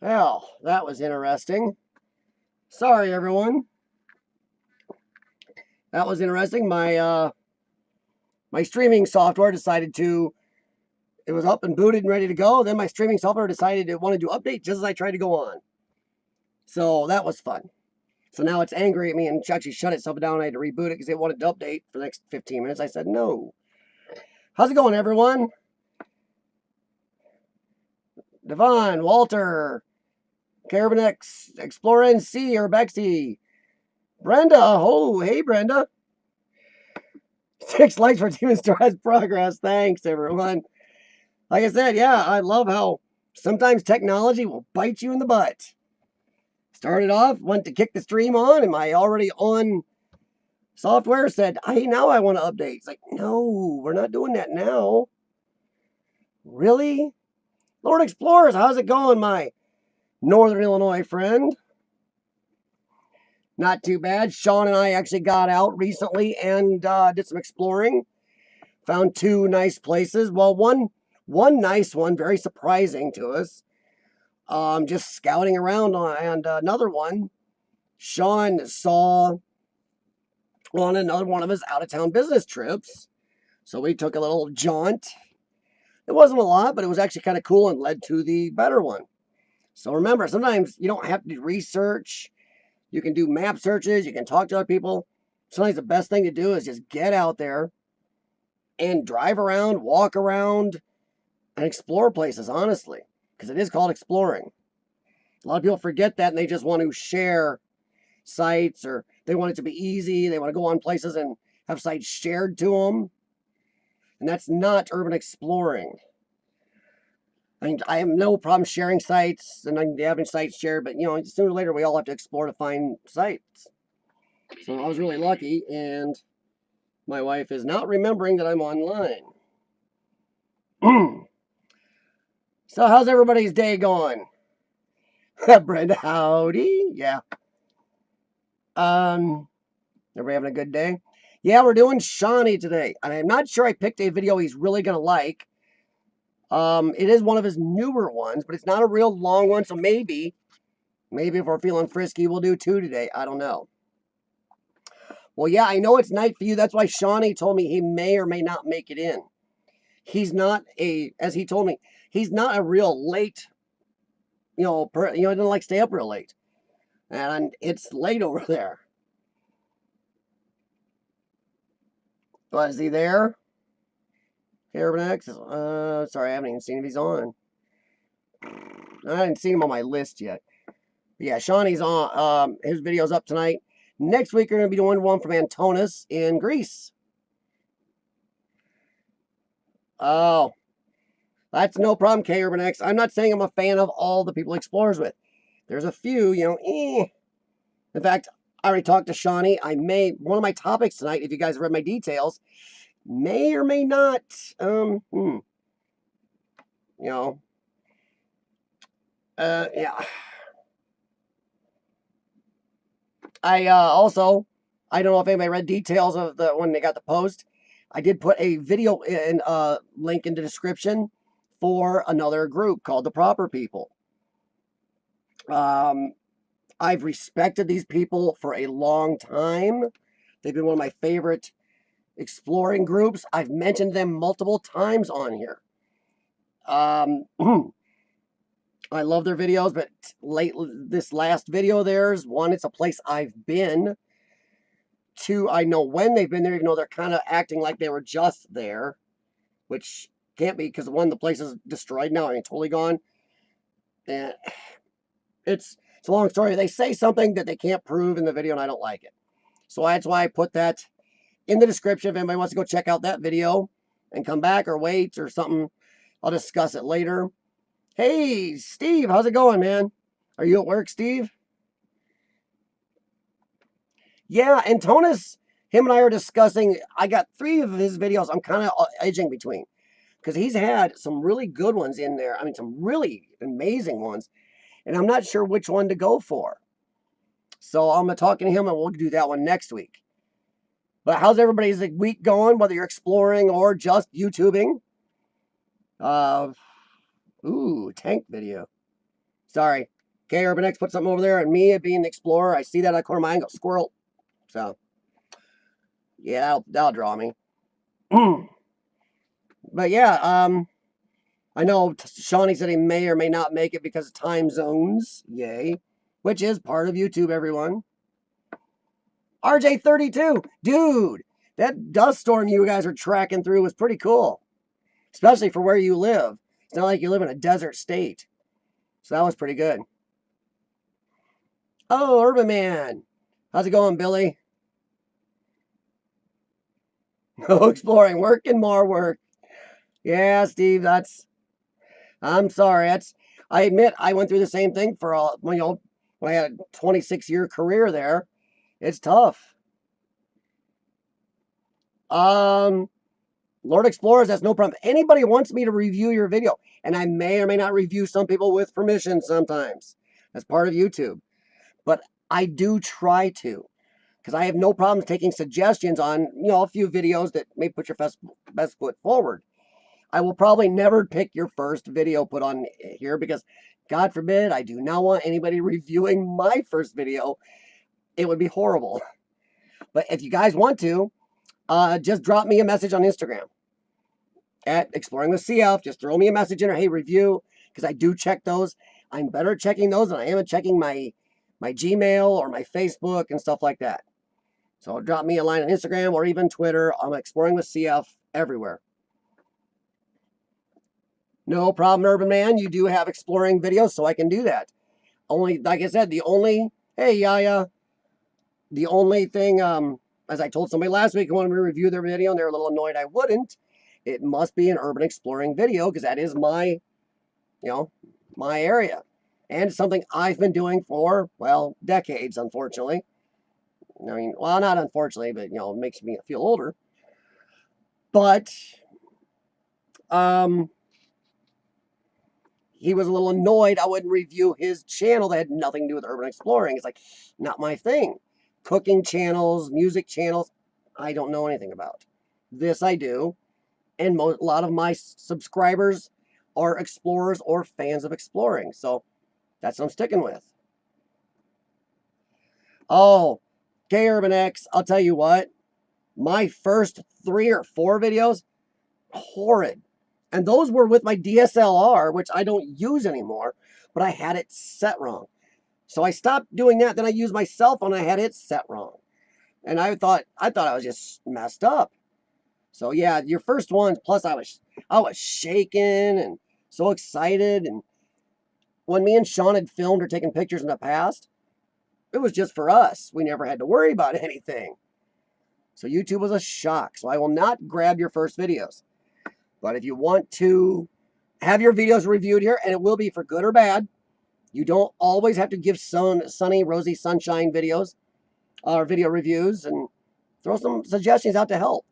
Well, that was interesting. Sorry, everyone. That was interesting. My streaming software decided to. It was up and booted and ready to go. Then my streaming software decided it wanted to update just as I tried to go on. So that was fun. So now it's angry at me and actually shut itself down. I had to reboot it because it wanted to update for the next 15 minutes. I said no. How's it going, everyone? Devon, Walter, Carabinex, Explorer NC, or Bexy, Brenda. Oh, hey, Brenda. 6 likes for Demon Stars progress. Thanks, everyone. Like I said, yeah, I love how sometimes technology will bite you in the butt. Started off, went to kick the stream on, and my already on software said, hey, now I want to update. It's like, no, we're not doing that now. Really? Lord Explorers, how's it going, my Northern Illinois friend? Not too bad. Sean and I actually got out recently and did some exploring. Found 2 nice places. Well, one nice one, very surprising to us. Just scouting around, and another one, Sean saw on another one of his out of town business trips. So we took a little jaunt. It wasn't a lot, but it was actually kind of cool and led to the better one. So remember, sometimes you don't have to do research. You can do map searches. You can talk to other people. Sometimes the best thing to do is just get out there and drive around, walk around, and explore places, honestly, because it is called exploring. A lot of people forget that and they just want to share sites, or they want it to be easy. They want to go on places and have sites shared to them. And that's not urban exploring. I mean, I have no problem sharing sites and having sites shared, but sooner or later we all have to explore to find sites. So I was really lucky, and my wife is not remembering that I'm online. So how's everybody's day going? Brenda, howdy. Yeah. Everybody having a good day? Yeah, we're doing Seany today. And I'm not sure I picked a video he's really gonna like. It is one of his newer ones, but it's not a real long one, so maybe if we're feeling frisky, we'll do 2 today. I don't know. Well, yeah, I know it's night for you. That's why Seany told me he may or may not make it in. He's not as he told me, he's not a real late, he doesn't like stay up real late. And it's late over there. Was he there? Caravan X? Sorry, I haven't even seen if he's on. I haven't seen him on my list yet. But yeah, Seany's on. His video's up tonight. Next week, we're going to be doing one from Antonis in Greece. Oh, that's no problem, K-Urban X. I'm not saying I'm a fan of all the people he explores with. There's a few, In fact, I already talked to Seany. One of my topics tonight, if you guys read my details, may or may not, yeah. I also, I don't know if anybody read details of the when they got the post. I did put a video in link in the description for another group called the Proper People. I've respected these people for a long time. They've been one of my favorite exploring groups. I've mentioned them multiple times on here. I love their videos, but this last video of theirs, one, it's a place I've been. 2, I know when they've been there, even though they're kind of acting like they were just there, which can't be because one, the place is destroyed now. I mean, totally gone. And it's a long story. They say something that they can't prove in the video, and I don't like it. So that's why I put that in the description. If anybody wants to go check out that video and come back or wait or something, I'll discuss it later. Hey, Steve, how's it going, man? Are you at work, Steve? Yeah, Antonis, him and I are discussing. I got 3 of his videos I'm kind of edging between because he's had some really good ones in there. I mean, some really amazing ones, and I'm not sure which one to go for. So I'm going to talk to him, and we'll do that one next week. But how's everybody's week going, whether you're exploring or just YouTubing? Ooh, tank video. Sorry. Okay, Urban X put something over there, and me being the explorer, I see that out of the corner of my eye and go, squirrel. So, yeah, that'll draw me. But yeah, I know Shawnee said he may or may not make it because of time zones. Yay. Which is part of YouTube, everyone. RJ32. Dude, that dust storm you guys are tracking through was pretty cool. Especially for where you live. It's not like you live in a desert state. So that was pretty good. Oh, Urban Man. How's it going, Billy? No exploring. Work and more work. Yeah, Steve, I'm sorry. I admit I went through the same thing for when I had a 26-year career there. It's tough. Lord Explorers, that's no problem. Anybody wants me to review your video, and I may or may not review some people with permission sometimes. That's part of YouTube. But I do try to, because I have no problem taking suggestions on, a few videos that may put your best foot forward. I will probably never pick your first video put on here because, God forbid, I do not want anybody reviewing my first video. It would be horrible. But if you guys want to, just drop me a message on Instagram at Exploring with CF. Just throw me a message in there, hey, review, because I do check those. I'm better at checking those than I am at checking my Gmail or my Facebook and stuff like that. So drop me a line on Instagram or even Twitter. I'm Exploring with CF everywhere. No problem, Urban Man. You do have exploring videos, so I can do that. Only, like I said, hey, Yaya, the only thing, as I told somebody last week, when we reviewed their video and they're a little annoyed I wouldn't, it must be an urban exploring video because that is my area. And something I've been doing for, well, decades, unfortunately. I mean, well, not unfortunately, but, it makes me feel older. But, he was a little annoyed I wouldn't review his channel that had nothing to do with urban exploring. It's like, not my thing. Cooking channels, music channels, I don't know anything about. This I do. And a lot of my subscribers are explorers or fans of exploring. So that's what I'm sticking with. Oh, K Urban X, I'll tell you what. My first 3 or 4 videos, horrid. And those were with my DSLR, which I don't use anymore, but I had it set wrong. So I stopped doing that. Then I used my cell phone and I had it set wrong. And I thought I was just messed up. So yeah, your first ones, plus I was shaking and so excited. And when me and Sean had filmed or taken pictures in the past, it was just for us. We never had to worry about anything. So YouTube was a shock. So I will not grab your first videos. But if you want to have your videos reviewed here, and it will be for good or bad, you don't always have to give sunny, rosy sunshine videos or video reviews, and throw some suggestions out to help.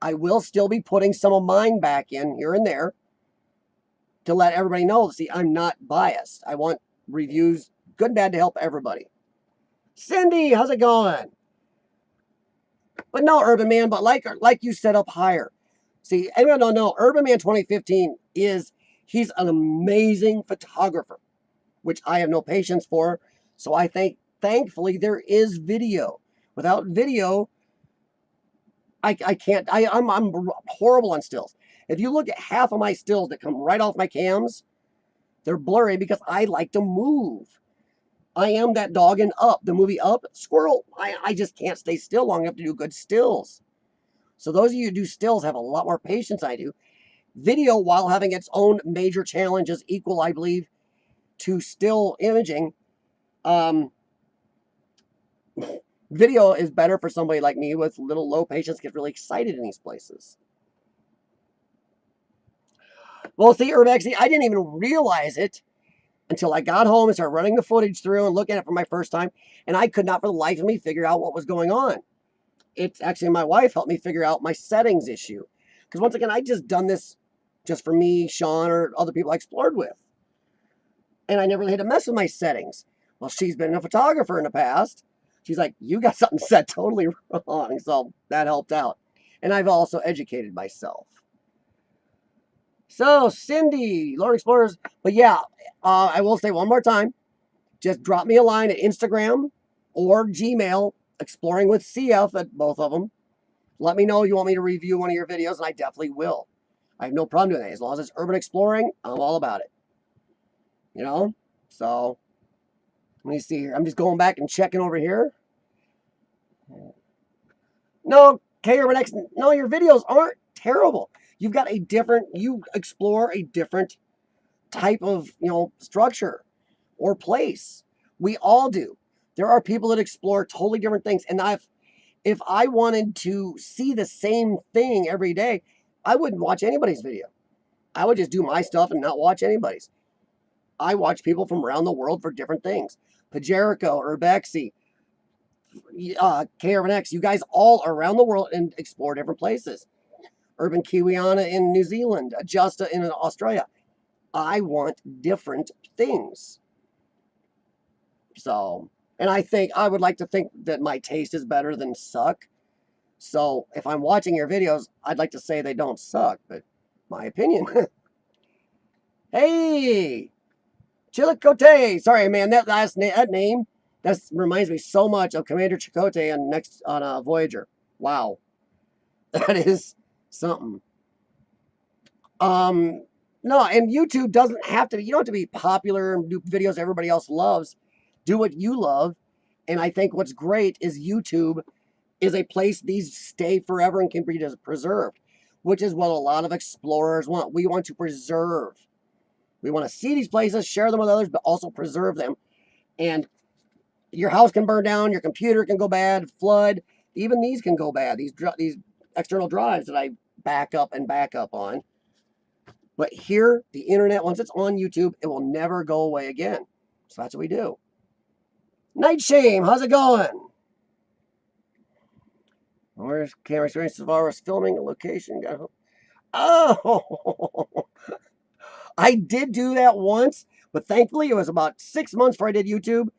I will still be putting some of mine back in here and there to let everybody know. See, I'm not biased. I want reviews, good and bad, to help everybody. Cindy, how's it going? But no, Urban Man, but like you set up higher. See, anyone don't know, Urban Man 2015 he's an amazing photographer, which I have no patience for. So I think, thankfully, there is video. Without video, I can't, I'm horrible on stills. If you look at half of my stills that come right off my cams, they're blurry because I like to move. I am that dog in Up, the movie Up, squirrel. I just can't stay still long enough to do good stills. So those of you who do stills have a lot more patience than I do. Video, while having its own major challenges, equal, I believe, to still imaging. Video is better for somebody like me with little low patience, get really excited in these places. Well, see, Urbex, I didn't even realize it until I got home and started running the footage through and looking at it for my first time, and I could not for the life of me figure out what was going on. It's actually my wife helped me figure out my settings issue. Because once again, I just done this just for me, Sean, or other people I explored with. And I never really had to mess with my settings. Well, she's been a photographer in the past. She's like, you got something set totally wrong. So that helped out. And I've also educated myself. So, Cindy, Lord Explorers. But yeah, I will say one more time. Just drop me a line at Instagram or Gmail, exploring with CF at both of them. Let me know you want me to review one of your videos, and I definitely will. I have no problem doing that. As long as it's urban exploring, I'm all about it. You know? So, let me see here. I'm just going back and checking over here. No, K Urban X, no, your videos aren't terrible. You've got a different, you explore a different type of, structure or place. We all do. There are people that explore totally different things. And if I wanted to see the same thing every day, I wouldn't watch anybody's video. I would just do my stuff and not watch anybody's. I watch people from around the world for different things. Pajerico, Urbexi, K Urban X, you guys all around the world and explore different places. Urban Kiwiana in New Zealand, Justa in Australia. I want different things. So, and I would like to think that my taste is better than suck. So, if I'm watching your videos, I'd like to say they don't suck, but my opinion. Hey, Chilicote. Sorry, man, that name that reminds me so much of Commander Chakotay on Voyager. Wow, that is something. No, and YouTube doesn't have to. You don't have to be popular and do videos everybody else loves. Do what you love. And I think what's great is YouTube is a place these stay forever and can be preserved, which is what a lot of explorers want. We want to preserve. We want to see these places, share them with others, but also preserve them. And your house can burn down, your computer can go bad, flood. Even these can go bad. These external drives that I back up on. But here, the internet, once it's on YouTube, it will never go away again. So that's what we do. Night Shame, how's it going? Where's camera experience as far as filming a location? Oh, I did do that once, but thankfully it was about 6 months before I did YouTube.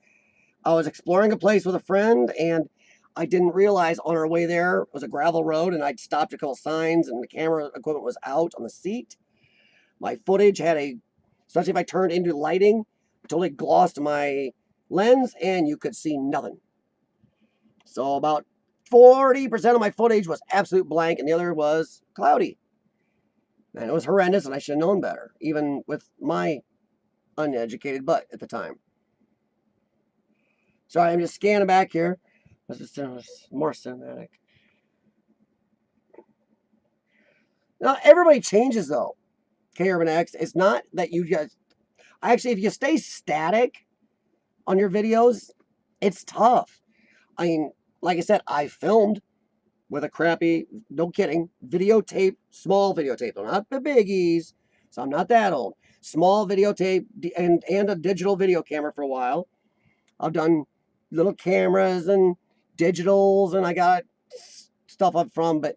I was exploring a place with a friend, and I didn't realize on our way there it was a gravel road, and I'd stopped a couple signs, and the camera equipment was out on the seat. My footage especially if I turned into lighting, totally glossed my lens, and you could see nothing. So about 40% of my footage was absolute blank, and the other was cloudy. And it was horrendous, and I should have known better, even with my uneducated butt at the time. Sorry, I'm just scanning back here. This is more cinematic. Now, everybody changes, though. K Urban X. It's not that you just... Actually, if you stay static on your videos, it's tough. I mean, like I said, I filmed with a crappy, no kidding, videotape, small videotape, not the biggies, so I'm not that old. Small videotape and a digital video camera for a while. I've done little cameras and digitals, and I got stuff up from, but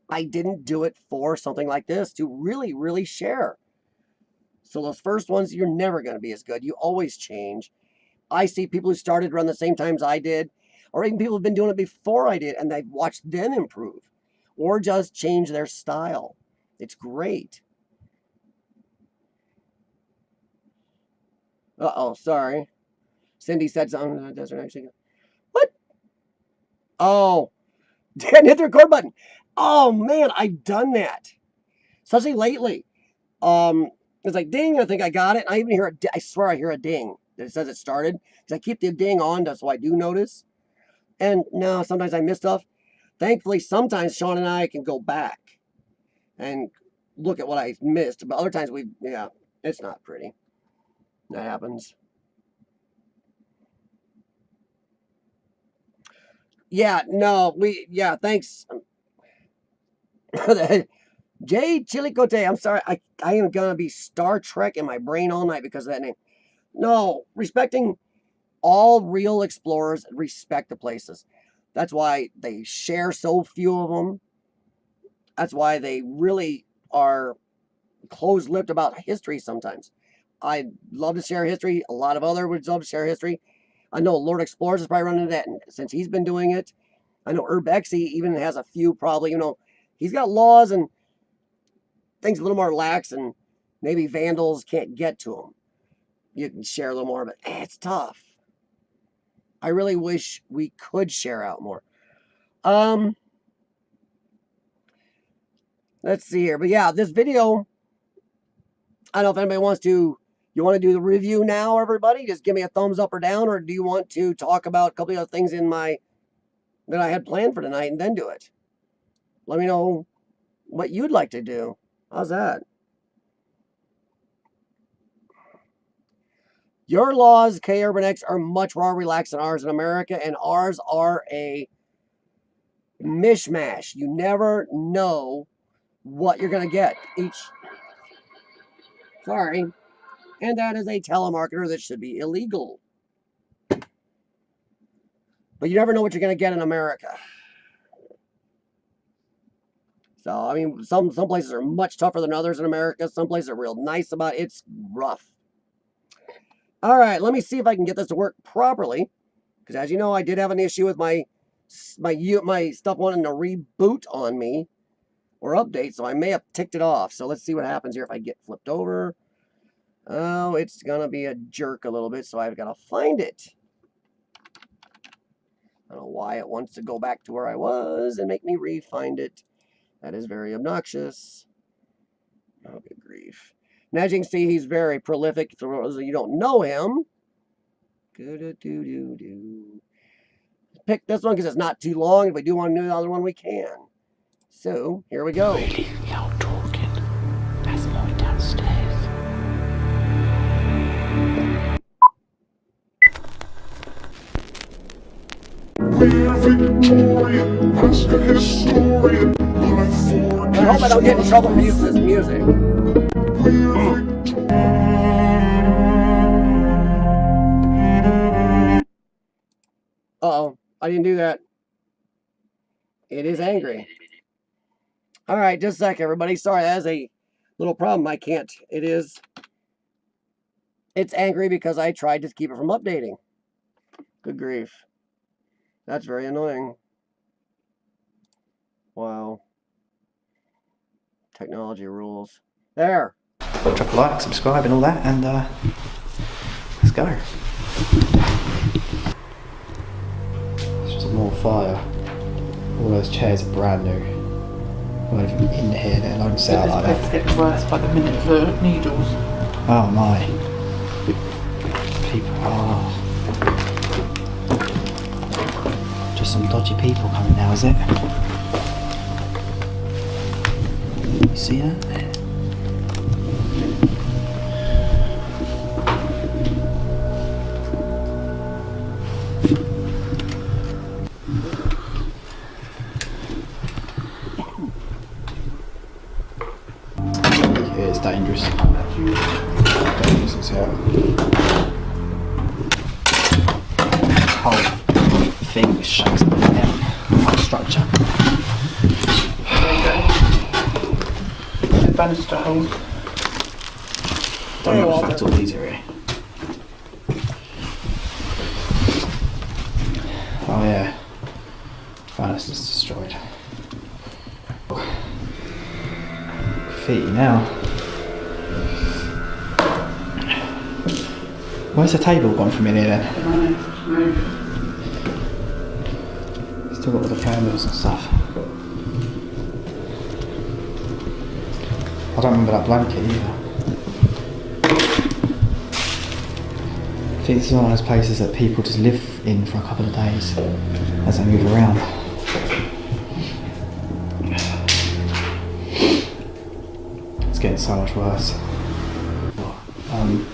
I didn't do it for something like this to really, really share. So those first ones, you're never going to be as good. You always change. I see people who started around the same times I did, or even people who've been doing it before I did, and I've watched them improve or just change their style. It's great. Uh-oh, sorry. Cindy said something that doesn't actually... What? Oh, didn't hit the record button. Oh, man, I've done that. Especially lately. It's like, ding, I think I got it. I even hear I swear I hear a ding that says it started. Because I keep the ding on, so I do notice. And no, sometimes I miss stuff. Thankfully, sometimes Sean and I can go back and look at what I missed. But other times it's not pretty. That happens. Yeah, no, thanks. Jay Chilicote, I'm sorry. I am going to be Star Trek in my brain all night because of that name. No, respecting all real explorers respect the places. That's why they share so few of them. That's why they really are closed-lipped about history sometimes. I love to share history. A lot of other would love to share history. I know Lord Explorers is probably running into that since he's been doing it. I know Urbexy even has a few probably, he's got laws and things a little more lax and maybe vandals can't get to them, you can share a little more, but it's tough. I really wish we could share out more. Let's see here. But yeah, this video, I don't know if anybody wants to, you want to do the review now, everybody? Just give me a thumbs up or down, or do you want to talk about a couple of other things that I had planned for tonight and then do it? Let me know what you'd like to do. How's that? Your laws, K Urban X, are much more relaxed than ours in America, and ours are a mishmash. You never know what you're going to get. Sorry. And that is a telemarketer that should be illegal. But you never know what you're going to get in America. So, I mean, some places are much tougher than others in America. Some places are real nice about it. It's rough. All right, let me see if I can get this to work properly. Because as you know, I did have an issue with my stuff wanting to reboot on me or update, so I may have ticked it off. So let's see what happens here if I get flipped over. Oh, it's going to be a jerk a little bit, so I've got to find it. I don't know why it wants to go back to where I was and make me re-find it. That is very obnoxious. Oh, good grief. And as you can see, he's very prolific. For those of you who don't know him, pick this one because it's not too long. If we do want to do another one, we can. So, here we go. Really loud talking. That's mine downstairs. We're Victorian, ask a historian. I hope I don't get in trouble for using this music. Uh-oh, I didn't do that. It is angry. All right, just a sec, everybody. Sorry, that is a little problem. I can't. It's angry because I tried to keep it from updating. Good grief. That's very annoying. Wow. Technology rules. There. Drop a like, subscribe and all that, and let's go. It's just more fire. All those chairs are brand new. Not even in here, they're loaded out like that. It's getting worse by the minute, the needles. Oh my. People are... Just some dodgy people coming now, is it? You see that? It's dangerous. Dangerous as hell. Whole thing shakes up and down. Whole structure. The banister hold. Don't know if that's all these are here. Oh yeah. Banister's destroyed. Graffiti now. Where's the table gone from in here then? Still got all the candles and stuff. I don't remember that blanket either. I think this is one of those places that people just live in for a couple of days as they move around. It's getting so much worse.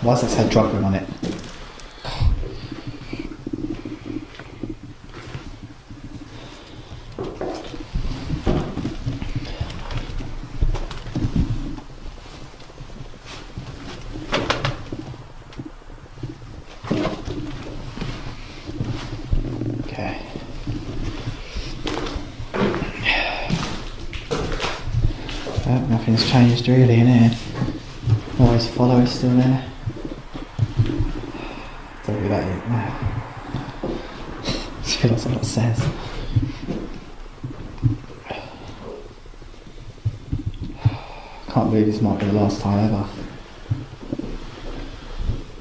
Why does that say drug room on it? Okay. Nothing's changed really in here. Always followers still there. Don't do that yet. No. I feel like what it says. Can't believe this might be the last time ever.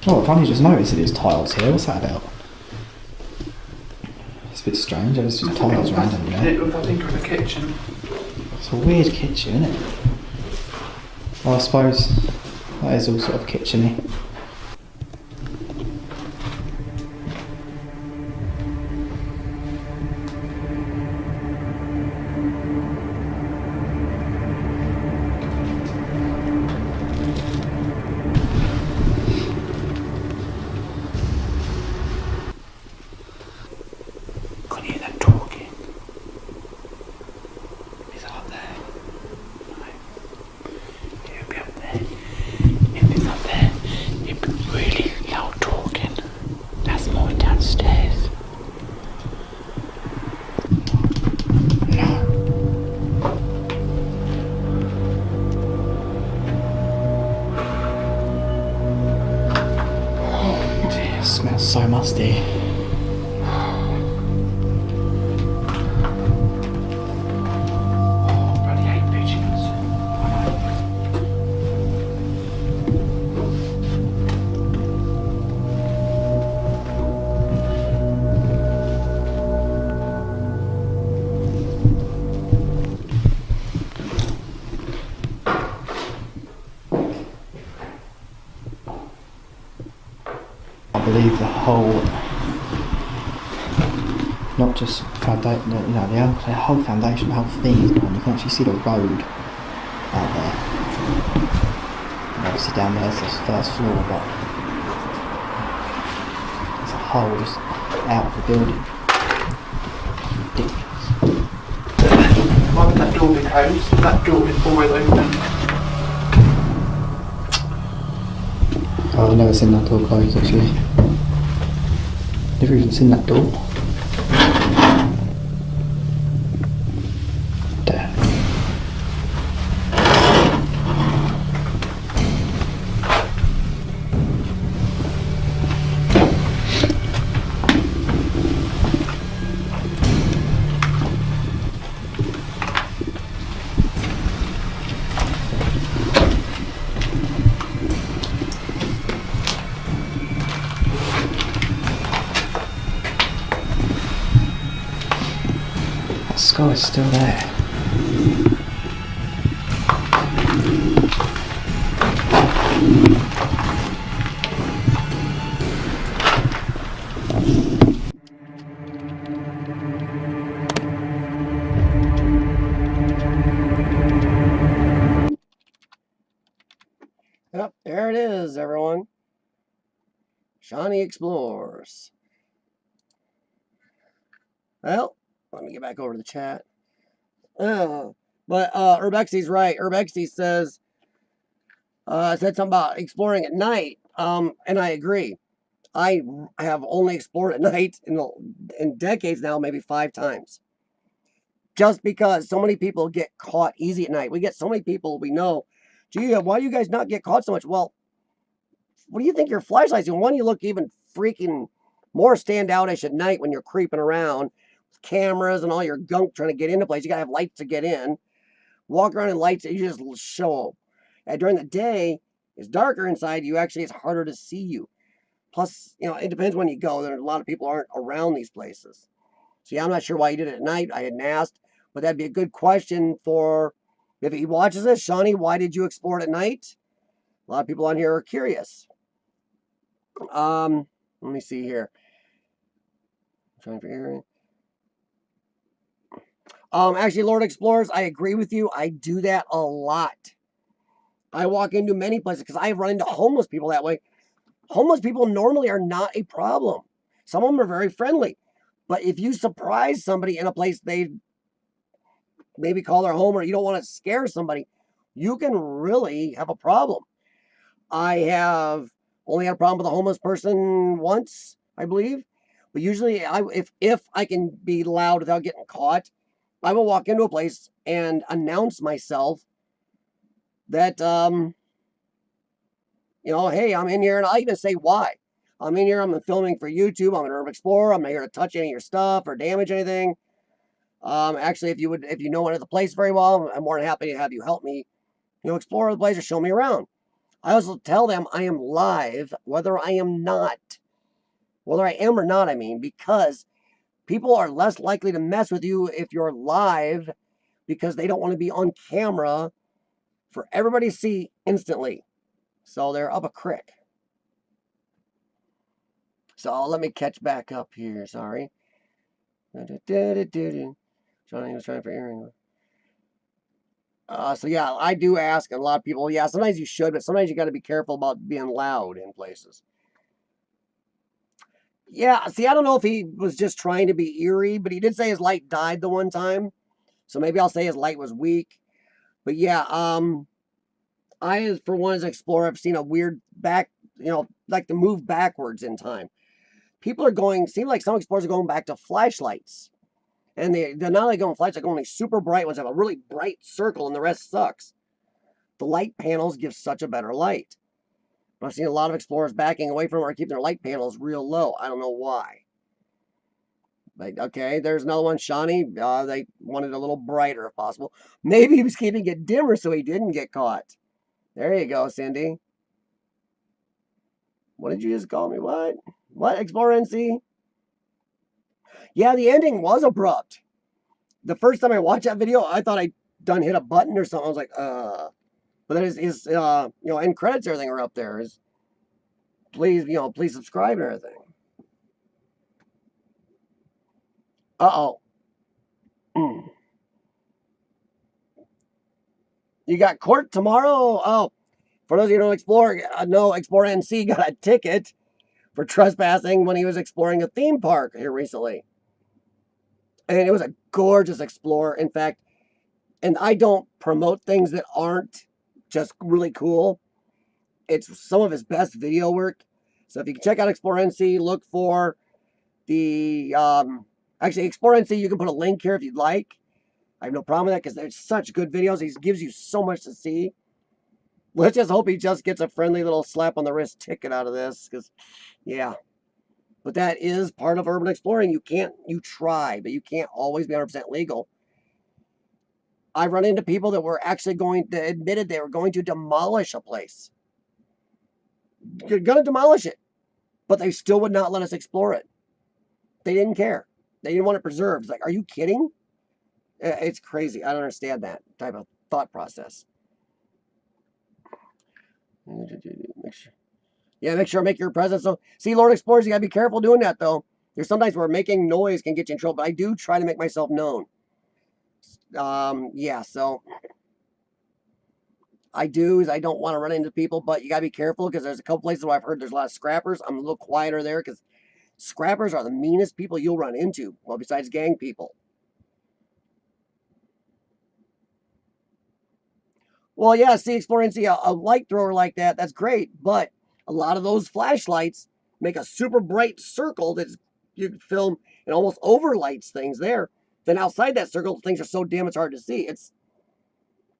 Oh, I've only just noticed that there's tiles here. What's that about? It's a bit strange. There's just tiles randomly there. I think of a kitchen. It's a weird kitchen, isn't it? Well, I suppose that is all sort of kitchen-y. Can you hear them talking? Is it up there? No. It'll be up there. If it's up there, it'll be really loud talking. That's more downstairs. Oh dear, it smells so musty. Bloody hate pigeons. I believe the whole, not just foundation, you know, the whole foundation, the whole thing is gone. You can actually see the road out there. And obviously down there's the first floor, but there's a hole just out of the building. Ridiculous. Why would that door be closed? That door is always open. Oh, I've never seen that door closed actually. Never even seen that door. Damn. That skull is still there. Yep, there it is, everyone. Seany Explores. Well, let me get back over to the chat. But Urbexy's right. Urbexy says said something about exploring at night. And I agree. I have only explored at night in decades now, maybe 5 times. Just because so many people get caught easy at night. We get so many people we know. Gee, why do you guys not get caught so much? Well, what do you think your flashlight's doing? One, you look even freaking more standoutish at night when you're creeping around with cameras and all your gunk trying to get into place. You gotta have lights to get in. Walk around in lights, you just show. And during the day, it's darker inside. It's harder to see you. Plus, it depends when you go. There are a lot of people aren't around these places. So yeah, I'm not sure why you did it at night. I hadn't asked, but that'd be a good question for if he watches this. Seany, why did you explore it at night? A lot of people on here are curious. Let me see here. I'm trying to figure it. Actually, Lord Explorers, I agree with you. I do that a lot. I walk into many places because I've run into homeless people that way. Homeless people normally are not a problem. Some of them are very friendly. But if you surprise somebody in a place they maybe call their home, or you don't want to scare somebody, you can really have a problem. I have only had a problem with a homeless person once, I believe. But usually, if I can be loud without getting caught, I will walk into a place and announce myself that, hey, I'm in here, and I even say why. I'm in here, I'm filming for YouTube, I'm an urban explorer, I'm not here to touch any of your stuff or damage anything. Actually, if you know one of the place very well, I'm more than happy to have you help me explore the place or show me around. I also tell them I am live, whether I am or not, I mean, because people are less likely to mess with you if you're live because they don't want to be on camera for everybody to see instantly. So they're up a crick. So let me catch back up here. Sorry. Johnny was trying for earring. So yeah, I do ask a lot of people. Yeah, sometimes you should, but sometimes you got to be careful about being loud in places. Yeah, see, I don't know if he was just trying to be eerie, but he did say his light died the one time. So maybe I'll say his light was weak. But yeah, I, for one, as an explorer, have seen a weird like to move backwards in time. People are going, seem like some explorers are going back to flashlights. And they're not only going flashlights, they're going like super bright ones, have a really bright circle, and the rest sucks. The light panels give such a better light. But I've seen a lot of explorers backing away from them or keeping their light panels real low. I don't know why. But okay, there's another one, Shawnee. They wanted a little brighter if possible. Maybe he was keeping it dimmer so he didn't get caught. There you go, Cindy. What did you just call me? What? What? Explorer NC? Yeah, the ending was abrupt. The first time I watched that video, I thought I done hit a button or something. I was like, But then his end credits, everything are up there. Please, please subscribe and everything. Uh-oh. You got court tomorrow? Oh, for those of you who don't explore, Explorer NC got a ticket for trespassing when he was exploring a theme park here recently. And it was a gorgeous explorer. In fact, and I don't promote things that aren't just really cool. It's some of his best video work. So if you can check out Explorer NC, look for the actually Explorer NC. You can put a link here if you'd like. I have no problem with that because there's such good videos. He gives you so much to see. Let's just hope he just gets a friendly little slap on the wrist ticket out of this, because yeah. But that is part of urban exploring. You try, but you can't always be 100% legal. I've run into people that were actually admitted they were going to demolish a place. You're going to demolish it, but they still would not let us explore it. They didn't care. They didn't want it preserved. It's like, are you kidding? It's crazy. I don't understand that type of thought process. Make sure make your presence. So, see, Lord Explorers, you gotta be careful doing that though. There's sometimes where making noise can get you in trouble, but I do try to make myself known. So I don't want to run into people, but you gotta be careful because there's a couple places where I've heard there's a lot of scrappers. I'm a little quieter there because scrappers are the meanest people you'll run into. Well, besides gang people. Well, yeah, see, Explorer and see a light thrower like that, that's great, but a lot of those flashlights make a super bright circle that you can film and almost overlights things there. Then outside that circle, things are so dim it's hard to see.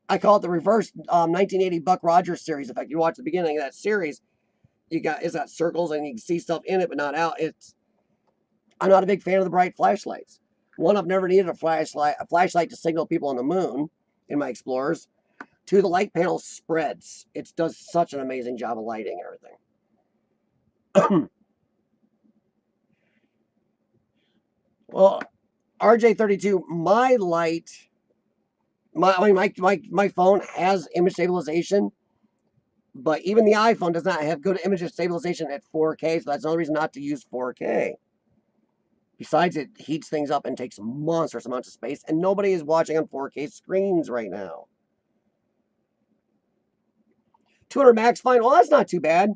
I call it the reverse 1980 Buck Rogers series. In fact, you watch the beginning of that series, it's got circles and you can see stuff in it but not out. I'm not a big fan of the bright flashlights. One, I've never needed a flashlight to signal people on the moon in my Explorers. Two, the light panel spreads. It does such an amazing job of lighting everything. Well, RJ32, my light, my phone has image stabilization, but even the iPhone does not have good image stabilization at 4K, so that's another reason not to use 4K. Besides, it heats things up and takes monstrous amounts of space, and nobody is watching on 4K screens right now. 200 max, fine. Well, that's not too bad.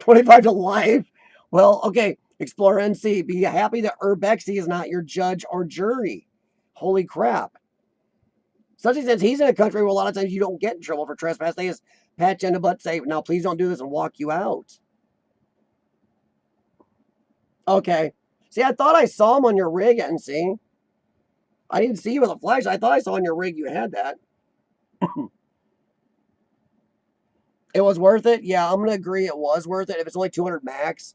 25 to life. Well, okay, Explorer NC, be happy that Urbexy is not your judge or jury. Holy crap. Especially since he's in a country where a lot of times you don't get in trouble for trespass. They just pat you in the butt, say, now please don't do this, and walk you out. Okay. See, I thought I saw him on your rig, NC. I didn't see you with a flashlight. I thought I saw on your rig you had that. It was worth it? Yeah, I'm going to agree it was worth it. If it's only 200 max,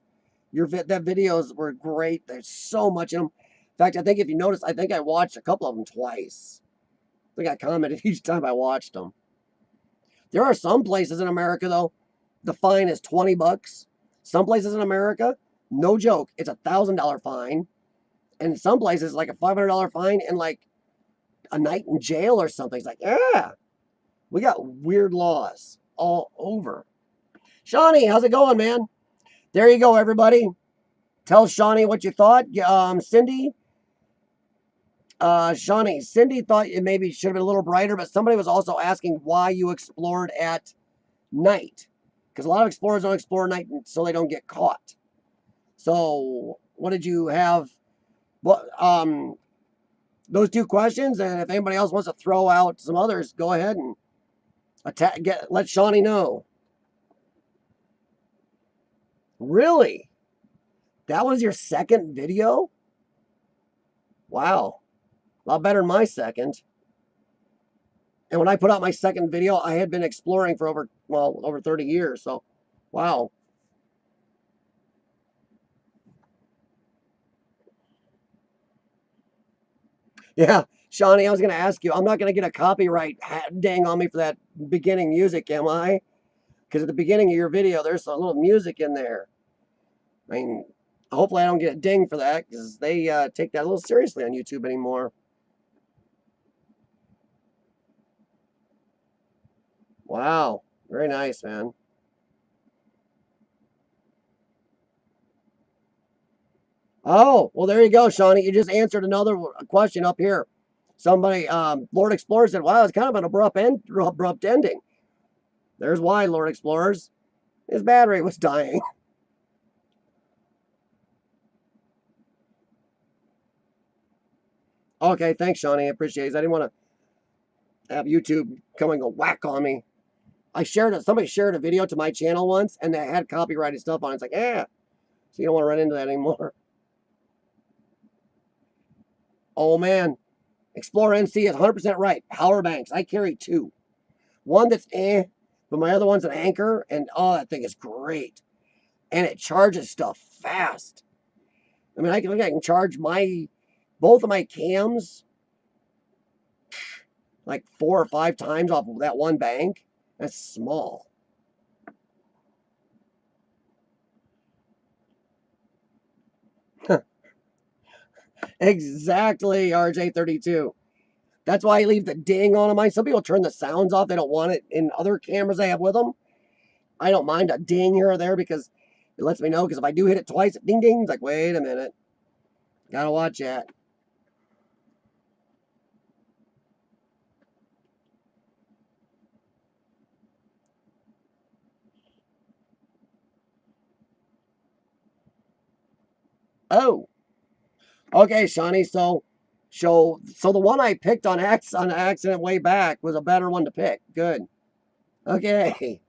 that videos were great. There's so much in them. In fact, I think if you notice, I think I watched a couple of them twice. I think I commented each time I watched them. There are some places in America, though, the fine is 20 bucks. Some places in America, no joke, it's $1,000 fine. And some places, like a $500 fine and like a night in jail or something. It's like, yeah, we got weird laws all over. Shawnee, how's it going, man? There you go, everybody. Tell Shawnee what you thought. Cindy, Shawnee, Cindy thought it maybe should have been a little brighter, but somebody was also asking why you explored at night. Because a lot of explorers don't explore at night so they don't get caught. So, what did you have? Well, those two questions, and if anybody else wants to throw out some others, go ahead and let Shawnee know. Really? That was your second video? Wow. A lot better than my second. And when I put out my second video, I had been exploring for over 30 years. So, wow. Yeah, Shawnee, I was going to ask you, I'm not going to get a copyright dang on me for that beginning music, am I? Because at the beginning of your video, there's a little music in there. I mean, hopefully I don't get a ding for that because they take that a little seriously on YouTube anymore. Wow, very nice, man. Oh, well, there you go, Shawnee. You just answered another question up here. Somebody, Lord Explorer said, wow, it's kind of an abrupt ending. There's why, Lord Explorers. His battery was dying. Okay, thanks, Shawnee. I appreciate it. I didn't want to have YouTube come and go whack on me. Somebody shared a video to my channel once, and they had copyrighted stuff on it. It's like, yeah, so you don't want to run into that anymore. Oh, man. Explorer NC is 100% right. Power banks. I carry two. One that's but my other one's an Anchor, and oh, that thing is great. And it charges stuff fast. I mean, I can charge both of my cams like 4 or 5 times off of that one bank. That's small. Exactly, RJ32. That's why I leave the ding on mine. Some people turn the sounds off. They don't want it in other cameras I have with them. I don't mind a ding here or there because it lets me know. Because if I do hit it twice, ding ding. It's like, wait a minute. Gotta watch that. Oh, okay, Shawnee. So the one I picked on accident way back was a better one to pick. Good. Okay,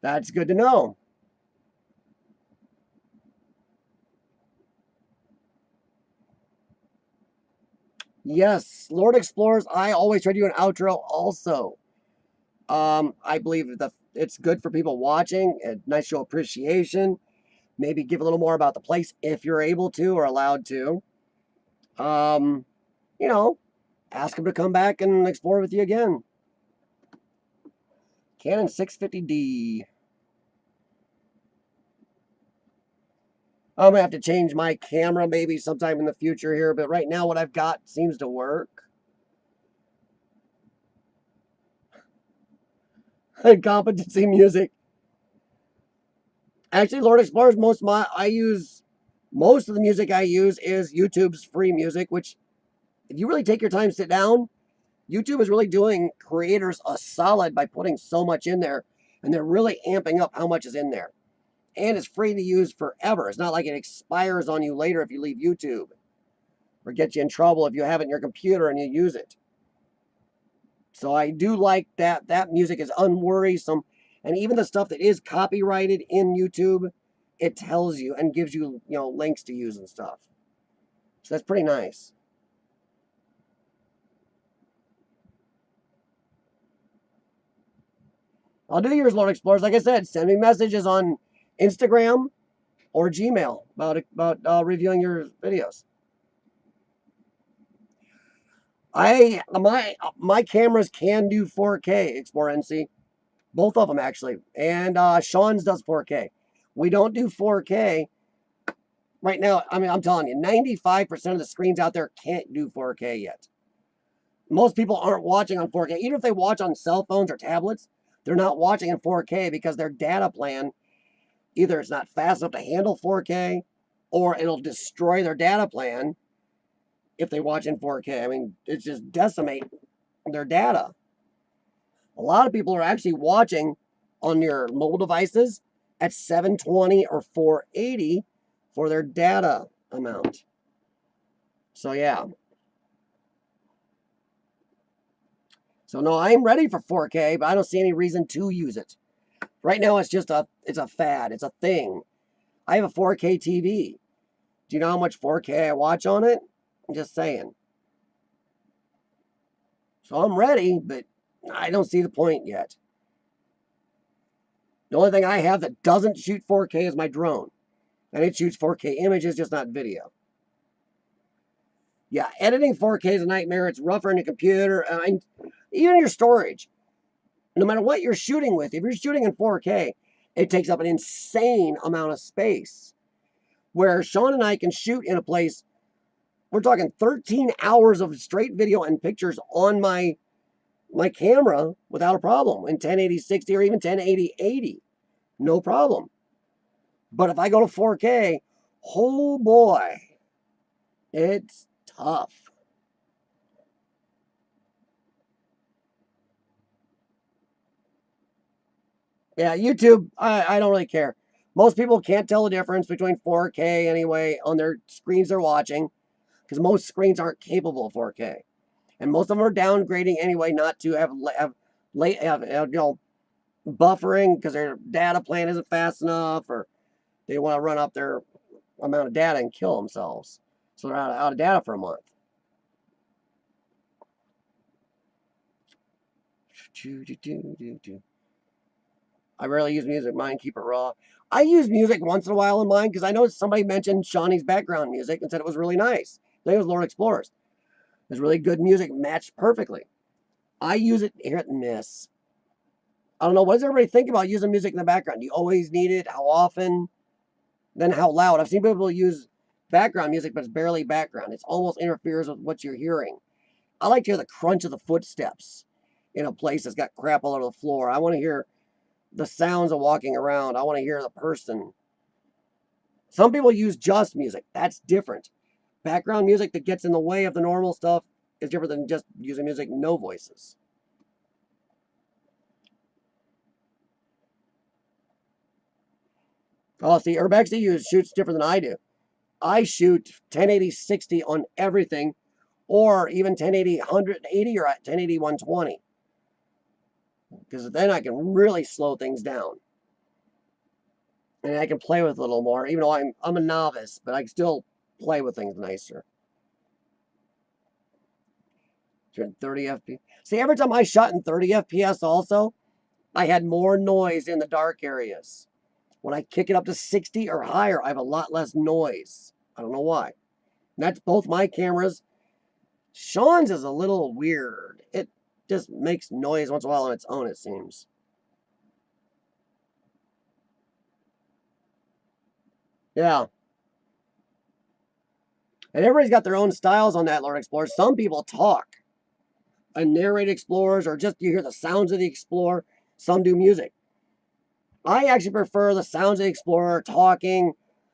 that's good to know. Yes, Lord Explorers. I always try to do an outro also. I believe that it's good for people watching. A nice show appreciation. Maybe give a little more about the place if you're able to or allowed to. Um, you know, ask them to come back and explore with you again. Canon 650D. I'm gonna have to change my camera maybe sometime in the future here, but right now what I've got seems to work. Competency music. Actually, Lord Explorers, most of the music I use is YouTube's free music, which if you really take your time, sit down, YouTube is really doing creators a solid by putting so much in there, and they're really amping up how much is in there. And it's free to use forever. It's not like it expires on you later if you leave YouTube or get you in trouble if you have it in your computer and you use it. So I do like that. That music is unworrisome. And even the stuff that is copyrighted in YouTube, it tells you and gives you, links to use and stuff. So that's pretty nice. I'll do yours, Lord Explorers. Like I said, send me messages on Instagram or Gmail about reviewing your videos. My cameras can do 4K Explore NC, both of them actually, and Sean's does 4K. We don't do 4K right now. I mean, I'm telling you, 95% of the screens out there can't do 4K yet. Most people aren't watching on 4K. Even if they watch on cell phones or tablets, they're not watching in 4K because their data plan either it's not fast enough to handle 4K or it'll destroy their data plan if they watch in 4K. I mean, it's just decimate their data. A lot of people are actually watching on your mobile devices at 720 or 480 for their data amount. So yeah. So no, I'm ready for 4K, but I don't see any reason to use it. Right now it's a fad, it's a thing. I have a 4K TV. Do you know how much 4K I watch on it? I'm just saying. So I'm ready, but I don't see the point yet. The only thing I have that doesn't shoot 4K is my drone. And it shoots 4K images, just not video. Yeah, editing 4K is a nightmare. It's rougher in the computer. Even your storage. No matter what you're shooting with, if you're shooting in 4K, it takes up an insane amount of space. Where Sean and I can shoot in a place, we're talking 13 hours of straight video and pictures on my camera without a problem in 1080 60 or even 1080 80. No problem. But if I go to 4K, oh boy, it's tough. Yeah, YouTube, I don't really care. Most people can't tell the difference between 4K anyway on their screens they're watching because most screens aren't capable of 4K. And most of them are downgrading anyway not to have buffering because their data plan isn't fast enough or they want to run up their amount of data and kill themselves. So they're out of data for a month. I rarely use music. Mine keep it raw. I use music once in a while in mine because I noticed somebody mentioned Shawnee's background music and said it was really nice. I think it was Lord Explores. There's really good music, matched perfectly. I use it hit and miss. I don't know. What does everybody think about using music in the background? Do you always need it? How often? Then how loud? I've seen people use background music, but it's barely background. It almost interferes with what you're hearing. I like to hear the crunch of the footsteps in a place that's got crap all over the floor. I want to hear the sounds of walking around. I want to hear the person. Some people use just music. That's different. Background music that gets in the way of the normal stuff is different than just using music, no voices. Oh, see, Urbexy shoots different than I do. I shoot 1080 60 on everything, or even 1080 180 or 1080 120. Because then I can really slow things down. And I can play with it a little more, even though I'm a novice, but I can still play with things nicer. 30 FPS. See, every time I shot in 30 FPS also, I had more noise in the dark areas. When I kick it up to 60 or higher, I have a lot less noise. I don't know why. And that's both my cameras. Sean's is a little weird. It just makes noise once in a while on its own, it seems. Yeah. And everybody's got their own styles on that Lord Explorer. Some people talk and narrate explorers, or just you hear the sounds of the explorer. Some do music. I actually prefer the sounds of the explorer talking,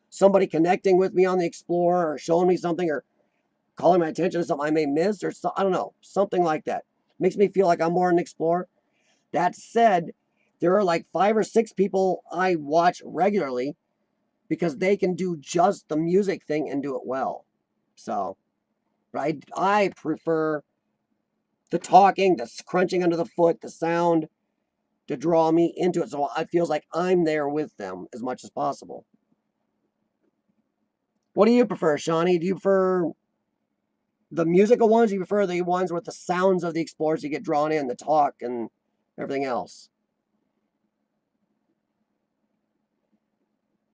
somebody connecting with me on the explorer, or showing me something, or calling my attention to something I may miss, or I don't know, something like that. Makes me feel like I'm more an explorer. That said, there are like 5 or 6 people I watch regularly because they can do just the music thing and do it well. So, right, I prefer the talking, the crunching under the foot, the sound to draw me into it. So it feels like I'm there with them as much as possible. What do you prefer, Shawnee? Do you prefer the musical ones? Do you prefer the ones with the sounds of the explorers you get drawn in, the talk and everything else?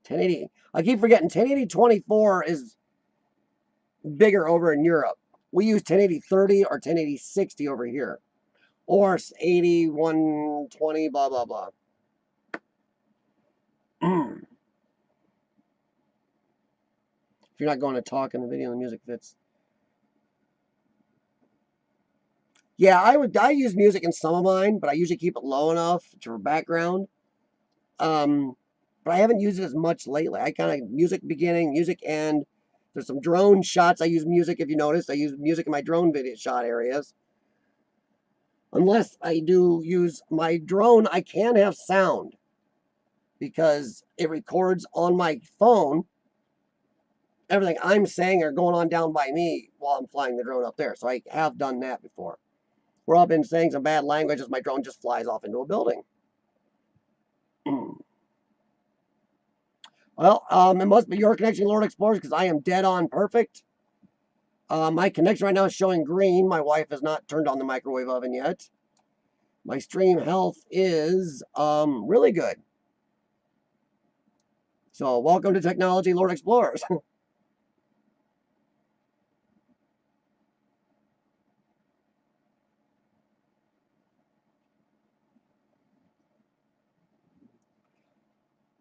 1080. I keep forgetting 1080 24 is bigger over in Europe. We use 1080-30 or 1080-60 over here. Or 80-120, blah, blah, blah. If you're not going to talk in the video, the music fits. Yeah, I use music in some of mine, but I usually keep it low enough for background. But I haven't used it as much lately. I kind of music beginning, music end. There's some drone shots. I use music, if you notice. I use music in my drone video shot areas. Unless I do use my drone, I can have sound because it records on my phone everything I'm saying or going on down by me while I'm flying the drone up there. So I have done that before. Where I've been saying some bad language as my drone just flies off into a building. Well, it must be your connection, Lord Explorers, because I am dead on perfect. My connection right now is showing green. My wife has not turned on the microwave oven yet. My stream health is really good. So welcome to technology, Lord Explorers.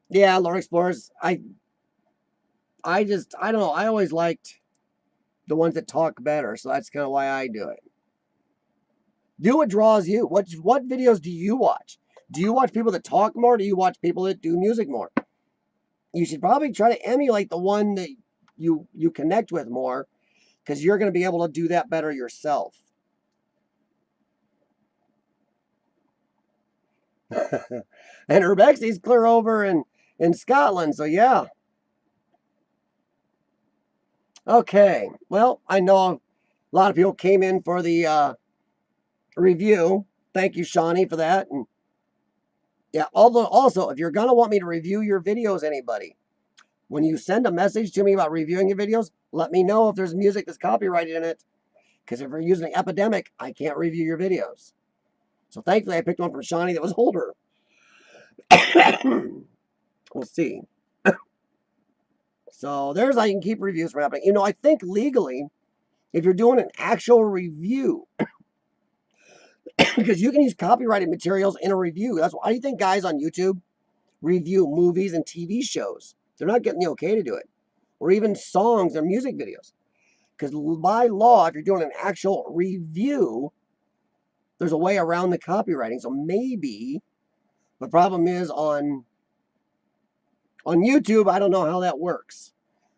Yeah, Lord Explorers. I don't know. I always liked the ones that talk better, so that's kind of why I do it. Do what draws you. What videos do you watch? Do you watch people that talk more? Or do you watch people that do music more? You should probably try to emulate the one that you connect with more, because you're going to be able to do that better yourself. And Urbexi's clear over in Scotland, so yeah. Okay, well, I know a lot of people came in for the review. Thank you, Shawnee, for that. And yeah, also, if you're going to want me to review your videos, anybody, when you send a message to me about reviewing your videos, let me know if there's music that's copyrighted in it. Because if you're using Epidemic, I can't review your videos. So thankfully, I picked one from Shawnee that was older. We'll see. So there's how you can keep reviews from happening. You know, I think legally, if you're doing an actual review, because you can use copyrighted materials in a review. That's why do you think guys on YouTube review movies and TV shows? They're not getting the okay to do it. Or even songs or music videos. Because by law, if you're doing an actual review, there's a way around the copywriting. So maybe the problem is on YouTube, I don't know how that works.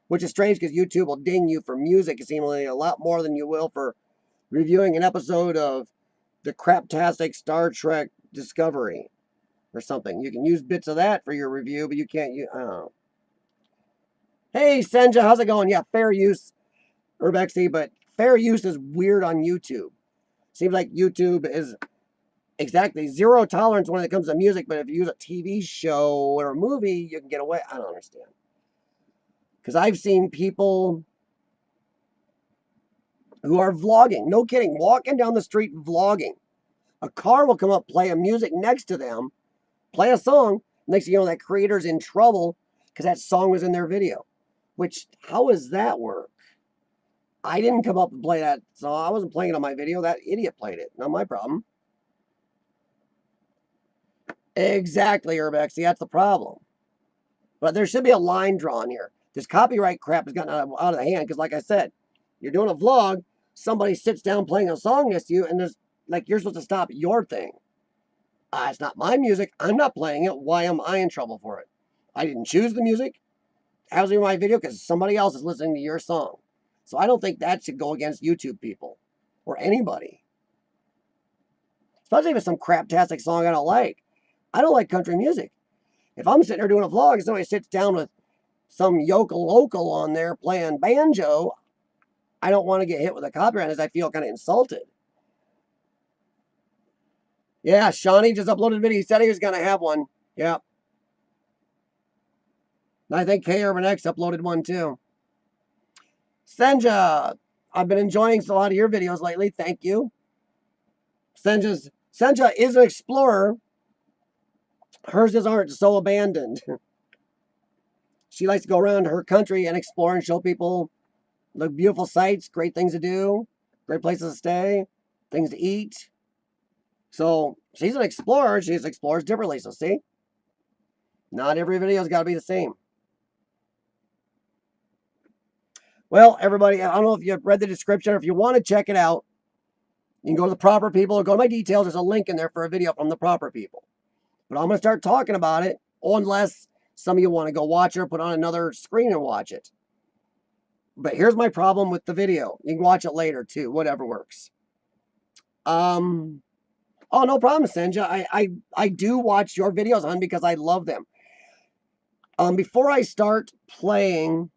Which is strange because YouTube will ding you for music seemingly a lot more than you will for reviewing an episode of the craptastic Star Trek Discovery or something. You can use bits of that for your review, but you can't use, I don't know. Hey, Senja, how's it going? Yeah, fair use, Urbexy, but fair use is weird on YouTube. Seems like YouTube is exactly zero tolerance when it comes to music, but if you use a TV show or a movie, you can get away. I don't understand. Because I've seen people who are vlogging, no kidding, walking down the street vlogging. A car will come up, play a music next to them, play a song. Next thing you know, that creator's in trouble because that song was in their video. Which, how does that work? I didn't come up and play that song. I wasn't playing it on my video. That idiot played it. Not my problem. Exactly, Urbex. See, that's the problem. But there should be a line drawn here. This copyright crap has gotten out of the hand because, like I said, you're doing a vlog, somebody sits down playing a song next to you, and there's like you're supposed to stop your thing. It's not my music. I'm not playing it. Why am I in trouble for it? I didn't choose the music. I was in my video because somebody else is listening to your song. So I don't think that should go against YouTube people or anybody. Especially if it's some craptastic song I don't like. I don't like country music. If I'm sitting there doing a vlog and somebody sits down with some yokel local on there playing banjo, I don't want to get hit with a copyright as I feel kind of insulted. Yeah, Shawnee just uploaded a video. He said he was going to have one. Yeah. I think K Urban X uploaded one too. Senja, I've been enjoying a lot of your videos lately. Thank you. Senja is an explorer. Hers aren't so abandoned. She likes to go around her country and explore and show people the beautiful sights, great things to do. great places to stay, things to eat. So she's an explorer. She explores differently. So see, not every video's got to be the same. Well, everybody, I don't know if you've read the description or if you want to check it out, you can go to the proper people or go to my details. There's a link in there for a video from the proper people. But I'm going to start talking about it, unless some of you want to go watch it or put on another screen and watch it. But here's my problem with the video. You can watch it later too, whatever works. Oh, no problem, Senja. I do watch your videos, hon, because I love them. Before I start playing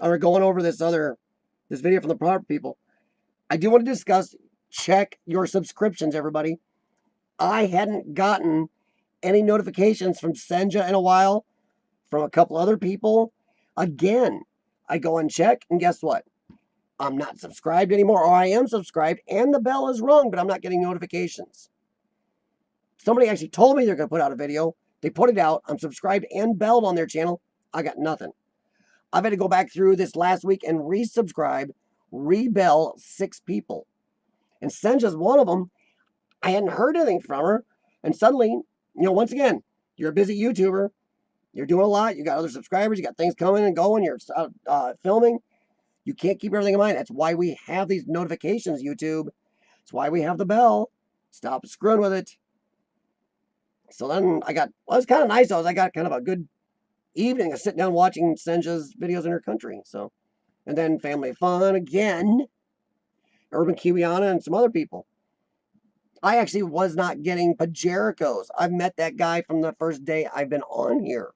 or going over this video from the proper people, I do want to discuss, check your subscriptions, everybody. I hadn't gotten any notifications from Senja in a while, from a couple other people. Again, I go and check, and guess what? I'm not subscribed anymore, or I am subscribed, and the bell is rung, but I'm not getting notifications. Somebody actually told me they're going to put out a video. They put it out. I'm subscribed and belled on their channel. I got nothing. I've had to go back through this last week and resubscribe, rebell 6 people. And Senja's one of them. I hadn't heard anything from her. And suddenly, once again, you're a busy YouTuber. You're doing a lot. You got other subscribers. You got things coming and going. You're filming. You can't keep everything in mind. That's why we have these notifications, YouTube. That's why we have the bell. Stop screwing with it. So then it was kind of nice. I got kind of a good evening of sitting down watching Senja's videos in her country. So, and then Family Fun again, Urban Kiwiana, and some other people. I actually was not getting Pajerico's. I've met that guy from the first day I've been on here.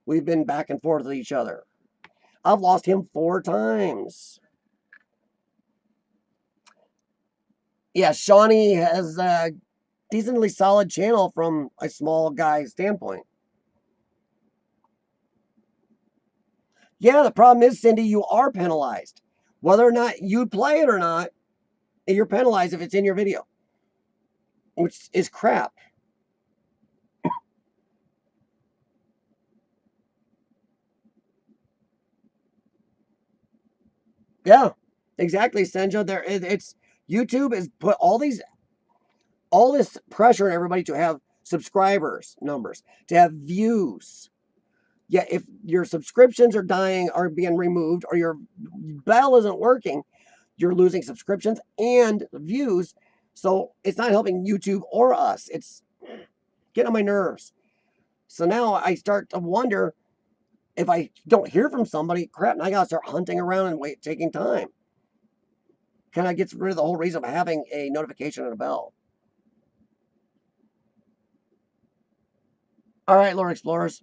We've been back and forth with each other. I've lost him 4 times. Yeah, Seany has a decently solid channel from a small guy standpoint. Yeah, the problem is, Cindy, you are penalized. Whether or not you play it or not, you're penalized if it's in your video, which is crap. Yeah, exactly, Senja. It's YouTube has put all this pressure on everybody to have subscribers numbers, to have views. Yeah, if your subscriptions are being removed, or your bell isn't working, you're losing subscriptions and views. So it's not helping YouTube or us. It's getting on my nerves. So now I start to wonder, if I don't hear from somebody, crap, now I gotta start hunting around and taking time. Kind of gets rid of the whole reason of having a notification and a bell. All right, Lord Explorers.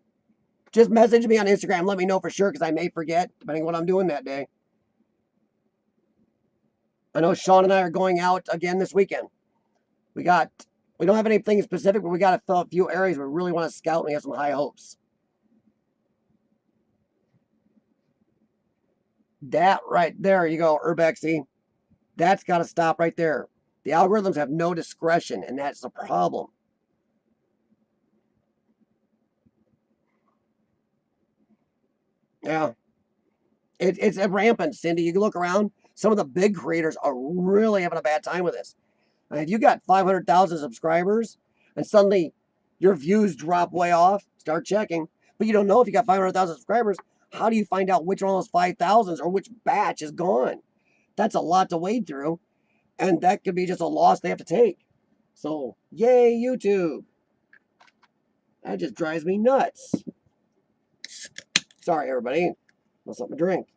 Just message me on Instagram. Let me know for sure, because I may forget, depending on what I'm doing that day. I know Sean and I are going out again this weekend. We don't have anything specific, but we got a few areas we really want to scout, and we have some high hopes. That right there, you go, Urbexy. That's got to stop right there. The algorithms have no discretion, and that's the problem. Yeah. It's rampant, Cindy. You can look around. Some of the big creators are really having a bad time with this. And if you got 500,000 subscribers and suddenly your views drop way off, start checking. But you don't know if you got 500,000 subscribers. How do you find out which one of those 5,000s or which batch is gone? That's a lot to wade through. And that could be just a loss they have to take. So, yay, YouTube. That just drives me nuts. Sorry, everybody. I'll something to drink.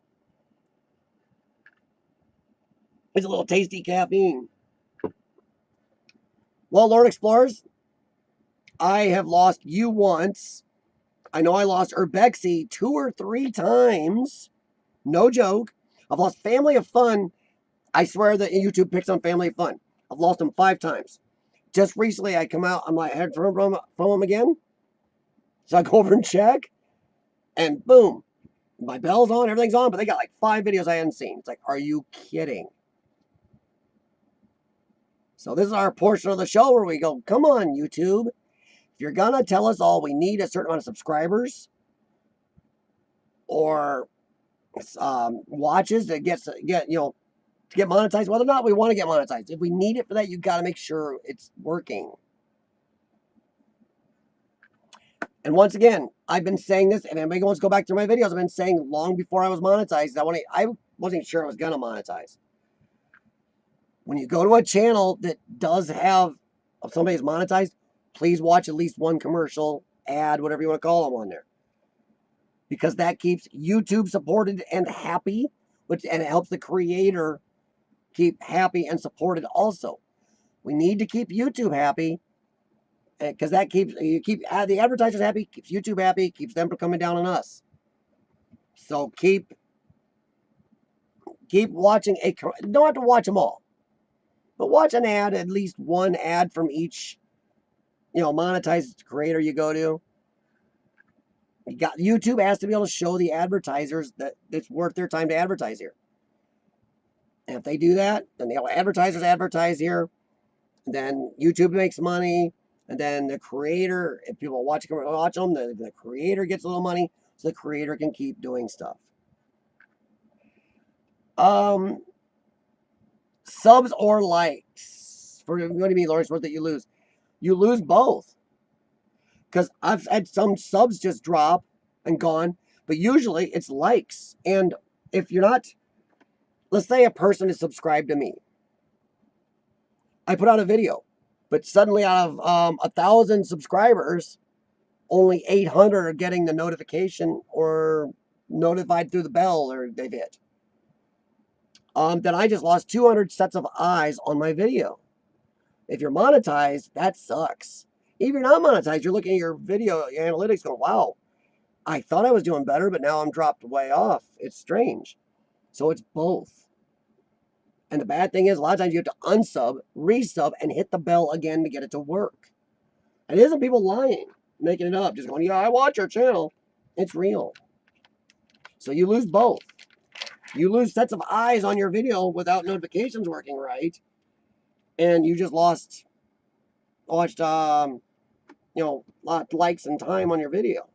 It's a little tasty caffeine. Well, Lord Explorers, I have lost you once. I know I lost Urbexy 2 or 3 times. No joke. I've lost Family of Fun. I swear that YouTube picks on Family of Fun. I've lost him 5 times. Just recently, I come out, I heard from him again. So I go over and check, and boom, my bell's on, everything's on, but they got like 5 videos I hadn't seen. It's like, are you kidding? So this is our portion of the show where we go, come on, YouTube. If you're gonna tell us all we need a certain amount of subscribers or watches to get to get monetized, whether or not we want to get monetized. If we need it for that, you got to make sure it's working. And once again, I've been saying this, and anybody wants to go back through my videos, I've been saying long before I was monetized, I wasn't sure I was going to monetize. When you go to a channel that does have, if somebody's monetized, please watch at least one commercial, ad, whatever you want to call them on there. Because that keeps YouTube supported and happy, and it helps the creator keep happy and supported also. We need to keep YouTube happy, because that keeps the advertisers happy, keeps YouTube happy, keeps them from coming down on us. So keep watching don't have to watch them all, but watch an ad, at least one ad from each, monetized creator you go to. YouTube has to be able to show the advertisers that it's worth their time to advertise here. And if they do that, then the advertisers advertise here, then YouTube makes money, and then the creator, if people watch them, the creator gets a little money, so the creator can keep doing stuff. Subs or likes. What do you mean, Lawrence? What that you lose? You lose both. Because I've had some subs just drop and gone, but usually it's likes. And if you're not, let's say a person is subscribed to me. I put out a video, but suddenly out of 1,000 subscribers, only 800 are getting the notification or notified through the bell, or they've hit. Then I just lost 200 sets of eyes on my video. If you're monetized, that sucks. If you're not monetized, you're looking at your video analytics going, wow, I thought I was doing better, but now I'm dropped way off. It's strange. So it's both. And the bad thing is, a lot of times you have to unsub, resub, and hit the bell again to get it to work. And it isn't people lying, making it up, just going, yeah, I watch your channel. It's real. So you lose both. You lose sets of eyes on your video without notifications working right. And you just watched, lot likes and time on your video.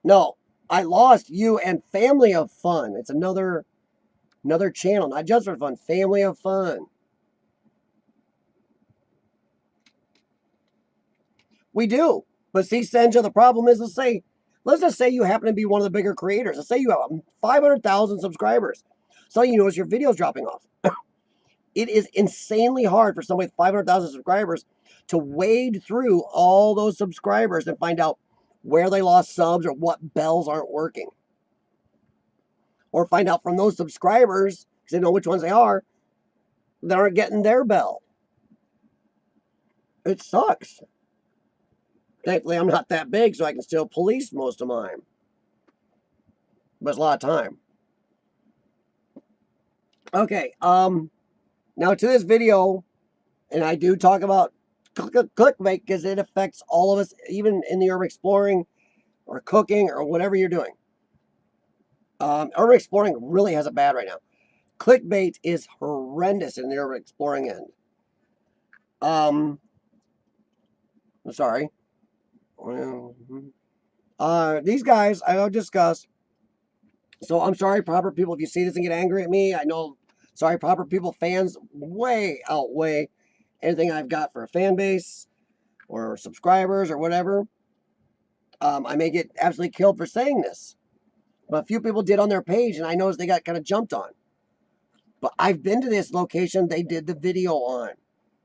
No, I lost you and Family of Fun. It's another channel, not just for fun. Family of Fun. We do. But see, Senja, the problem is, let's just say you happen to be one of the bigger creators. Let's say you have 500,000 subscribers. So you notice your video's dropping off. It is insanely hard for somebody with 500,000 subscribers to wade through all those subscribers and find out where they lost subs or what bells aren't working. Or find out from those subscribers, because they know which ones they are, that aren't getting their bell. It sucks. Thankfully, I'm not that big, so I can still police most of mine. But it's a lot of time. Okay, now to this video, and I do talk about clickbait because it affects all of us, even in the urban exploring or cooking or whatever you're doing. Urban exploring really has it bad right now. Clickbait is horrendous in the urban exploring end. I'm sorry. These guys, I'll discuss. So I'm sorry, proper people, if you see this and get angry at me. I know, sorry, proper people fans way outweigh anything I've got for a fan base or subscribers or whatever. I may get absolutely killed for saying this. But a few people did on their page, and I noticed they got kind of jumped on. But I've been to this location they did the video on.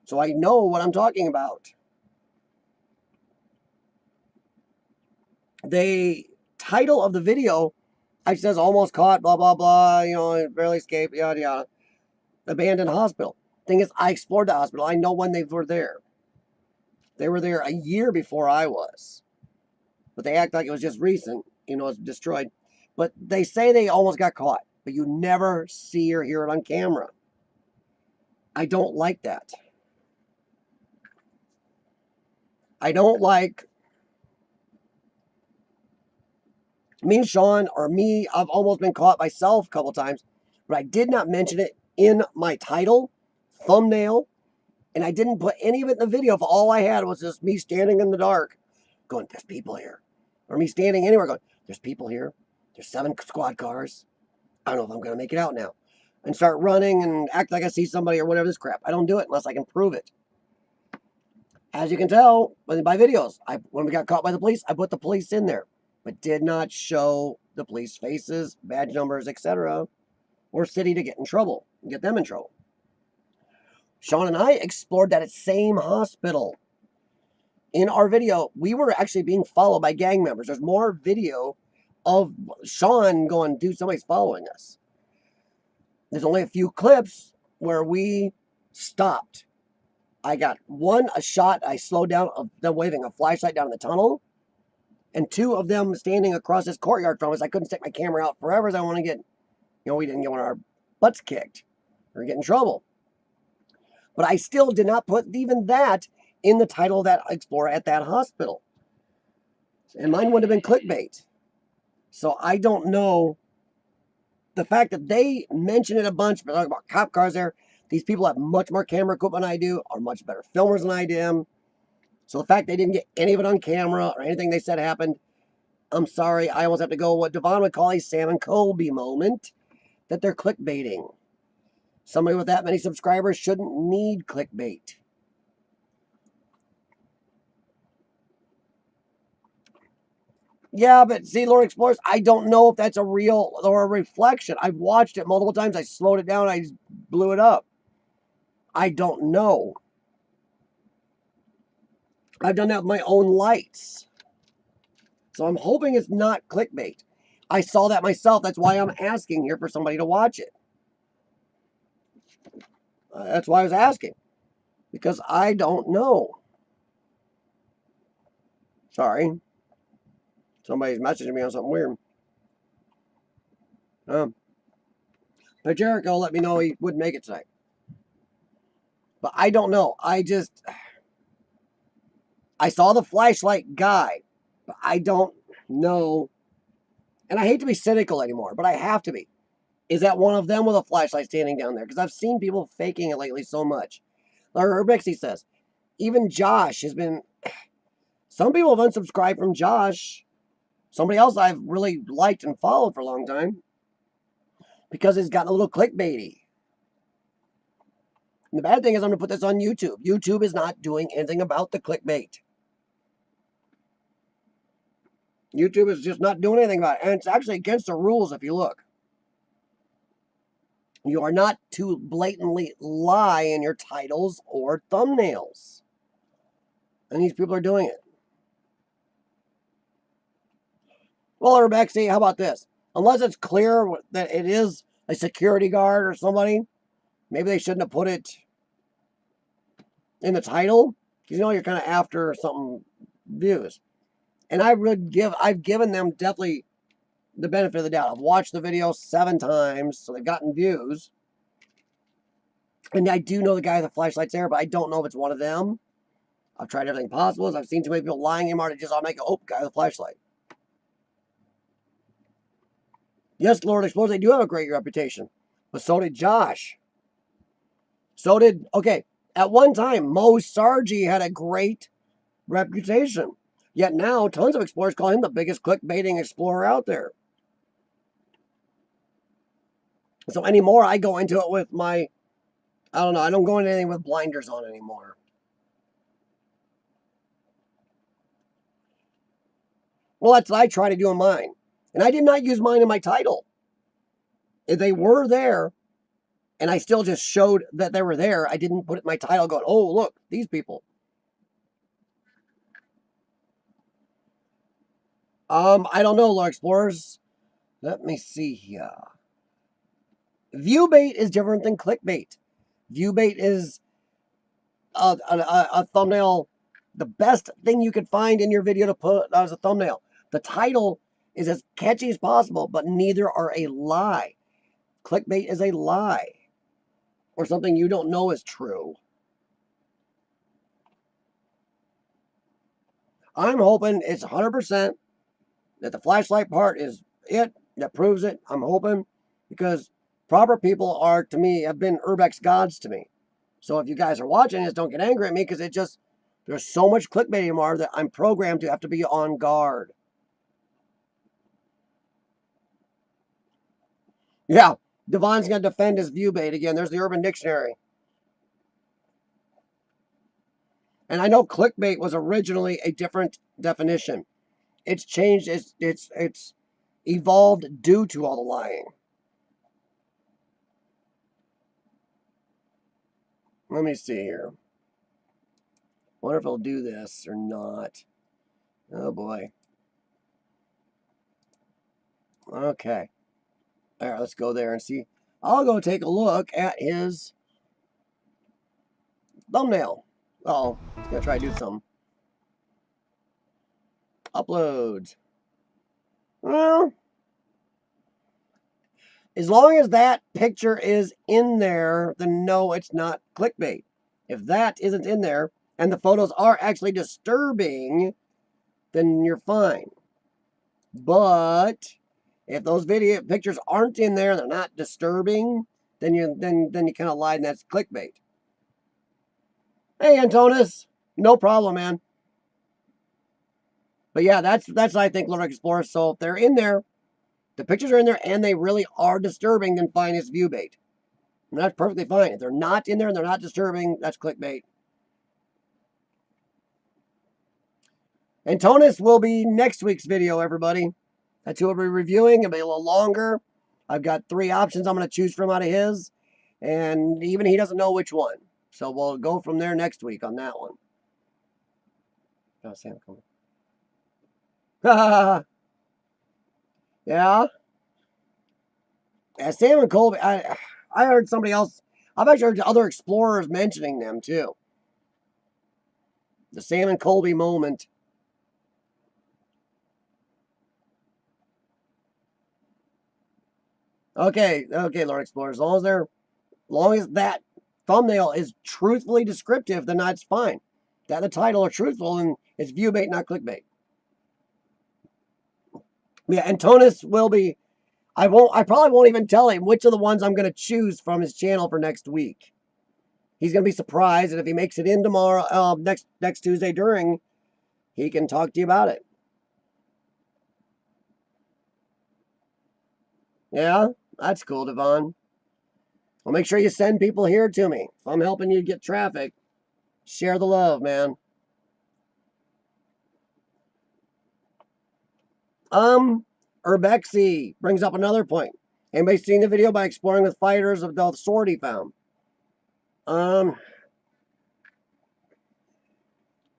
So I know what I'm talking about. The title of the video, it says almost caught, blah, blah, blah, barely escaped, yada, yada. Abandoned hospital. Thing is, I explored the hospital. I know when they were there. They were there a year before I was. But they act like it was just recent, it's destroyed. But they say they almost got caught. But you never see or hear it on camera. I don't like that. I don't like me and Sean, or me, I've almost been caught myself a couple times, but I did not mention it in my title thumbnail, and I didn't put any of it in the video. If all I had was just me standing in the dark going, there's people here. Or me standing anywhere going, there's people here. There's 7 squad cars. I don't know if I'm going to make it out now. And start running and act like I see somebody or whatever this crap. I don't do it unless I can prove it. As you can tell by videos, when we got caught by the police, I put the police in there, but did not show the police faces, badge numbers, etc., or city to get in trouble, get them in trouble. Sean and I explored that same hospital. In our video, we were actually being followed by gang members. There's more video of Sean going, dude, somebody's following us. There's only a few clips where we stopped. I got a shot, I slowed down of them waving a flashlight down in the tunnel, and 2 of them standing across this courtyard from us. I couldn't stick my camera out forever, as I want to get, we didn't get our butts kicked or get in trouble. But I still did not put even that in the title of that Explorer at that hospital. And mine would have been clickbait. So I don't know. The fact that they mention it a bunch, but talking about cop cars there, these people have much more camera equipment than I do, are much better filmers than I am. So the fact they didn't get any of it on camera or anything they said happened, I'm sorry, I almost have to go what Devon would call a Sam and Colby moment, that they're clickbaiting. Somebody with that many subscribers shouldn't need clickbait. Yeah, but see, Lord Explorers, I don't know if that's a real or a reflection. I've watched it multiple times. I slowed it down. I blew it up. I don't know. I've done that with my own lights. So I'm hoping it's not clickbait. I saw that myself. That's why I'm asking here for somebody to watch it. That's why I was asking. Because I don't know. Sorry. Somebody's messaging me on something weird. But Jericho let me know he wouldn't make it tonight. But I don't know. I saw the flashlight guy, but I don't know. And I hate to be cynical anymore, but I have to be. Is that one of them with a flashlight standing down there? Because I've seen people faking it lately so much. Like Urbexy says, even Josh has been... Some people have unsubscribed from Josh. Somebody else I've really liked and followed for a long time. Because it's gotten a little clickbaity. And the bad thing is I'm going to put this on YouTube. YouTube is not doing anything about the clickbait. YouTube is just not doing anything about it. And it's actually against the rules if you look. You are not to blatantly lie in your titles or thumbnails. And these people are doing it. Well, Rebecca, how about this? Unless it's clear that it is a security guard or somebody, maybe they shouldn't have put it in the title. Because you're kind of after something views. And I've given them definitely the benefit of the doubt. I've watched the video 7 times, so they've gotten views. And I do know the guy with the flashlight's there, but I don't know if it's one of them. I've tried everything possible. I've seen too many people lying in to just automatically go, oh, guy with a flashlight. Yes, Lord Explorers, they do have a great reputation. But so did Josh. Okay, at one time, Mo Sargi had a great reputation. Yet now, tons of explorers call him the biggest clickbaiting explorer out there. So anymore, I go into it with I don't go into anything with blinders on anymore. Well, that's what I try to do in mine. And I did not use mine in my title. If they were there, and I still just showed that they were there, I didn't put it in my title going, oh, look, these people. I don't know, Lord Explorers. Let me see here. Viewbait is different than clickbait. Viewbait is a thumbnail, the best thing you could find in your video to put as a thumbnail. The title is as catchy as possible, but neither are a lie. Clickbait is a lie or something you don't know is true. I'm hoping it's 100% that the flashlight part is it that proves it. I'm hoping, because proper people are, to me, have been Urbex gods to me. So if you guys are watching this, don't get angry at me because there's so much clickbait anymore that I'm programmed to have to be on guard. Yeah, Devon's going to defend his view bait again. There's the Urban Dictionary. And I know clickbait was originally a different definition. It's changed. It's evolved due to all the lying. Let me see here. Wonder if he'll do this or not. Oh boy. Okay. All right, let's go there and see. I'll go take a look at his thumbnail. Oh, he's gonna try to do something. Uploads. Well, as long as that picture is in there, then no, it's not clickbait. If that isn't in there and the photos are actually disturbing, then you're fine. But if those video pictures aren't in there, they're not disturbing, then you kind of lied and that's clickbait. Hey, Antonis, no problem, man. But yeah, that's I think Seany Explores. So if they're in there, the pictures are in there, and they really are disturbing, then fine, it's view bait. And that's perfectly fine. If they're not in there and they're not disturbing, that's clickbait. Antonis will be next week's video, everybody. That's who we'll be reviewing. It'll be a little longer. I've got 3 options I'm going to choose from out of his. And even he doesn't know which one. So we'll go from there next week on that one. Oh, Sam, come on. Yeah. Yeah, Sam and Colby. I heard somebody else. I've actually heard other explorers mentioning them too. The Sam and Colby moment. Okay, Seany Explorers. As long as that thumbnail is truthfully descriptive, then that's fine. That the title are truthful and it's view bait, not clickbait. Yeah, Antonis will be. I probably won't even tell him which of the ones I'm going to choose from his channel for next week. He's going to be surprised, and if he makes it in tomorrow, next Tuesday during, he can talk to you about it. Yeah, that's cool, Devon. Well, make sure you send people here to me. If I'm helping you get traffic, share the love, man. Urbexy brings up another point. Anybody seen the video by exploring with fighters of the sword he found?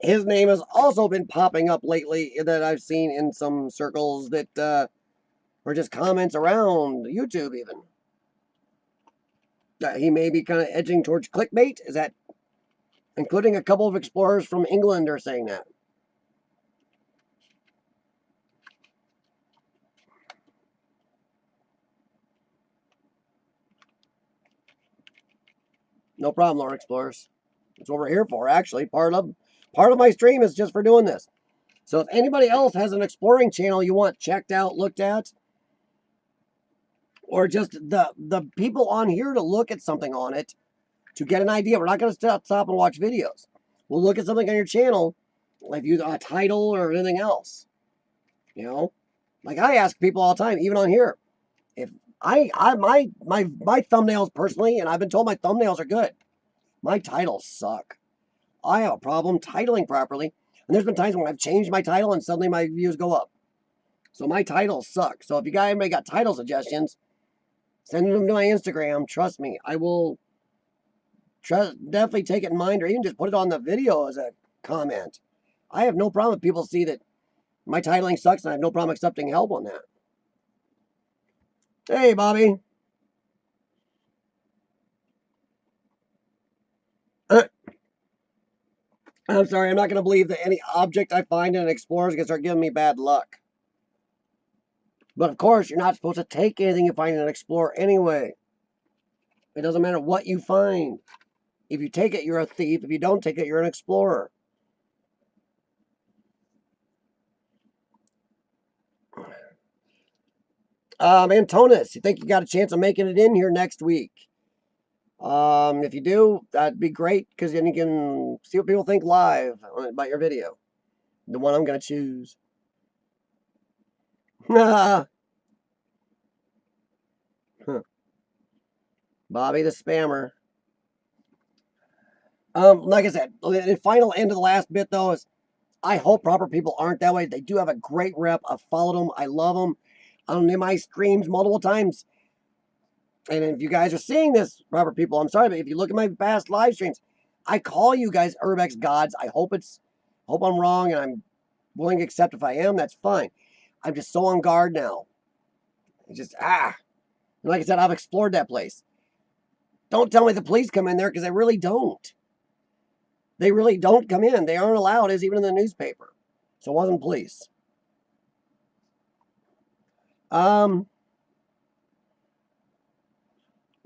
His name has also been popping up lately that I've seen in some circles that or just comments around YouTube even. He may be kind of edging towards clickbait. Is that, including a couple of explorers from England are saying that. No problem, Seany Explorers. That's what we're here for, actually. Part of my stream is just for doing this. So if anybody else has an exploring channel you want checked out, looked at, or just the people on here to look at something on it to get an idea. We're not going to stop and watch videos. We'll look at something on your channel, like a title or anything else. You know, like I ask people all the time, even on here, if my thumbnails personally, and I've been told my thumbnails are good. My titles suck. I have a problem titling properly, and there's been times when I've changed my title and suddenly my views go up. So my titles suck. So if you guys anybody got title suggestions, send them to my Instagram. Trust me, I will definitely take it in mind, or even just put it on the video as a comment. I have no problem if people see that my titling sucks, and I have no problem accepting help on that. Hey, Bobby. I'm sorry, I'm not going to believe that any object I find in an Explorer is going to start giving me bad luck. But of course, you're not supposed to take anything you find in an Explorer anyway. It doesn't matter what you find. If you take it, you're a thief. If you don't take it, you're an explorer. Antonis, you think you got a chance of making it in here next week? If you do, that'd be great because then you can see what people think live about your video. The one I'm going to choose. Bobby the spammer. Like I said, the final end of the last bit though is I hope proper people aren't that way. They do have a great rep. I've followed them. I love them. In my streams multiple times. And if you guys are seeing this, proper people, I'm sorry, but if you look at my past live streams, I call you guys Urbex gods. I hope I'm wrong, and I'm willing to accept if I am. That's fine. I'm just so on guard now. It's just And like I said, I've explored that place. Don't tell me the police come in there because they really don't. They really don't come in. They aren't allowed, as even in the newspaper. So it wasn't police.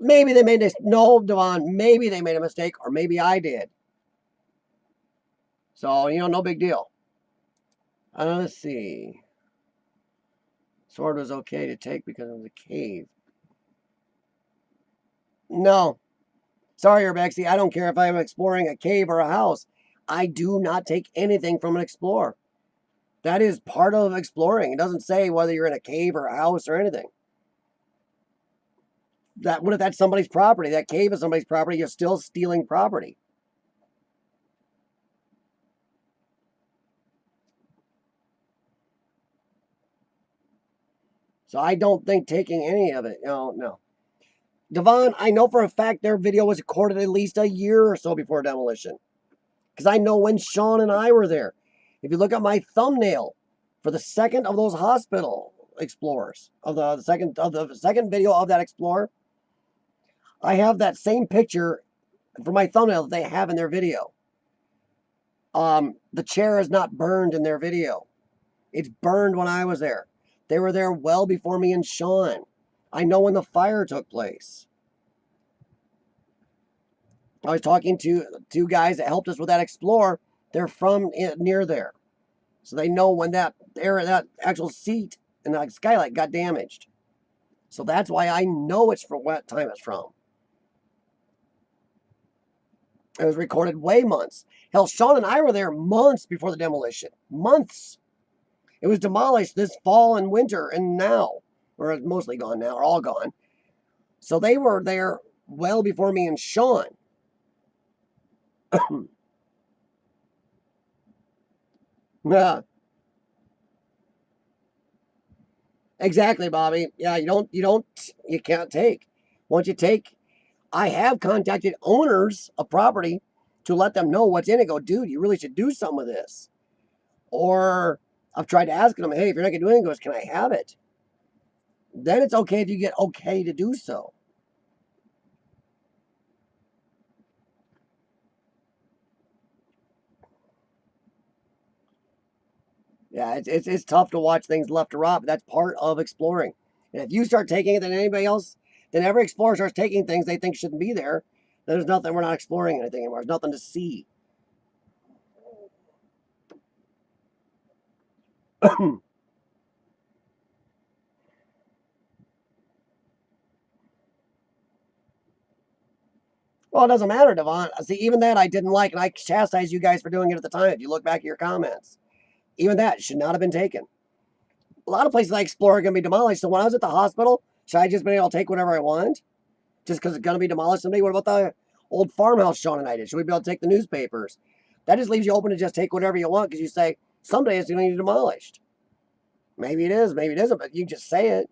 Maybe they made this. No, Devon. Maybe they made a mistake, or maybe I did. So no big deal. Let's see. Sword was okay to take because it was a cave. No. Sorry, Urbexy. I don't care if I'm exploring a cave or a house. I do not take anything from an explorer. That is part of exploring. It doesn't say whether you're in a cave or a house or anything. What if that's somebody's property? That cave is somebody's property. You're still stealing property. So I don't think taking any of it. No. Devon, I know for a fact their video was recorded at least a year or so before demolition. Because I know when Sean and I were there. If you look at my thumbnail for the second of those hospital explorers, of the second video of that explorer, I have that same picture for my thumbnail that they have in their video. The chair is not burned in their video. It's burned when I was there. They were there well before me and Sean. I know when the fire took place. I was talking to two guys that helped us with that explorer. They're from near there. So they know when that actual seat and that skylight got damaged. So that's why I know it's from what time it's from. It was recorded way months. Hell, Sean and I were there months before the demolition. Months. It was demolished this fall and winter and now. Or it's mostly gone now, or all gone. So they were there well before me and Sean. Yeah. Exactly, Bobby. Yeah, you can't take. Once you take, I have contacted owners of property to let them know what's in it. Go, dude, you really should do something with this. Or I've tried asking them, hey, if you're not going to do anything, goes, can I have it? Then it's okay if you get okay to do so. Yeah, it's tough to watch things left to rot, but that's part of exploring. And if you start taking it than anybody else, then every explorer starts taking things they think shouldn't be there. Then there's nothing, we're not exploring anything anymore. There's nothing to see. Well, it doesn't matter, Devon. See, even that I didn't like, and I chastised you guys for doing it at the time. If you look back at your comments, even that should not have been taken. A lot of places I explore are going to be demolished. So when I was at the hospital, should I just been able to take whatever I want? Just because it's going to be demolished someday? What about the old farmhouse Sean and I did? Should we be able to take the newspapers? That just leaves you open to just take whatever you want because you say, someday it's going to be demolished. Maybe it is, maybe it isn't, but you just say it.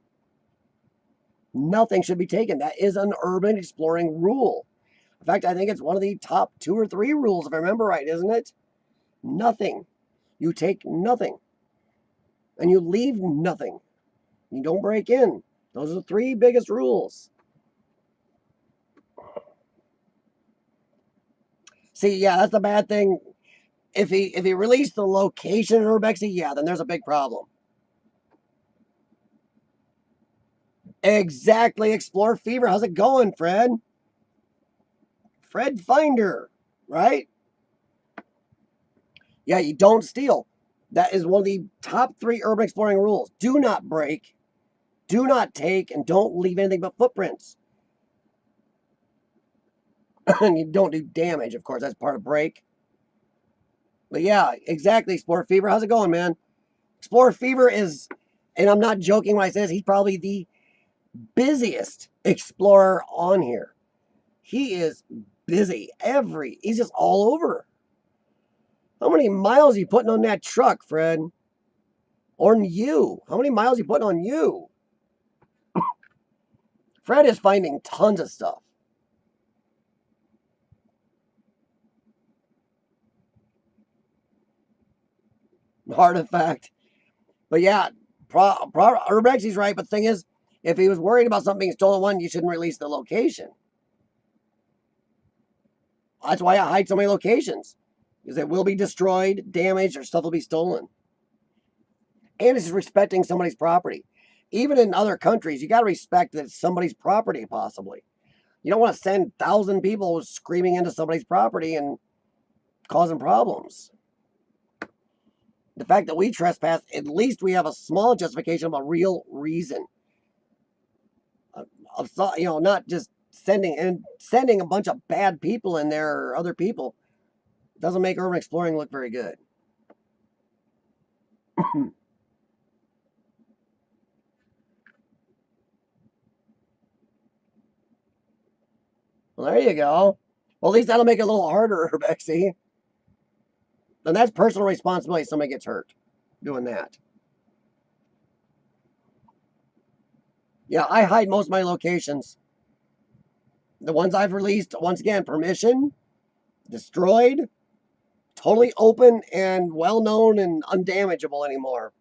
Nothing should be taken. That is an urban exploring rule. In fact, I think it's one of the top 2 or 3 rules, if I remember right, isn't it? Nothing. You take nothing. And you leave nothing. You don't break in. Those are the 3 biggest rules. See, yeah, that's the bad thing. If he released the location in Urbexy, yeah, then there's a big problem. Exactly, Explore Fever. How's it going, Fred? Fred Finder, right? Yeah, you don't steal. That is one of the top 3 urban exploring rules. Do not break, do not take, and don't leave anything but footprints. And you don't do damage, of course. That's part of break. But yeah, exactly. Explorer Fever. How's it going, man? Explorer Fever is, and I'm not joking when I say this, he's probably the busiest explorer on here. He is busy. He's just all over. How many miles are you putting on that truck, Fred? Or on you? How many miles are you putting on you? Fred is finding tons of stuff. Artifact. But yeah, Urbexy's right. But the thing is, if he was worried about something being stolen, one, you shouldn't release the location. That's why I hide so many locations. Because it will be destroyed, damaged, or stuff will be stolen. And it's respecting somebody's property. Even in other countries, you got to respect that it's somebody's property, possibly. You don't want to send 1,000 people screaming into somebody's property and causing problems. The fact that we trespass, at least we have a small justification of a real reason. Not just sending a bunch of bad people in there or other people doesn't make urban exploring look very good. Well, there you go. Well, at least that'll make it a little harder, Bexy. And that's personal responsibility if somebody gets hurt doing that. Yeah, I hide most of my locations. The ones I've released, once again, permission, destroyed, totally open and well known and undamageable anymore.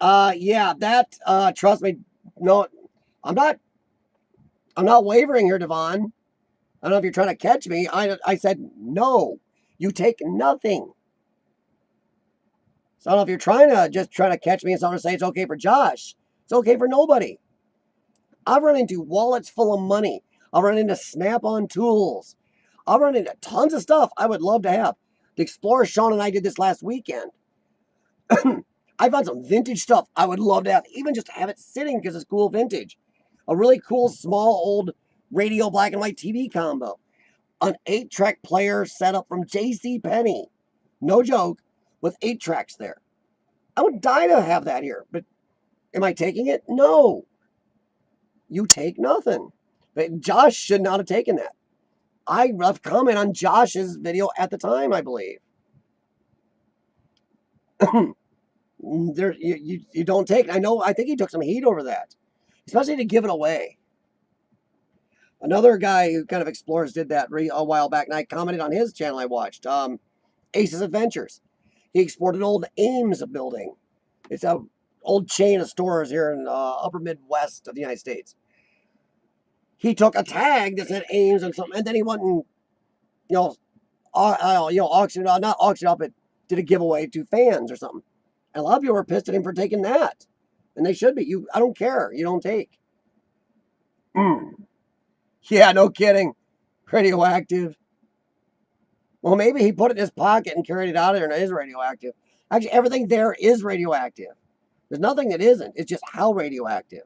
Yeah, that trust me, no, I'm not wavering here, Devon. I don't know if you're trying to catch me. I said no. You take nothing. So I don't know if you're trying to catch me and someone say it's okay for Josh. It's okay for nobody. I've run into wallets full of money. I've run into Snap-on tools. I've run into tons of stuff I would love to have. The Explorer Sean and I did this last weekend. I found some vintage stuff I would love to have, even just to have it sitting because it's cool vintage. A really cool small old radio black and white TV combo. An 8-track player set up from J.C. Penney. No joke, with 8 tracks there. I would die to have that here, but am I taking it? No. You take nothing. But Josh should not have taken that. I left comment on Josh's video at the time, I believe. You don't take it. I think he took some heat over that, especially to give it away. Another guy who kind of explores did that a while back, and I commented on his channel I watched, Ace's Adventures. He explored an old Ames building. It's an old chain of stores here in upper Midwest of the United States. He took a tag that said Ames and something, and then he went and, auctioned not auctioned up, but did a giveaway to fans or something. And a lot of people were pissed at him for taking that. And they should be. I don't care. You don't take. Yeah, no kidding. Radioactive. Well, maybe he put it in his pocket and carried it out of there and it is radioactive. Actually, everything there is radioactive. There's nothing that isn't. It's just how radioactive.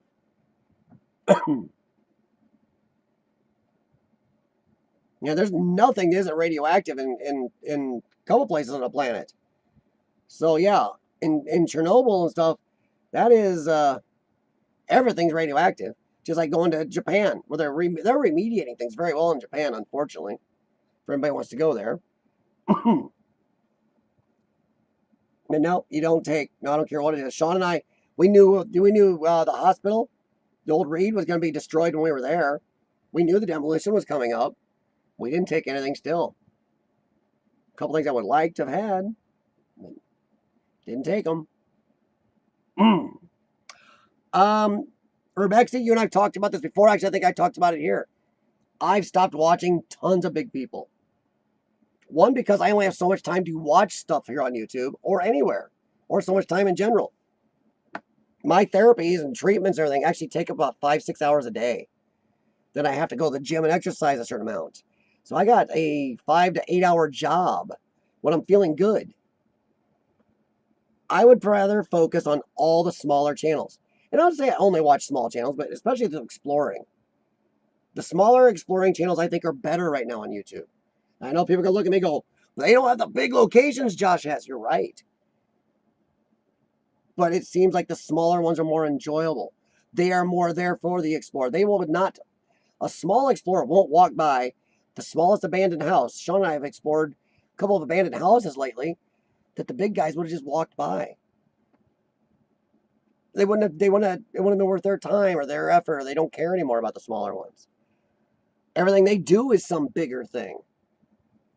There's nothing that isn't radioactive in a couple places on the planet. So, yeah, in Chernobyl and stuff, that is, everything's radioactive. Just like going to Japan, where they're remediating things very well in Japan, unfortunately, for anybody who wants to go there. And no, you don't take. No, I don't care what it is. Sean and I, we knew the hospital, the old Reed, was going to be destroyed when we were there. We knew the demolition was coming up. We didn't take anything still. A couple things I would like to have had. Didn't take them. Rebecca, you and I have talked about this before. Actually, I think I talked about it here. I've stopped watching tons of big people. One, because I only have so much time to watch stuff here on YouTube or anywhere, or so much time in general. My therapies and treatments and everything actually take about 5-6 hours a day. Then I have to go to the gym and exercise a certain amount. So I got a 5 to 8 hour job when I'm feeling good. I would rather focus on all the smaller channels. And I don't say I only watch small channels, but especially the exploring. The smaller exploring channels, I think, are better right now on YouTube. I know people are going to look at me and go, they don't have the big locations Josh has. You're right. But it seems like the smaller ones are more enjoyable. They are more there for the explorer. They will not, a small explorer won't walk by the smallest abandoned house. Sean and I have explored a couple of abandoned houses lately that the big guys would have just walked by. It wouldn't have been worth their time or their effort, or they don't care anymore about the smaller ones. Everything they do is some bigger thing.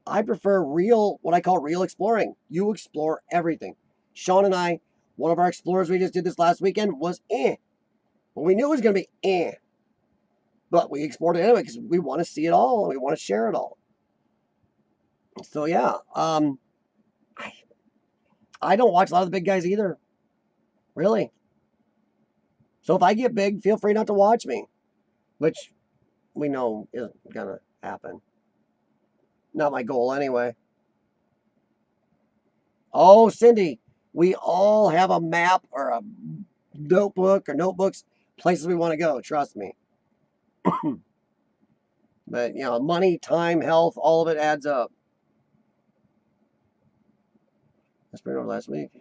I prefer real, what I call real exploring. You explore everything. Sean and I, one of our explorers we just did this last weekend was Well, we knew it was going to be but we explored it anyway because we want to see it all and we want to share it all. So yeah, I don't watch a lot of the big guys either, really. So if I get big, feel free not to watch me, which we know isn't gonna happen. Not my goal anyway. Oh, Cindy, we all have a map or a notebook or notebooks, places we want to go. Trust me. But you know, money, time, health, all of it adds up. That's been over last week.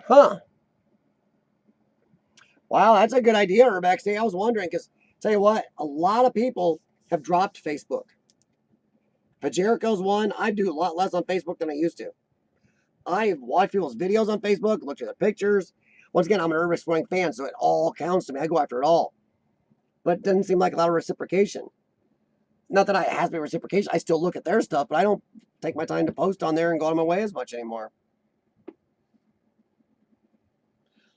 Huh. Wow, that's a good idea, Rebecca. See, I was wondering because tell you what, a lot of people have dropped Facebook. But Jericho's one. I do a lot less on Facebook than I used to. I watch people's videos on Facebook, look at their pictures. Once again, I'm an urban exploring fan, so it all counts to me. I go after it all. But it doesn't seem like a lot of reciprocation. Not that it has to be reciprocation. I still look at their stuff, but I don't take my time to post on there and go on my way as much anymore.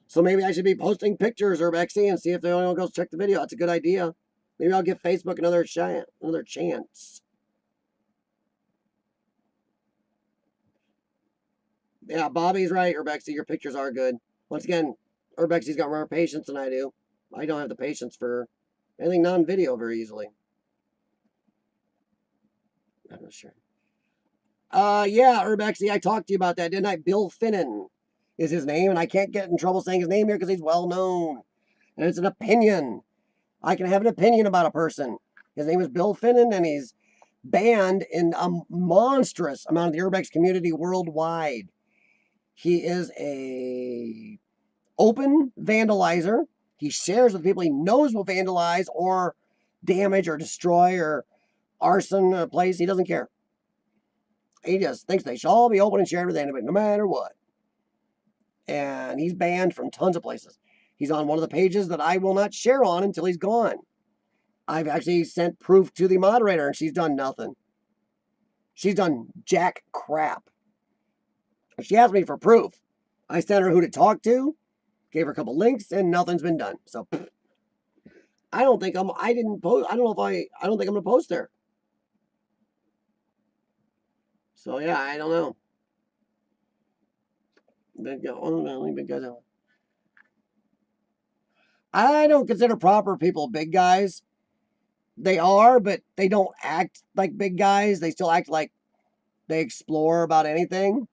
So maybe I should be posting pictures, Urbexy, and see if anyone goes check the video. That's a good idea. Maybe I'll give Facebook another chance. Yeah, Bobby's right, Urbexy. Your pictures are good. Once again, Urbexy's got more patience than I do. I don't have the patience for anything non-video very easily. I'm not sure. Yeah, Urbexy, I talked to you about that, didn't I? Bill Finnan is his name, and I can't get in trouble saying his name here because he's well known. And it's an opinion. I can have an opinion about a person. His name is Bill Finnan, and he's banned in a monstrous amount of the Urbex community worldwide. He is a open vandalizer. He shares with people he knows will vandalize or damage or destroy or arson a place. He doesn't care. He just thinks they should all be open and shared with anybody, no matter what. And he's banned from tons of places. He's on one of the pages that I will not share on until he's gone. I've actually sent proof to the moderator, and she's done nothing. She's done jack crap. She asked me for proof. I sent her who to talk to, gave her a couple links, and nothing's been done. So I don't think I didn't post. I don't think I'm gonna post there. So yeah, I don't know. Big guys. I don't consider proper people big guys. They are, but they don't act like big guys. They still act like they explore about anything.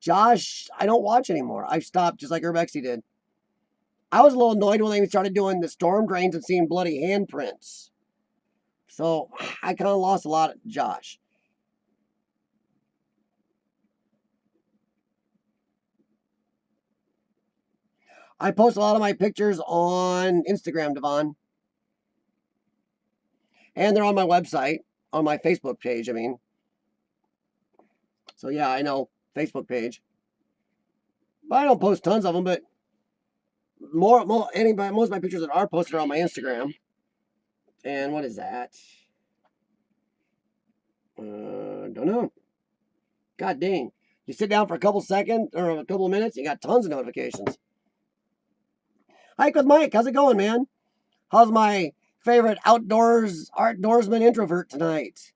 Josh, I don't watch anymore. I've stopped just like Urbexy did. I was a little annoyed when they started doing the storm drains and seeing bloody handprints. So I kind of lost a lot of Josh. I post a lot of my pictures on Instagram, Devon. And they're on my website, on my Facebook page, I mean. So yeah, I know, Facebook page. But I don't post tons of them, but most of my pictures that are posted are on my Instagram. And what is that? Don't know. God dang. You sit down for a couple seconds or a couple of minutes, you got tons of notifications. Hike with Mike, how's it going, man? How's my favorite outdoorsman introvert tonight?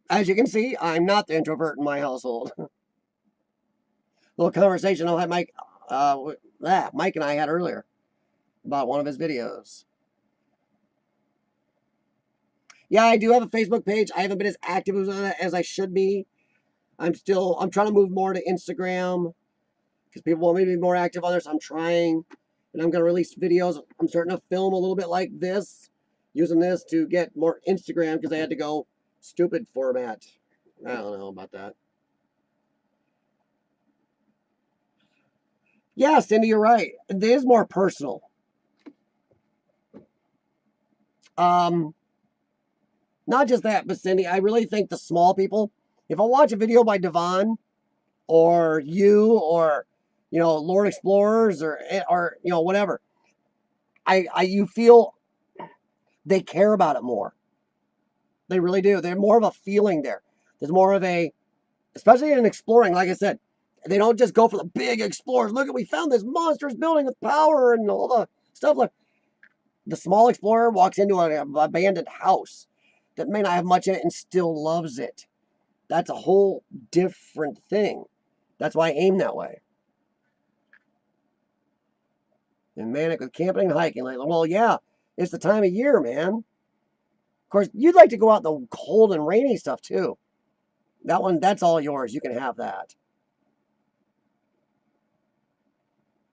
As you can see, I'm not the introvert in my household. Little conversation I'll have Mike and I had earlier about one of his videos. Yeah, I do have a Facebook page. I haven't been as active as I should be. I'm trying to move more to Instagram because people want me to be more active on there, so I'm trying. And I'm going to release videos. I'm starting to film a little bit like this, using this to get more Instagram because I had to go stupid format. I don't know about that. Yeah, Cindy, you're right. It is more personal. Not just that, but Cindy, I really think the small people, if I watch a video by Devon or you or Lord Explorers or whatever, you feel they care about it more. They really do. There's more of a feeling there. There's more of a, especially in exploring, like I said, they don't just go for the big explorers. Look, we found this monstrous building with power and all the stuff. Like the small explorer walks into an abandoned house that may not have much in it and still loves it. That's a whole different thing. That's why I aim that way. And manic with camping and hiking. Like, well, yeah, it's the time of year, man. Of course, you'd like to go out in the cold and rainy stuff too. That one, that's all yours. You can have that.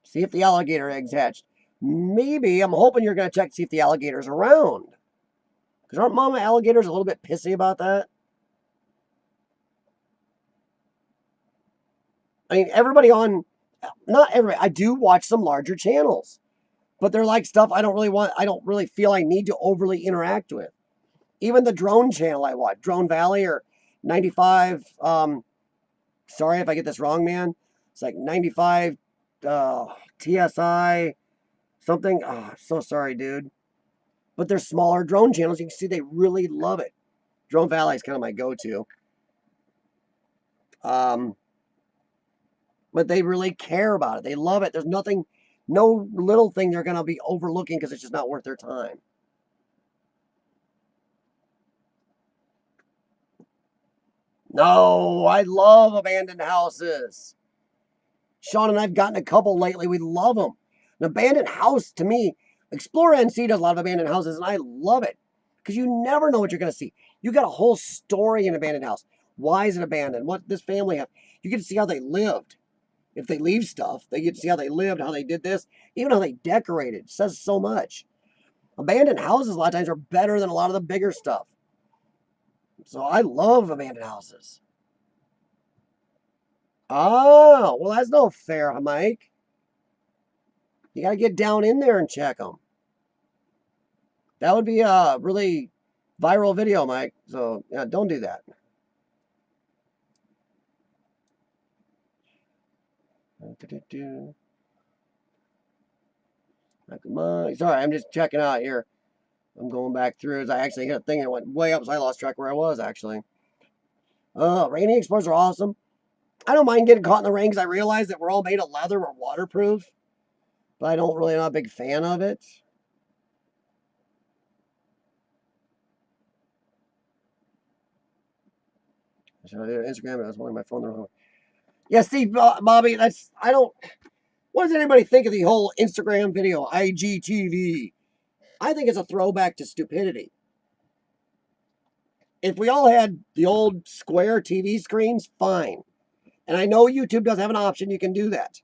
See if the alligator eggs hatched. Maybe, I'm hoping you're going to check to see if the alligator's around. Because aren't mama alligators a little bit pissy about that? I mean, everybody on, not everybody, I do watch some larger channels. But they're like stuff I don't really feel I need to overly interact with. Even the drone channel I watch, Drone Valley or 95, sorry if I get this wrong, man. It's like 95 TSI something. Oh, so sorry, dude. But they're smaller drone channels. You can see they really love it. Drone Valley is kind of my go-to. But they really care about it. They love it. There's nothing, no little thing they're going to be overlooking because it's just not worth their time. No, I love abandoned houses. Sean and I've gotten a couple lately. We love them. An abandoned house, to me, Explore NC does a lot of abandoned houses, and I love it because you never know what you're going to see. You got a whole story in an abandoned house. Why is it abandoned? What does this family have? You get to see how they lived. If they leave stuff, they get to see how they lived, how they did this, even how they decorated. It says so much. Abandoned houses, a lot of times, are better than a lot of the bigger stuff. So I love abandoned houses. Oh, well, that's no fair, Mike. You got to get down in there and check them. That would be a really viral video, Mike. So, yeah, don't do that. Come on. Sorry, I'm just checking out here. I'm going back through as I actually hit a thing and it went way up, so I lost track where I was, actually. Seany Explores are awesome. I don't mind getting caught in the rain because I realize that we're all made of leather or waterproof. But I don't really, I'm not a big fan of it. Should I do Instagram? I was holding my phone the wrong way. Yeah, Steve, Bobby, what does anybody think of the whole Instagram video, IGTV? I think it's a throwback to stupidity. If we all had the old square TV screens, fine. And I know YouTube does have an option, you can do that.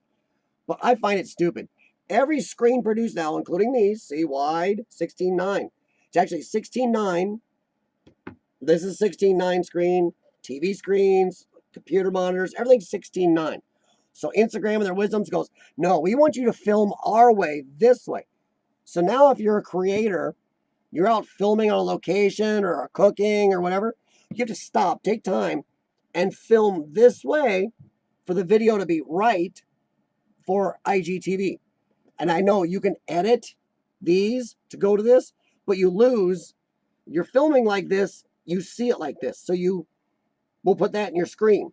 But I find it stupid. Every screen produced now, including these, see, wide, 16:9. It's actually 16:9. This is 16:9 screen, TV screens, computer monitors, everything's 16:9. So Instagram and their wisdoms goes, no, we want you to film our way, this way. So now if you're a creator, you're out filming on a location or cooking or whatever, you have to stop, take time, and film this way for the video to be right for IGTV. And I know you can edit these to go to this, but you lose. You're filming like this, you see it like this. So we'll put that in your screen.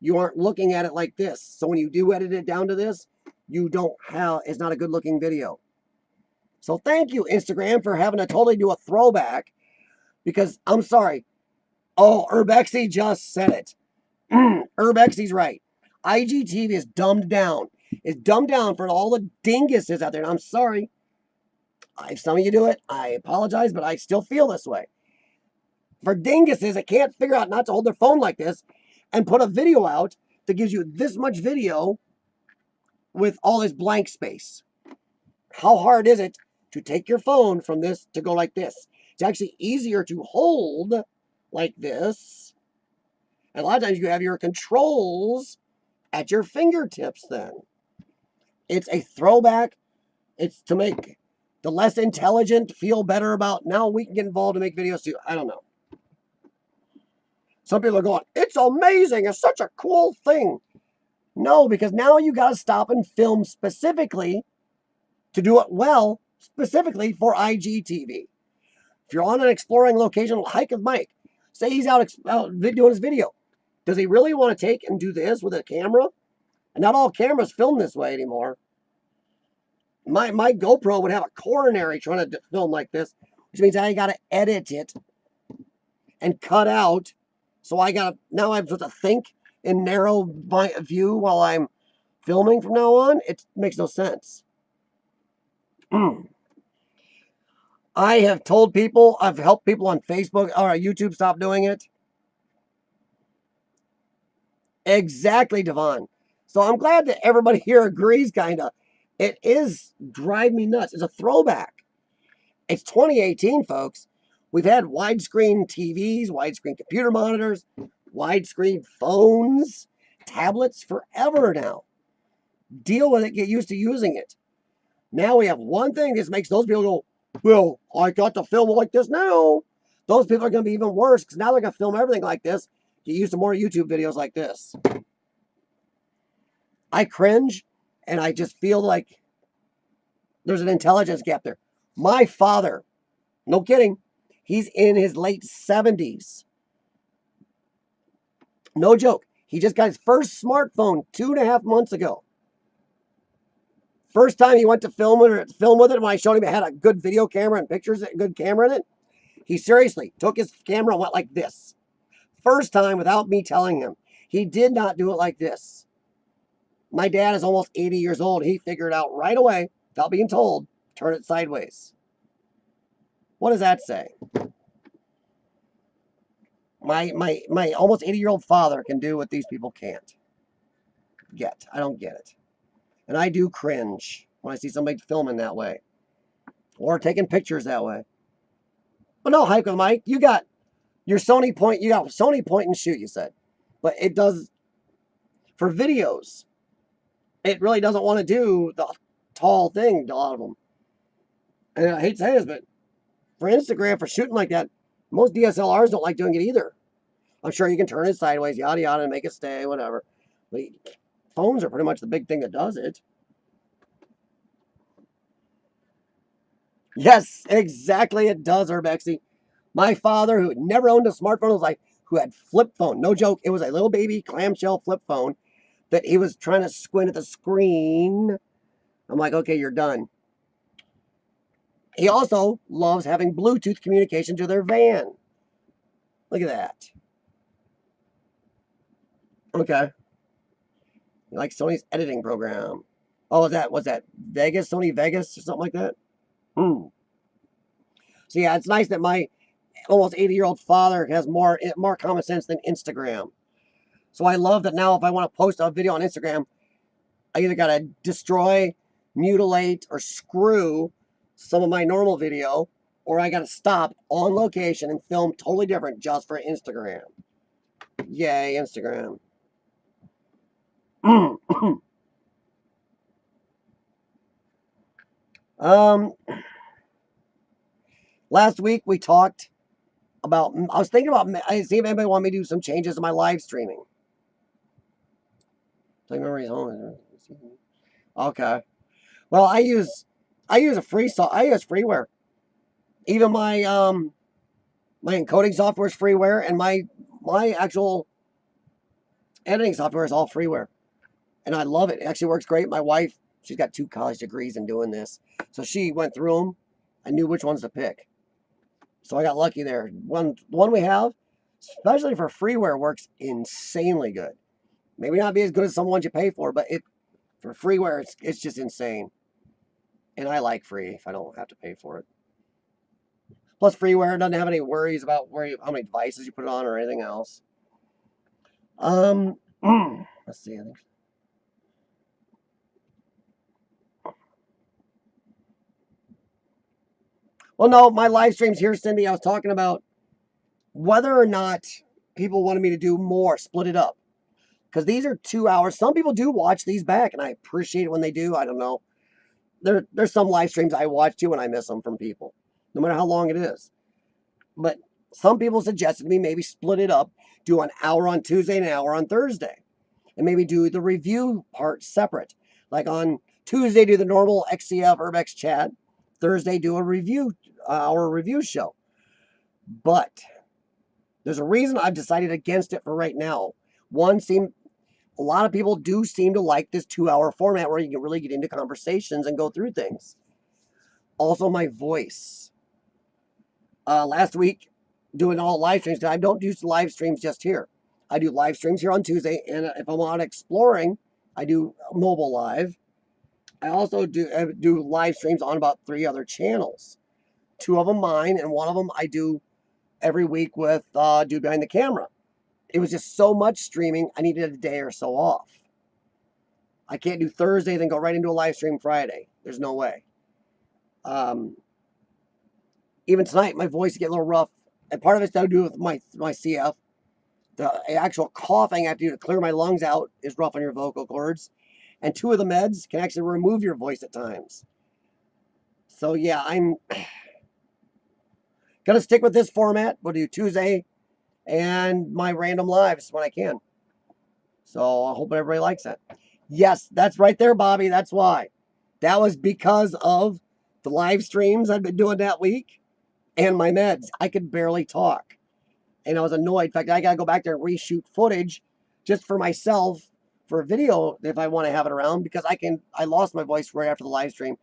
You aren't looking at it like this. So when you do edit it down to this, it's not a good looking video. So thank you, Instagram, for having to totally do a throwback because I'm sorry. Oh, Urbexy just said it. Urbexy's right. IGTV is dumbed down. It's dumbed down for all the dinguses out there. And I'm sorry. If some of you do it, I apologize, but I still feel this way. For dinguses that can't figure out not to hold their phone like this, and put a video out that gives you this much video with all this blank space. How hard is it to take your phone from this to go like this? It's actually easier to hold like this. And a lot of times you have your controls at your fingertips then. It's a throwback. It's to make the less intelligent feel better about, now we can get involved and make videos too. I don't know. Some people are going, it's amazing. It's such a cool thing. No, because now you got to stop and film specifically to do it well, specifically for IGTV. If you're on an exploring location, hike with Mike, say he's out doing his video. Does he really want to take and do this with a camera? And not all cameras film this way anymore. My GoPro would have a coronary trying to film like this, which means I got to edit it and cut out. So now I'm supposed to think in narrow view while I'm filming from now on. It makes no sense. I have told people, I've helped people on Facebook or YouTube stop doing it. Exactly, Devon. So I'm glad that everybody here agrees, kind of. It is drive me nuts. It's a throwback. It's 2018, folks. We've had widescreen TVs, widescreen computer monitors, widescreen phones, tablets forever now. Deal with it, get used to using it. Now we have one thing that makes those people go, well, I got to film like this now. Those people are going to be even worse because now they're going to film everything like this. Get used to more YouTube videos like this. I cringe and I just feel like there's an intelligence gap there. My father, no kidding, he's in his late 70s. No joke. He just got his first smartphone 2.5 months ago. First time he went to film with it, when I showed him it had a good video camera and pictures, a good camera in it, he seriously took his camera and went like this. First time without me telling him. He did not do it like this. My dad is almost 80 years old. He figured out right away, without being told, turn it sideways. What does that say? My almost 80-year-old father can do what these people can't get. I don't get it. And I do cringe when I see somebody filming that way or taking pictures that way. But no, hike with Mike, you got your Sony point. You got Sony point and shoot, you said. But it does, for videos, it really doesn't want to do the tall thing to a lot of them. And I hate to say this, but for Instagram, for shooting like that, most DSLRs don't like doing it either. I'm sure you can turn it sideways, yada yada, and make it stay, whatever. But phones are pretty much the big thing that does it. Yes, exactly, it does, Urbexy. My father, who had never owned a smartphone, was like, who had flip phone. No joke, it was a little baby clamshell flip phone that he was trying to squint at the screen. I'm like, okay, you're done. He also loves having Bluetooth communication to their van. Look at that. Okay. He likes Sony's editing program. Oh, what's that? Vegas? Sony Vegas or something like that? So yeah, it's nice that my almost 80-year-old father has more common sense than Instagram. So I love that now if I want to post a video on Instagram, I either got to destroy, mutilate, or screw some of my normal video, or I got to stop on location and film totally different just for Instagram. Yay, Instagram. Last week we talked about, I was thinking about, I see if anybody want me to do some changes to my live streaming. Okay. Well, I use freeware. Even my my encoding software is freeware, and my actual editing software is all freeware. And I love it. It actually works great. My wife, she's got 2 college degrees in doing this. So she went through them. I knew which ones to pick. So I got lucky there. One we have, especially for freeware, works insanely good. Maybe not be as good as some ones you pay for, but for freeware, it's just insane. And I like free if I don't have to pay for it. Plus, freeware doesn't have any worries about how many devices you put it on or anything else. Let's see. I think. Well, no, my live streams here, Cindy. I was talking about whether or not people wanted me to do more, split it up, because these are 2 hours. Some people do watch these back, and I appreciate it when they do. I don't know. There's some live streams I watch too, and I miss them from people, no matter how long it is. But some people suggested to me maybe split it up, do an hour on Tuesday and an hour on Thursday, and maybe do the review part separate. Like on Tuesday, do the normal XCF Urbex chat. Thursday, do a review, our review show. But there's a reason I've decided against it for right now. A lot of people do seem to like this 2 hour format where you can really get into conversations and go through things. Also, my voice. Last week, doing all live streams. I don't do live streams just here. I do live streams here on Tuesday, and if I'm out exploring, I do mobile live. I also do live streams on about 3 other channels. 2 of them mine, and 1 of them I do every week with Dude Behind the Camera. It was just so much streaming, I needed a day or so off. I can't do Thursday, then go right into a live stream Friday. There's no way. Even tonight, my voice is getting a little rough. And part of it's to do with my CF. The actual coughing I have to do to clear my lungs out is rough on your vocal cords. And 2 of the meds can actually remove your voice at times. So yeah, I'm going to stick with this format. We'll do Tuesday and my random lives when I can. So I hope everybody likes that. Yes, that's right there, Bobby. That's why. That was because of the live streams I've been doing that week and my meds. I could barely talk. And I was annoyed. In fact, I got to go back there and reshoot footage just for myself for a video if I want to have it around, because I lost my voice right after the live stream.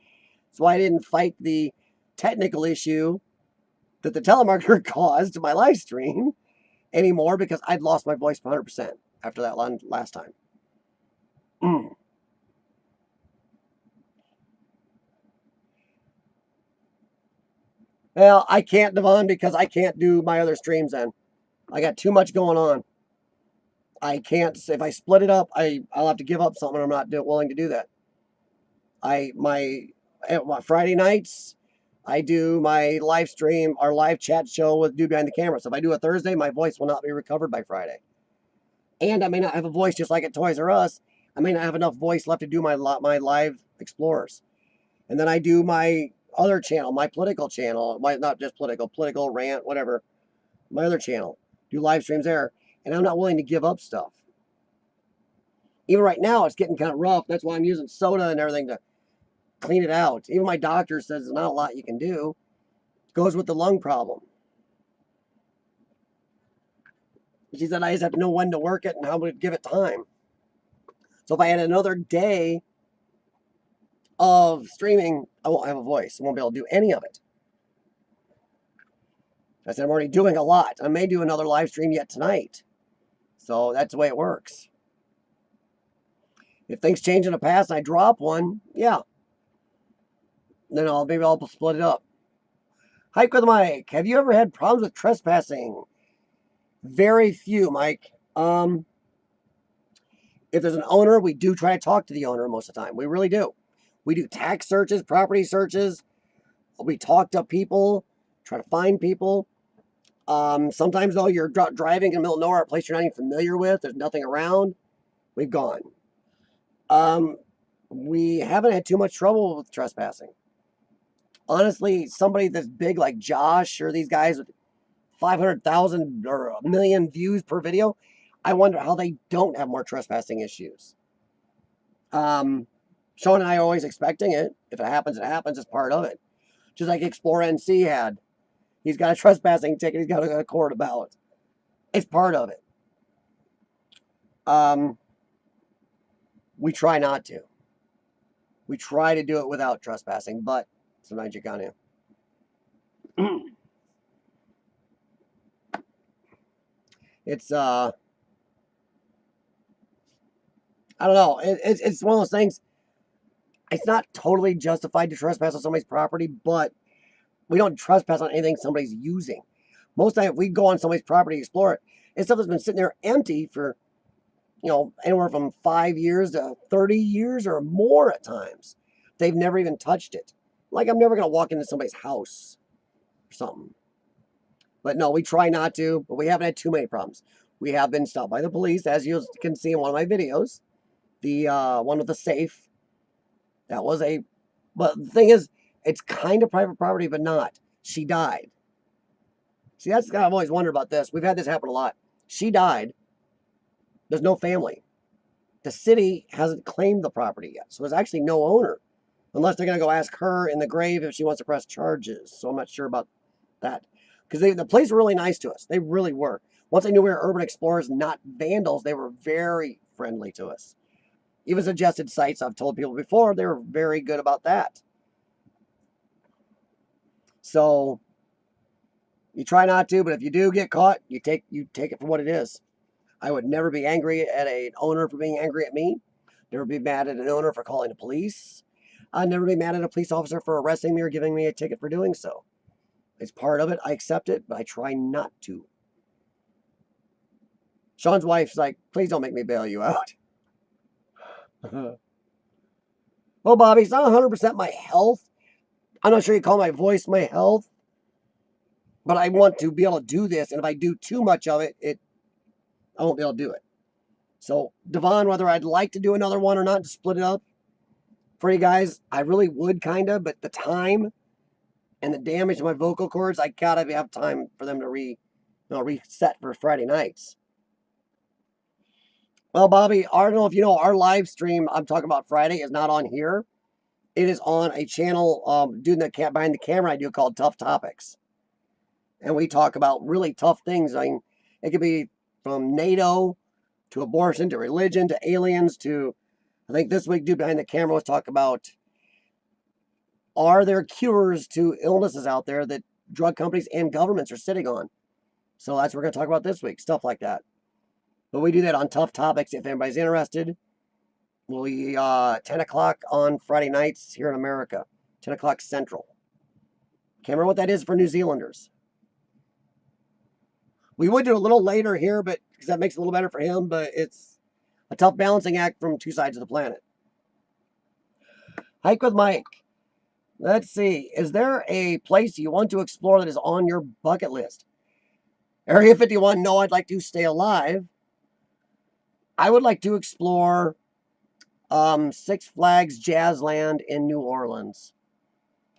So I didn't fight the technical issue that the telemarketer caused to my live stream anymore, because I'd lost my voice 100% after that last time. Well, I can't, Devon, because I can't do my other streams then. I got too much going on. I can't, if I split it up, I'll have to give up something. I'm not willing to do that. My Friday nights, I do my live stream, our live chat show with Dude Behind the Camera. So if I do a Thursday, my voice will not be recovered by Friday. And I may not have a voice just like at Toys R Us. I may not have enough voice left to do my live Explorers. And then I do my other channel, my political channel, not just political rant, whatever. My other channel, do live streams there. And I'm not willing to give up stuff. Even right now, it's getting kind of rough. That's why I'm using soda and everything to clean it out. Even my doctor says there's not a lot you can do. It goes with the lung problem. She said I just have to know when to work it and how to give it time. So if I had another day of streaming, I won't have a voice. I won't be able to do any of it. I said I'm already doing a lot. I may do another live stream yet tonight. So that's the way it works. If things change in the past and I drop one, yeah. Then maybe I'll split it up. Hike with Mike. Have you ever had problems with trespassing? Very few, Mike. If there's an owner, we do try to talk to the owner most of the time. We really do. We do tax searches, property searches. We talk to people, try to find people. Sometimes, though, you're driving in the middle of nowhere, a place you're not even familiar with, there's nothing around, we've gone. We haven't had too much trouble with trespassing. Honestly, somebody that's big like Josh or these guys with 500,000 or 1 million views per video, I wonder how they don't have more trespassing issues. Sean and I are always expecting it. If it happens, it happens. It's part of it. Just like Explore NC had. He's got a trespassing ticket he's got to go to court about. It's part of it. We try not to. We try to do it without trespassing, but sometimes you got to. It's I don't know. It's one of those things. It's not totally justified to trespass on somebody's property, but we don't trespass on anything somebody's using. Most of the time, if we go on somebody's property, explore it, it's stuff that's been sitting there empty for you know, anywhere from 5 years to 30 years or more at times. They've never even touched it. Like, I'm never going to walk into somebody's house or something. But no, we try not to, but we haven't had too many problems. We have been stopped by the police, as you can see in one of my videos. The one with the safe. That was a, but the thing is, it's kind of private property, but not. She died. See, that's kind of, I've always wondered about this. We've had this happen a lot. She died. There's no family. The city hasn't claimed the property yet, so there's actually no owner, unless they're going to go ask her in the grave if she wants to press charges. So I'm not sure about that, because the police were really nice to us. They really were. Once they knew we were urban explorers, not vandals, they were very friendly to us. Even suggested sites I've told people before, they were very good about that. So you try not to, but if you do get caught, you take it for what it is. I would never be angry at an owner for being angry at me. Never be mad at an owner for calling the police. I'd never be mad at a police officer for arresting me or giving me a ticket for doing so. It's part of it. I accept it, but I try not to. Sean's wife's like, please don't make me bail you out. Well, Bobby, it's not 100% my health. I'm not sure you call my voice my health, but I want to be able to do this. And if I do too much of it, I won't be able to do it. So, Devon, whether I'd like to do another one or not, to split it up for you guys, I really would kind of, but the time and the damage to my vocal cords, I gotta have time for them to reset for Friday nights. Well, Bobby, I don't know if you know, our live stream I'm talking about Friday is not on here. It is on a channel behind the camera I do called Tough Topics. And we talk about really tough things. I mean, it could be from NATO to abortion to religion to aliens to, I think this week dude behind the camera was talking about, are there cures to illnesses out there that drug companies and governments are sitting on? So that's what we're going to talk about this week, stuff like that. But we do that on Tough Topics if anybody's interested. We 10 o'clock on Friday nights here in America, 10 o'clock Central. Can't remember what that is for New Zealanders. We would do a little later here, but because that makes it a little better for him, but it's a tough balancing act from two sides of the planet. Hike with Mike. Let's see. Is there a place you want to explore that is on your bucket list? Area 51, no, I'd like to stay alive. I would like to explore Six Flags Jazzland in New Orleans,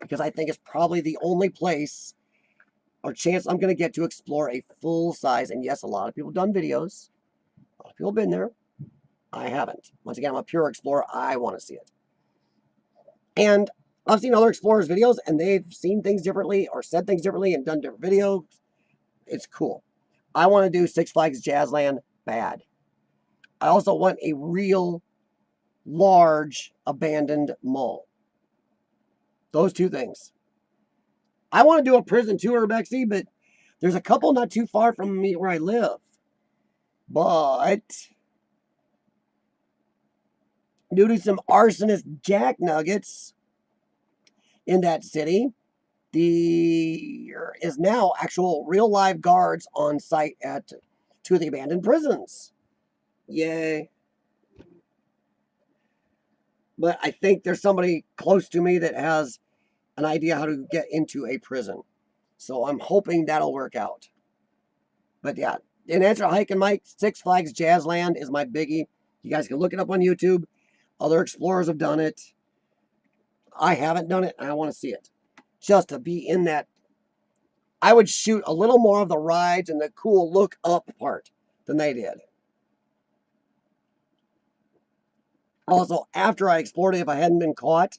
because I think it's probably the only place or chance I'm going to get to explore a full size. And yes, a lot of people have done videos. A lot of people have been there. I haven't. Once again, I'm a pure explorer. I want to see it. And I've seen other explorers' videos, and they've seen things differently or said things differently and done different videos. It's cool. I want to do Six Flags Jazzland bad. I also want a real large abandoned mall. Those two things. I want to do a prison tour, Bexy, but there's a couple not too far from me where I live. But due to some arsonist jack nuggets in that city, there is now actual real live guards on site at two of the abandoned prisons. Yay. But I think there's somebody close to me that has an idea how to get into a prison. So I'm hoping that'll work out. But yeah, in answer to Hike and Mike, Six Flags Jazzland is my biggie. You guys can look it up on YouTube. Other explorers have done it. I haven't done it, and I want to see it. Just to be in that. I would shoot a little more of the rides and the cool look up part than they did. Also, after I explored it, if I hadn't been caught,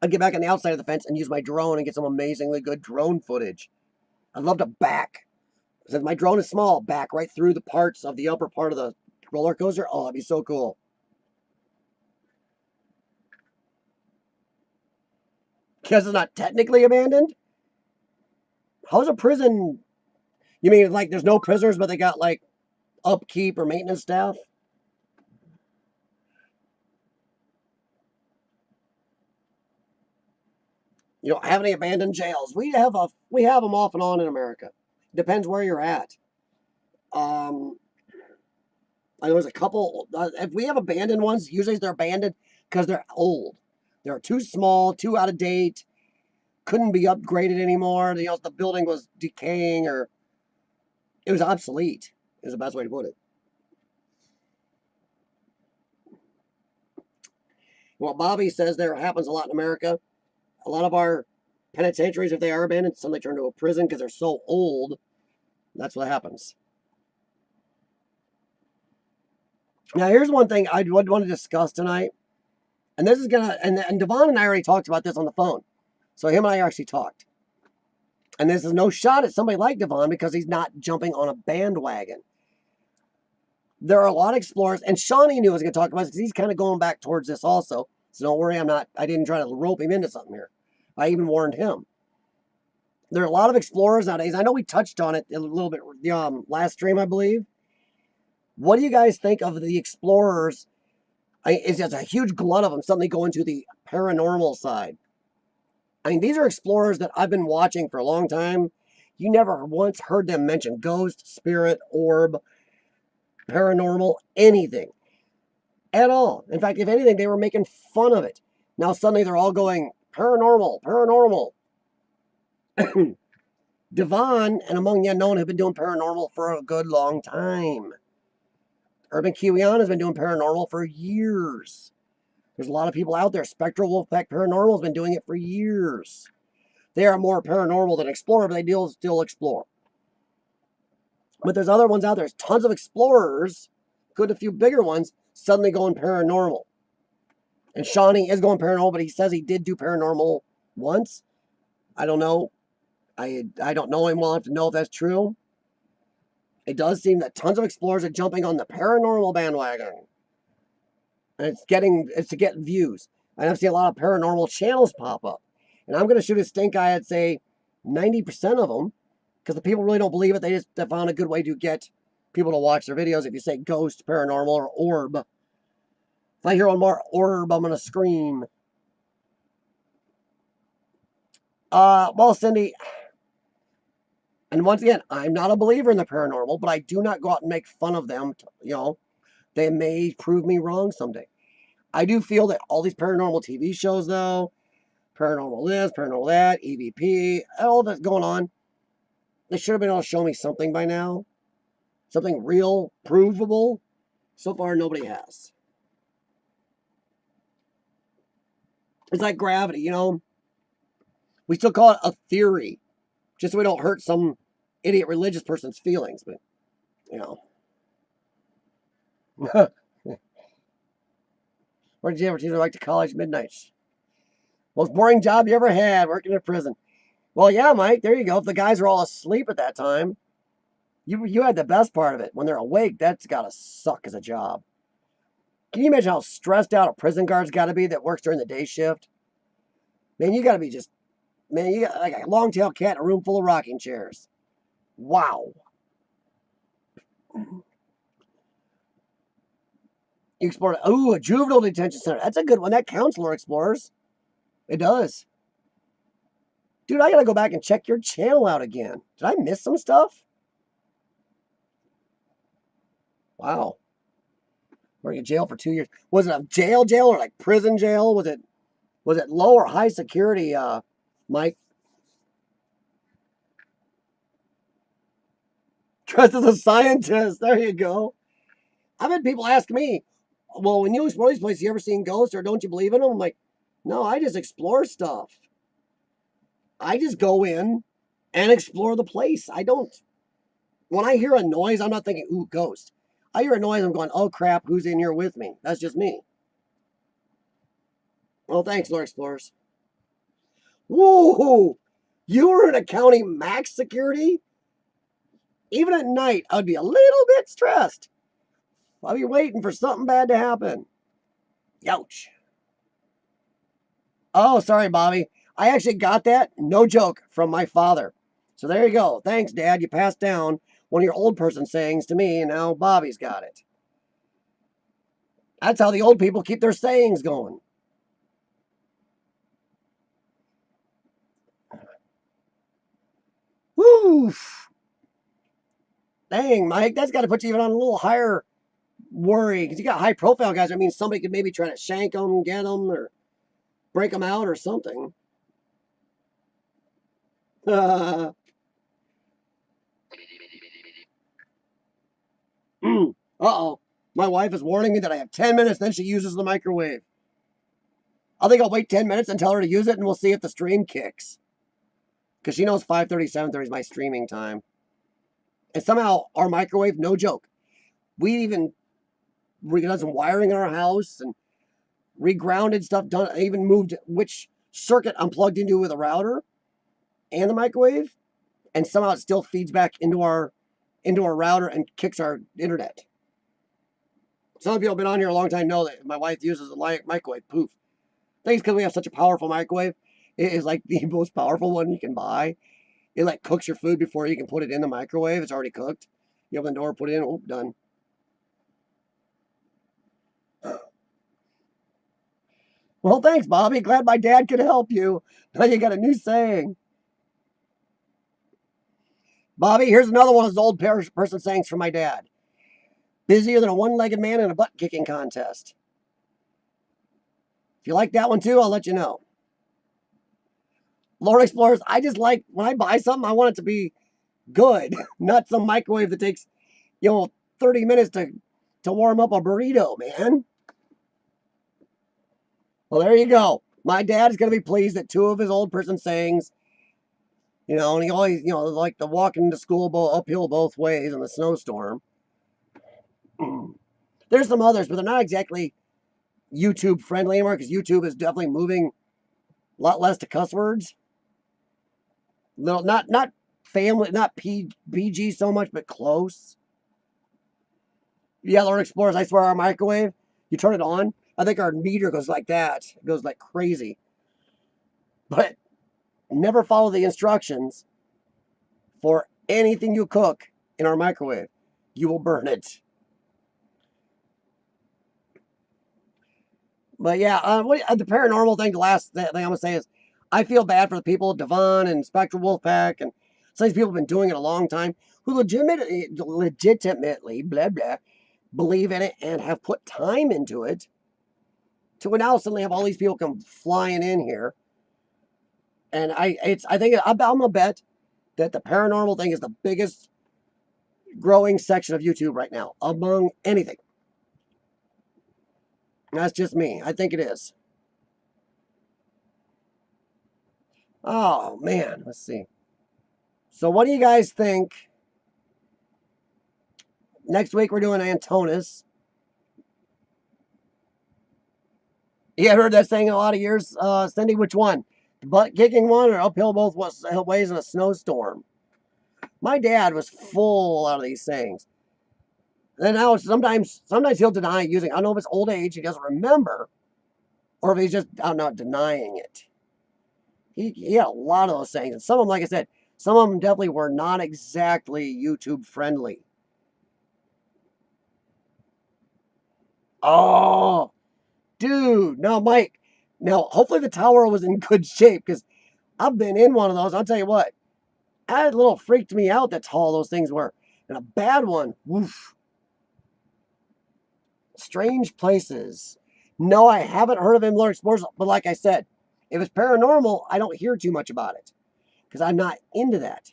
I'd get back on the outside of the fence and use my drone and get some amazingly good drone footage. I'd love to back, since my drone is small, back right through the parts of the upper part of the roller coaster. Oh, it'd be so cool. Because it's not technically abandoned? How's a prison? You mean like there's no prisoners, but they got like upkeep or maintenance staff? You don't have any abandoned jails. We have them off and on in America. Depends where you're at. There was a couple. If we have abandoned ones, usually they're abandoned because they're old. They're too small, too out of date, couldn't be upgraded anymore. The building was decaying or it was obsolete, is the best way to put it. What Bobby says there happens a lot in America. A lot of our penitentiaries, if they are abandoned, suddenly turn into a prison because they're so old. That's what happens. Now, here's one thing I would want to discuss tonight. And this is going to, and Devon and I already talked about this on the phone. So him and I actually talked. And this is no shot at somebody like Devon because he's not jumping on a bandwagon. There are a lot of explorers, and Seany knew I was going to talk about this because he's kind of going back towards this also. So don't worry, I didn't try to rope him into something here. I even warned him. There are a lot of explorers nowadays. I know we touched on it a little bit last stream, I believe. What do you guys think of the explorers? It's a huge glut of them suddenly going to the paranormal side. I mean, these are explorers that I've been watching for a long time. You never once heard them mention ghost, spirit, orb, paranormal, anything at all. In fact, if anything, they were making fun of it. Now suddenly they're all going paranormal, paranormal. Devon and Among the Unknown have been doing paranormal for a good long time. Urban Kiwian has been doing paranormal for years. There's a lot of people out there. Spectral Wolf Pack Paranormal has been doing it for years. They are more paranormal than explorer, but they still explore. But there's other ones out there. There's tons of explorers, good a few bigger ones, suddenly going paranormal. And Seany is going paranormal, but he says he did do paranormal once. I don't know. I don't know him well enough to know if that's true. It does seem that tons of explorers are jumping on the paranormal bandwagon. And it's to get views. And I've seen a lot of paranormal channels pop up. And I'm going to shoot a stink eye at, say, 90% of them. Because the people really don't believe it. They found a good way to get people to watch their videos. If you say ghost, paranormal, or orb. If I hear one more orb, I'm going to scream. Well, Cindy, and once again, I'm not a believer in the paranormal, but I do not go out and make fun of them. They may prove me wrong someday. I do feel that all these paranormal TV shows, though, paranormal this, paranormal that, EVP, all that's going on, they should have been able to show me something by now. Something real, provable. So far, nobody has. It's like gravity, We still call it a theory. Just so we don't hurt some idiot religious person's feelings, but, Where did you ever teach like to college midnights? Most boring job you ever had, working in a prison. Well, yeah, Mike, there you go. If the guys are all asleep at that time, you had the best part of it. When they're awake, that's got to suck as a job. Can you imagine how stressed out a prison guard's got to be that works during the day shift? Man, you got to be you got like a long-tailed cat in a room full of rocking chairs. Wow. You explored, a juvenile detention center. That's a good one. That counselor explores. It does. Dude, I got to go back and check your channel out again. Did I miss some stuff? Wow. Working in jail for 2 years. Was it a jail or like prison jail? Was it low or high security, Mike? Dressed as a scientist. There you go. I've had people ask me, well, when you explore these places, you ever seen ghosts or don't you believe in them? I'm like, no, I just explore stuff. I just go in and explore the place. When I hear a noise, I'm not thinking, ooh, ghost. I hear a noise, I'm going, oh crap, who's in here with me? That's just me. Well, thanks, Lord Explorers. Whoa! You were in a county max security? Even at night, I'd be a little bit stressed. I'd be waiting for something bad to happen. Youch. Oh, sorry, Bobby. I actually got that, no joke, from my father. So there you go. Thanks, Dad. You passed down one of your old person sayings to me, and now Bobby's got it. That's how the old people keep their sayings going. Woo! Dang, Mike, that's got to put you even on a little higher worry because you got high profile guys. I mean, somebody could maybe try to shank them, get them, or break them out or something. Uh-oh. My wife is warning me that I have 10 minutes, then she uses the microwave. I think I'll wait 10 minutes and tell her to use it, and we'll see if the stream kicks. Because she knows 5:30, 7:30 is my streaming time. And somehow our microwave, no joke, we done some wiring in our house and regrounded stuff done. I even moved which circuit I'm plugged into with a router and the microwave, and somehow it still feeds back into our router and kicks our internet. Some people have been on here a long time know that my wife uses a microwave. Poof. I think it's because we have such a powerful microwave. It is like the most powerful one you can buy. It like cooks your food before you can put it in the microwave. It's already cooked. You open the door, put it in, oh, done. Well, thanks, Bobby. Glad my dad could help you. Now you got a new saying. Bobby, here's another one of those old person sayings from my dad. Busier than a one-legged man in a butt-kicking contest. If you like that one too, I'll let you know. Lord Explorers, I just like, when I buy something, I want it to be good. Not some microwave that takes, 30 minutes to warm up a burrito, man. Well, there you go. My dad is going to be pleased that two of his old person sayings, and he always, like the walking to school uphill both ways in the snowstorm. There's some others, but they're not exactly YouTube friendly anymore because YouTube is definitely moving a lot less to cuss words. Not family, not PG so much, but close. Yeah, Lord Explorers, I swear our microwave, you turn it on, I think our meter goes like that. It goes like crazy. But never follow the instructions for anything you cook in our microwave. You will burn it. But yeah, the paranormal thing, the last thing I'm going to say is I feel bad for the people, Devon and Spectral Wolfpack, and some of these people have been doing it a long time, who legitimately, blah, blah, believe in it and have put time into it to now suddenly have all these people come flying in here. And I'm going to bet that the paranormal thing is the biggest growing section of YouTube right now among anything. That's just me. I think it is. Oh, man. Let's see. So what do you guys think? Next week we're doing Antonis. You heard that saying a lot of years, Cindy? Which one? The butt kicking one or uphill both ways in a snowstorm? My dad was full out of these sayings. And now sometimes he'll deny using. I don't know if it's old age, he doesn't remember, or if he's just not denying it. He had a lot of those sayings, and some of them, like I said, some of them definitely were not exactly YouTube friendly. Oh, dude, no, Mike. Now, hopefully the tower was in good shape because I've been in one of those. I'll tell you what, that little freaked me out. That tall those things were, and a bad one. Woof. Strange places. No, I haven't heard of him, Lord Explorers, but like I said, if it's paranormal, I don't hear too much about it because I'm not into that.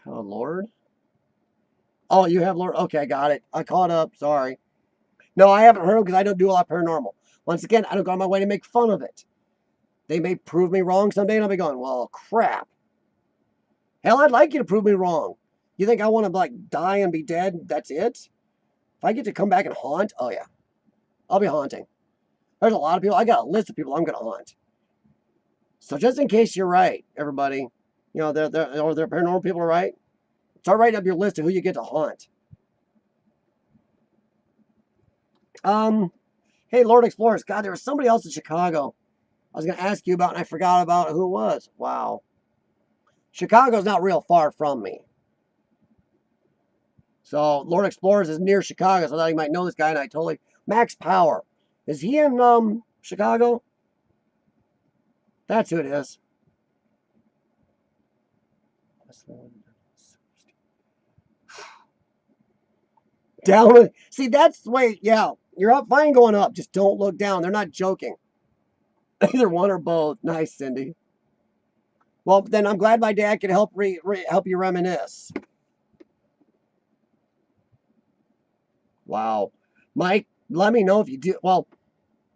Oh, Lord. Oh, you have Lord. Okay, got it. I caught up. Sorry. No, I haven't heard because I don't do a lot of paranormal. Once again, I don't go on my way to make fun of it. They may prove me wrong someday, and I'll be going, well, crap. Hell, I'd like you to prove me wrong. You think I want to like die and be dead? That's it? If I get to come back and haunt, oh yeah, I'll be haunting. There's a lot of people. I got a list of people I'm going to haunt. So just in case you're right, everybody, they're paranormal people are right. Start writing up your list of who you get to haunt. Hey, Lord Explorers, God, there was somebody else in Chicago I was going to ask you about, and I forgot about who it was. Wow. Chicago's not real far from me. So, Lord Explorers is near Chicago, so I thought you might know this guy, and I totally... Max Power. Is he in, Chicago? That's who it is. Down. See, that's the way. Yeah, you're up fine going up. Just don't look down. They're not joking. Either one or both. Nice, Cindy. Well, then I'm glad my dad could help help you reminisce. Wow, Mike, let me know if you do. Well,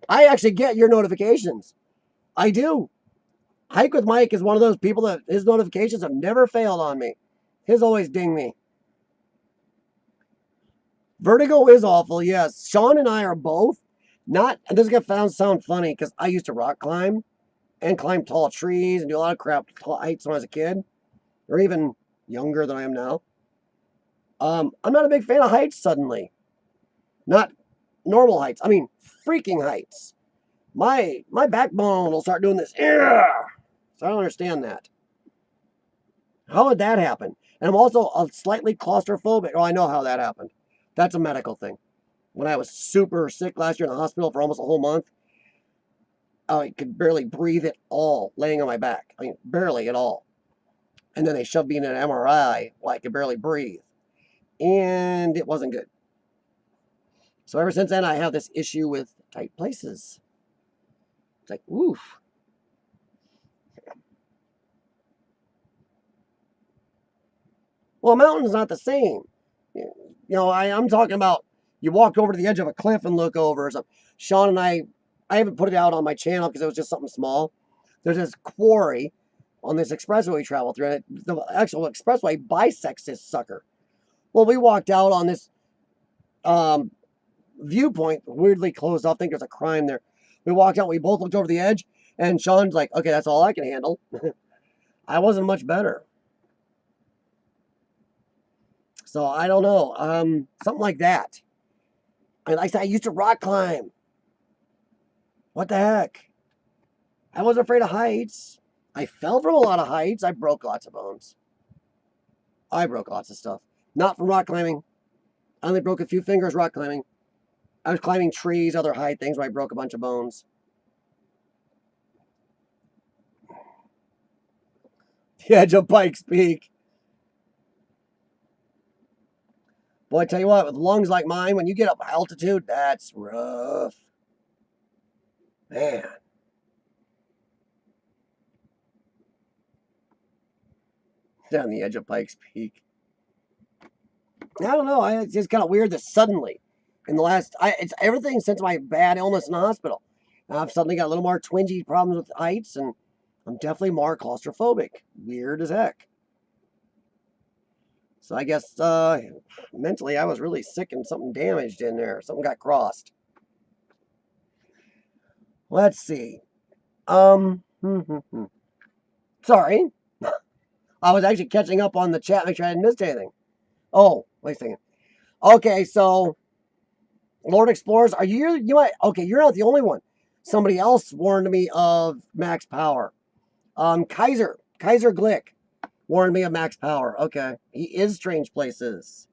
I actually get your notifications. I do. Hike with Mike is one of those people that his notifications have never failed on me. His always ding me. Vertigo is awful, yes. Sean and I are both not, and this is going to sound funny because I used to rock climb and climb tall trees and do a lot of crap heights when I was a kid, or even younger than I am now. I'm not a big fan of heights suddenly. Not normal heights. I mean, freaking heights. My backbone will start doing this. Yeah. So I don't understand that. How would that happen? And I'm also a slightly claustrophobic. Oh, I know how that happened. That's a medical thing. When I was super sick last year in the hospital for almost a whole month, I could barely breathe at all laying on my back. I mean, barely at all. And then they shoved me in an MRI while I could barely breathe. And it wasn't good. So ever since then, I have this issue with tight places. It's like, oof. Well, a mountain's not the same. You know, I'm talking about you walk over to the edge of a cliff and look over or something. Sean and I haven't put it out on my channel because it was just something small. There's this quarry on this expressway we travel through, and the actual expressway bisects this sucker. Well, we walked out on this viewpoint, weirdly closed off. I think there's a crime there. We walked out, we both looked over the edge, and Sean's like, okay, that's all I can handle. I wasn't much better. So I don't know. Something like that. And like I said, I used to rock climb. What the heck? I wasn't afraid of heights. I fell from a lot of heights. I broke lots of bones. I broke lots of stuff. Not from rock climbing. I only broke a few fingers rock climbing. I was climbing trees, other high things where I broke a bunch of bones. The edge of Pikes Peak. Boy, I tell you what, with lungs like mine, when you get up altitude, that's rough. Man. Down the edge of Pikes Peak. I don't know. It's just kind of weird that suddenly, in the last, it's everything since my bad illness in the hospital. I've suddenly got a little more twingy problems with heights, and I'm definitely more claustrophobic. Weird as heck. So I guess mentally I was really sick and something damaged in there. Something got crossed. Let's see. Sorry. I was actually catching up on the chat, make sure I hadn't missed anything. Oh, wait a second. Okay, so Lord Explorers, are you might okay, you're not the only one. Somebody else warned me of max power. Kaiser Glick warned me of max power. Okay. He is strange places.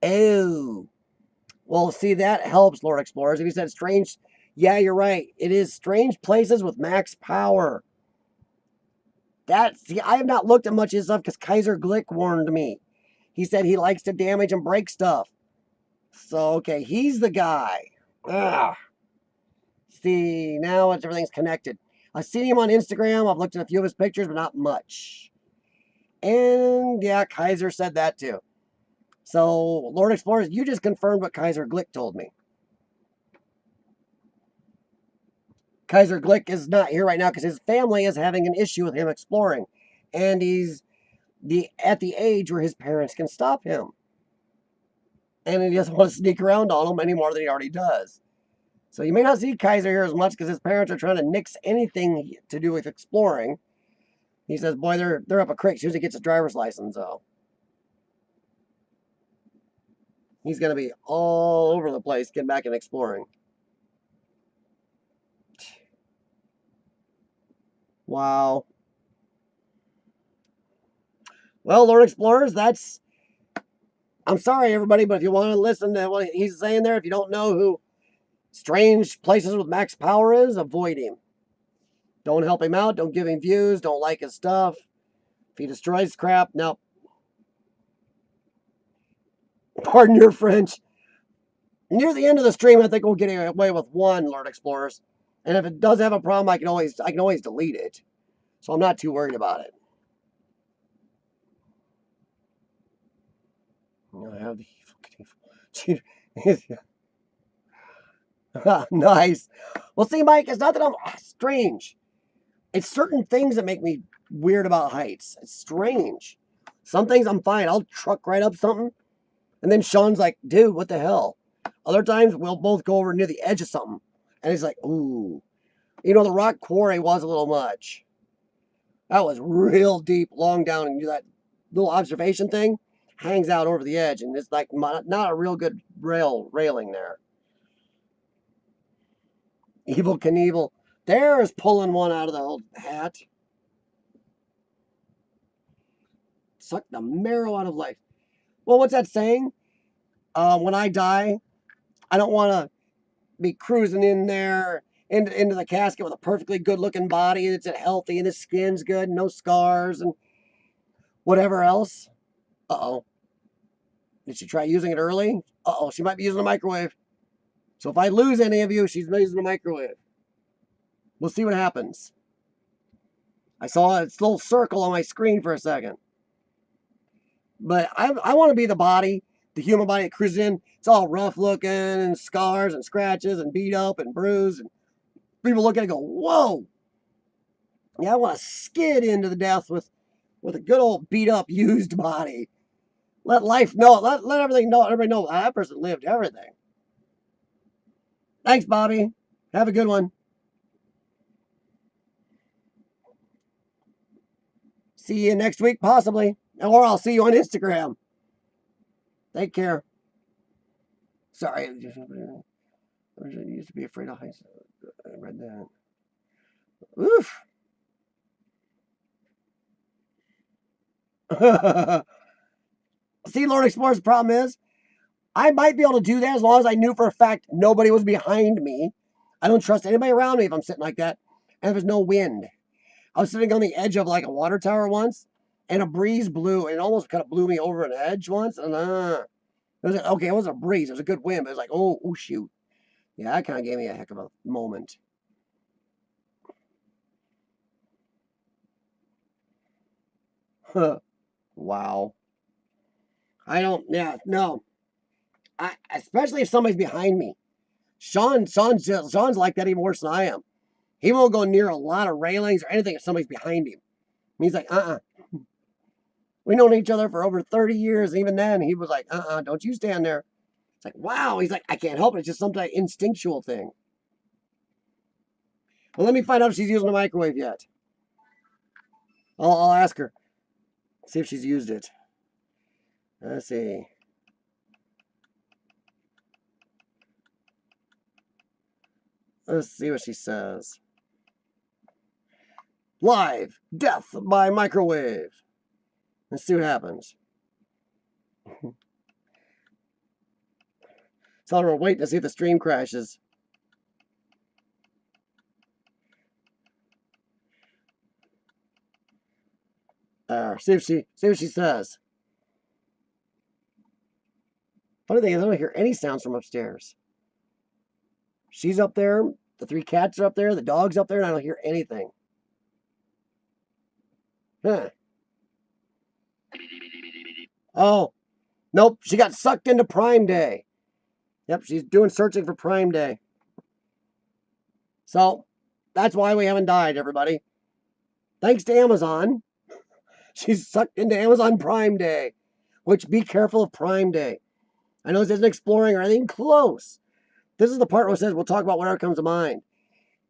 Oh. Well, see, that helps, Lord Explorers. If you said strange, yeah, you're right. It is strange places with max power. See, I have not looked at much of his stuff because Kaiser Glick warned me. He said he likes to damage and break stuff. So, okay, he's the guy. Ah. See, now everything's connected. I've seen him on Instagram. I've looked at a few of his pictures, but not much. And yeah, Kaiser said that too. So, Lord Explorers, you just confirmed what Kaiser Glick told me. Kaiser Glick is not here right now because his family is having an issue with him exploring. And he's at the age where his parents can stop him. And he doesn't want to sneak around on them any more than he already does. So you may not see Kaiser here as much because his parents are trying to nix anything to do with exploring. He says, boy, they're up a creek as soon as he gets his driver's license, though. He's going to be all over the place getting back and exploring. Wow. Well, Lord Explorers, I'm sorry, everybody, but if you want to listen to what he's saying there, if you don't know who Strange Places with Max Power is, avoid him. Don't help him out. Don't give him views. Don't like his stuff. If he destroys crap, no. Pardon your French. Near the end of the stream, I think we'll get away with one, Lord Explorers. And if it does have a problem, I can always delete it. So I'm not too worried about it. I have the nice. Well, see, Mike, it's not that I'm strange. It's certain things that make me weird about heights. It's strange. Some things I'm fine. I'll truck right up something. And then Sean's like, dude, what the hell? Other times we'll both go over near the edge of something. And he's like, ooh. You know, the rock quarry was a little much. That was real deep, long down, and that little observation thing hangs out over the edge, and it's like not a real good railing there. Evil Knievel. There's pulling one out of the old hat. Suck the marrow out of life. Well, what's that saying? When I die, I don't want to be cruising in there into the casket with a perfectly good-looking body that's healthy and the skin's good, no scars and whatever else. Uh-oh. Did she try using it early? Uh-oh, she might be using a microwave. So if I lose any of you, she's using a microwave. We'll see what happens. I saw its little circle on my screen for a second. But I want to be the body, the human body that cruises in. It's all rough looking and scars and scratches and beat up and bruised. And people look at it and go, whoa. Yeah, I want to skid into the death with a good old beat up, used body. Let life know it. Let everything know. Everybody know that person lived everything. Thanks, Bobby. Have a good one. See you next week, possibly. Or I'll see you on Instagram. Take care. Sorry. I used to be afraid of heights. I read that. Oof. See, Lord Explorer's problem is, I might be able to do that as long as I knew for a fact nobody was behind me. I don't trust anybody around me if I'm sitting like that. And if there's no wind. I was sitting on the edge of like a water tower once, and a breeze blew, and it almost kind of blew me over an edge once. And it was like, okay, it wasn't a breeze, it was a good wind, but it was like, oh shoot. Yeah, that kind of gave me a heck of a moment. Wow. No. Especially if somebody's behind me. Sean's like that even worse than I am. He won't go near a lot of railings or anything if somebody's behind him. He's like, We've known each other for over 30 years. And even then, he was like, don't you stand there. It's like, wow. He's like, I can't help it. It's just some type of instinctual thing. Well, let me find out if she's using the microwave yet. I'll ask her. See if she's used it. Let's see. Let's see what she says. Live death by microwave. Let's see what happens. Tell her we're waiting to see if the stream crashes. See what she says. Funny thing is, I don't hear any sounds from upstairs. She's up there. The 3 cats are up there. The dog's up there, and I don't hear anything. Huh. Oh, nope. She got sucked into Prime Day. Yep, she's doing searching for Prime Day. So, that's why we haven't died, everybody. Thanks to Amazon. She's sucked into Amazon Prime Day. Which, be careful of Prime Day. I know this isn't exploring or anything close. This is the part where it says we'll talk about whatever comes to mind.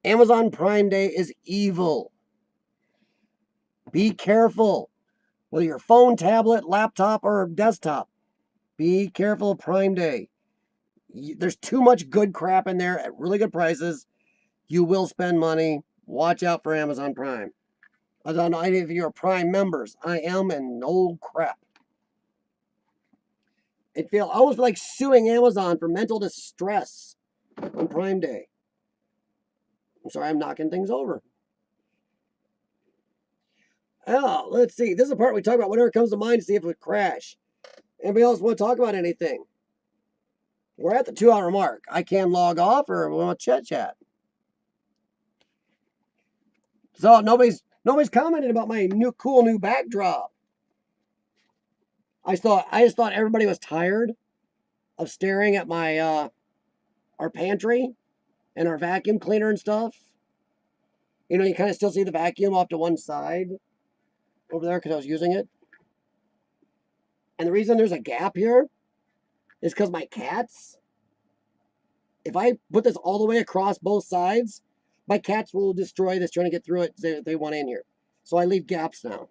Amazon Prime Day is evil. Be careful. Whether your phone, tablet, laptop, or desktop. Be careful of Prime Day. There's too much good crap in there at really good prices. You will spend money. Watch out for Amazon Prime. I don't know any of you are Prime members. I am, and old crap. It feels almost like suing Amazon for mental distress on Prime Day. I'm sorry, I'm knocking things over. Oh, let's see. This is the part we talk about whenever it comes to mind to see if it would crash. Anybody else want to talk about anything? We're at the 2-hour mark. I can log off, or we want to chat. So nobody's commented about my cool new backdrop. I just thought everybody was tired of staring at my our pantry and our vacuum cleaner and stuff. You know, you kind of still see the vacuum off to one side over there because I was using it. And the reason there's a gap here is because my cats, if I put this all the way across both sides, my cats will destroy this trying to get through it. They want in here. So I leave gaps now.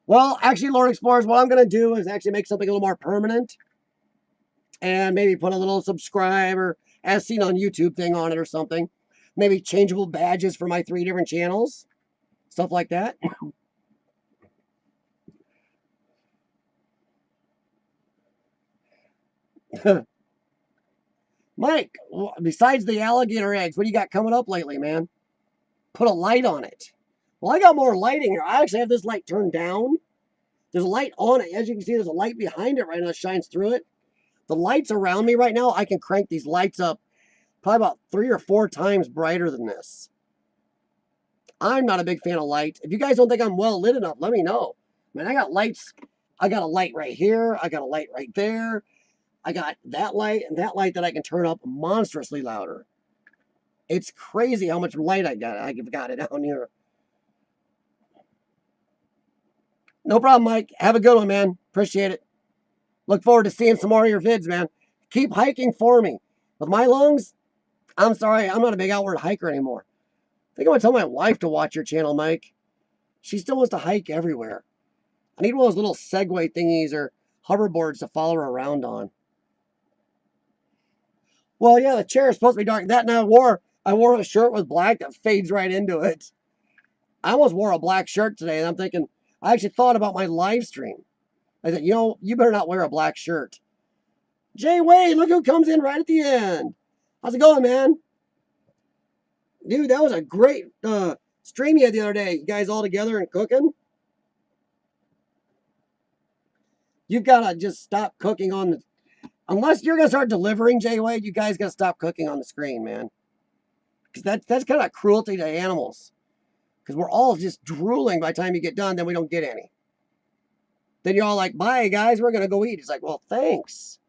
Well, actually, Lord Explorers, what I'm going to do is actually make something a little more permanent. And maybe put a little subscribe or as seen on YouTube thing on it or something. Maybe changeable badges for my 3 different channels. Stuff like that. Mike, besides the alligator eggs, what do you got coming up lately, man? Put a light on it. Well, I got more lighting here. I actually have this light turned down. There's a light on it. As you can see, there's a light behind it right now that shines through it. The lights around me right now, I can crank these lights up probably about 3 or 4 times brighter than this. I'm not a big fan of light. If you guys don't think I'm well lit enough, let me know. Man, I got lights. I got a light right here. I got a light right there. I got that light and that light that I can turn up monstrously louder. It's crazy how much light I got it down here. No problem, Mike. Have a good one, man. Appreciate it. Look forward to seeing some more of your vids, man. Keep hiking for me. With my lungs, I'm sorry, I'm not a big outward hiker anymore. I think I'm going to tell my wife to watch your channel, Mike. She still wants to hike everywhere. I need one of those little Segway thingies or hoverboards to follow her around on. Well, yeah, the chair is supposed to be dark. That and I wore a shirt with black that fades right into it. I almost wore a black shirt today, and I'm thinking, I actually thought about my live stream. I said, you know, you better not wear a black shirt. Jay Wade, look who comes in right at the end. How's it going, man? Dude, that was a great stream you had the other day. You guys all together and cooking? You've got to just stop cooking on the... Unless you're going to start delivering, Jay Wade, you guys got to stop cooking on the screen, man. Because that's kind of cruelty to animals. Because we're all just drooling by the time you get done, then we don't get any. Then you're all like, bye, guys, we're going to go eat. It's like, well, thanks.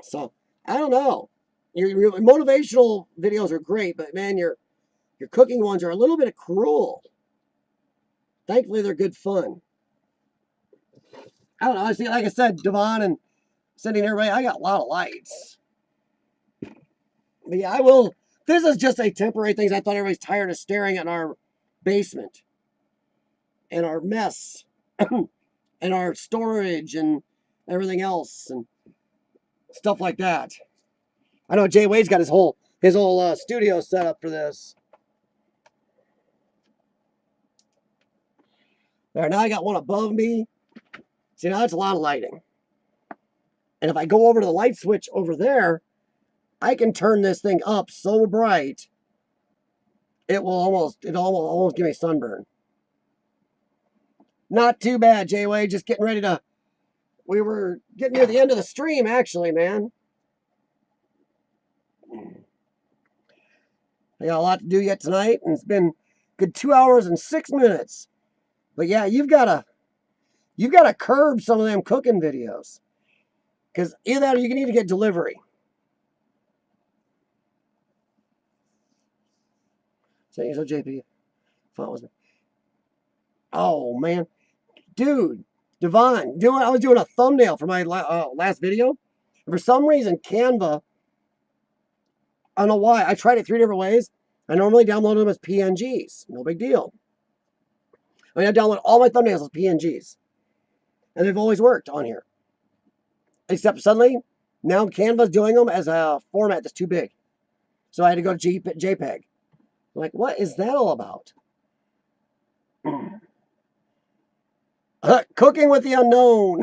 So, I don't know. Your motivational videos are great, but, man, your cooking ones are a little bit cruel. Thankfully, they're good fun. I don't know. I see, like I said, Devon and Cindy and everybody, I got a lot of lights. But, yeah, I will... This is just a temporary thing. I thought everybody's tired of staring at our basement and our mess and our storage and everything else and stuff like that. I know Jay Wade's got his whole studio set up for this. There, now I got one above me. See, now that's a lot of lighting. And if I go over to the light switch over there, I can turn this thing up so bright, it'll almost give me sunburn. Not too bad, Jay Wade. Just getting ready to... We were getting near the end of the stream, actually, man. I got a lot to do yet tonight, and it's been good 2 hours and 6 minutes. But yeah, you've got to curb some of them cooking videos, because either that or you need to get delivery. So JP, oh man, dude, Devon, I was doing a thumbnail for my last video, and for some reason Canva, I don't know why, I tried it 3 different ways. I normally download them as PNGs, no big deal. I mean, I download all my thumbnails as PNGs, and they've always worked on here. Except suddenly, now Canva's doing them as a format that's too big, so I had to go to JPEG. Like, what is that all about? Cooking with the unknown.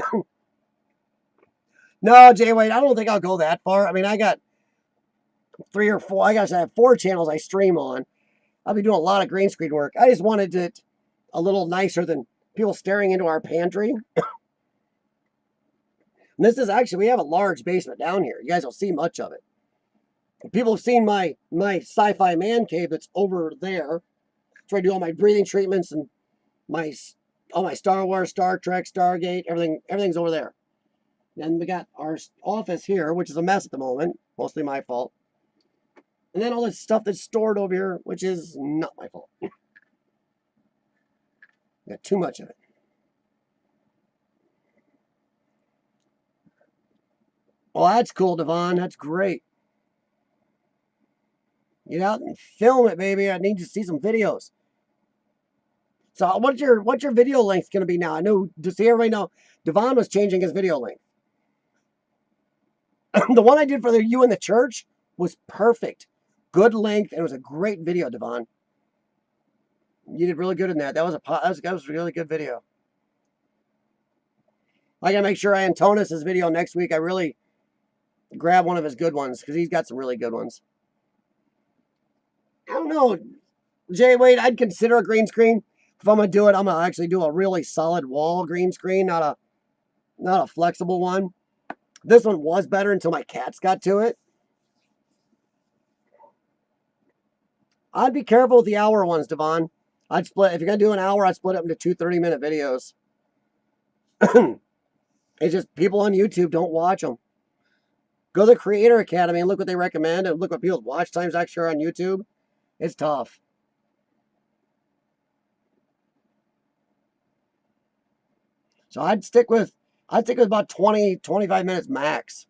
No, Jay Wade, I don't think I'll go that far. I mean, I got 3 or 4. I have 4 channels I stream on. I'll be doing a lot of green screen work. I just wanted it a little nicer than people staring into our pantry. And this is actually, we have a large basement down here. You guys don't see much of it. People have seen my sci-fi man cave that's over there. That's where I do all my breathing treatments and all my Star Wars, Star Trek, Stargate, everything's over there. And we got our office here, which is a mess at the moment, mostly my fault. And then all this stuff that's stored over here, which is not my fault. Got too much of it. Well, that's cool, Devon. That's great. Get out and film it, baby. I need to see some videos. So what's your video length going to be now? I know, just so everybody know, Devon was changing his video length. The one I did for you in the church was perfect. Good length, and it was a great video, Devon. You did really good in that. That was a really good video. I gotta make sure I Antonis his video next week. I really grab one of his good ones because he's got some really good ones. I don't know, Jay Wade. I'd consider a green screen. If I'm gonna do it, I'm gonna actually do a really solid wall green screen, not a flexible one. This one was better until my cats got to it. I'd be careful with the hour ones, Devon. I'd split, if you're going to do an hour, I'd split it up into 2 30-minute videos. It's just people on YouTube don't watch them. Go to the Creator Academy and look what they recommend and look what people's watch times actually are on YouTube. It's tough. So I'd stick with about 20, 25 minutes max.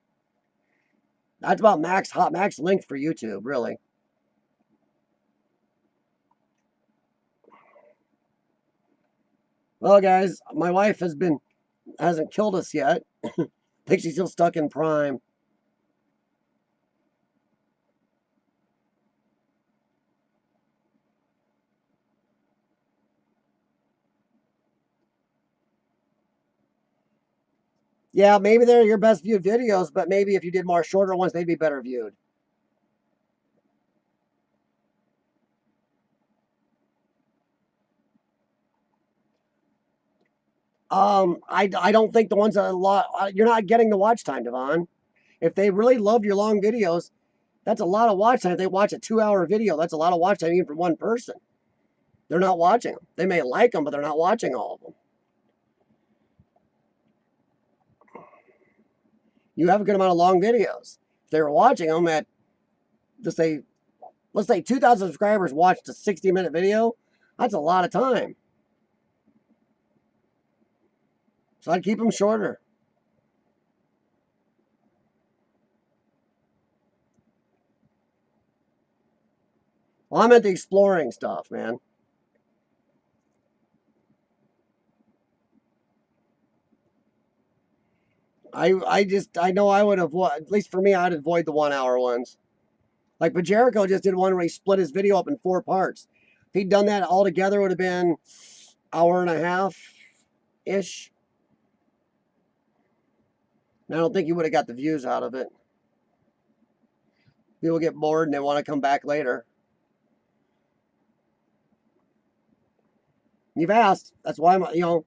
That's about max length for YouTube, really. Well, guys, my wife hasn't killed us yet. I think she's still stuck in Prime. Yeah, maybe they're your best viewed videos, but maybe if you did more shorter ones, they'd be better viewed. I don't think the ones that you're not getting the watch time, Devon. If they really love your long videos, that's a lot of watch time. If they watch a 2-hour video, that's a lot of watch time even for one person. They're not watching them. They may like them, but they're not watching all of them. You have a good amount of long videos. If they were watching them at, let's say 2,000 subscribers watched a 60-minute video, that's a lot of time. So I'd keep them shorter. Well, I'm at the exploring stuff, man. I know I would avoid, at least for me, I'd avoid the 1-hour ones. Like, but Jericho just did one where he split his video up in 4 parts. If he'd done that all together, it would have been hour and a half-ish. And I don't think he would have got the views out of it. People get bored and they want to come back later. You've asked. That's why, you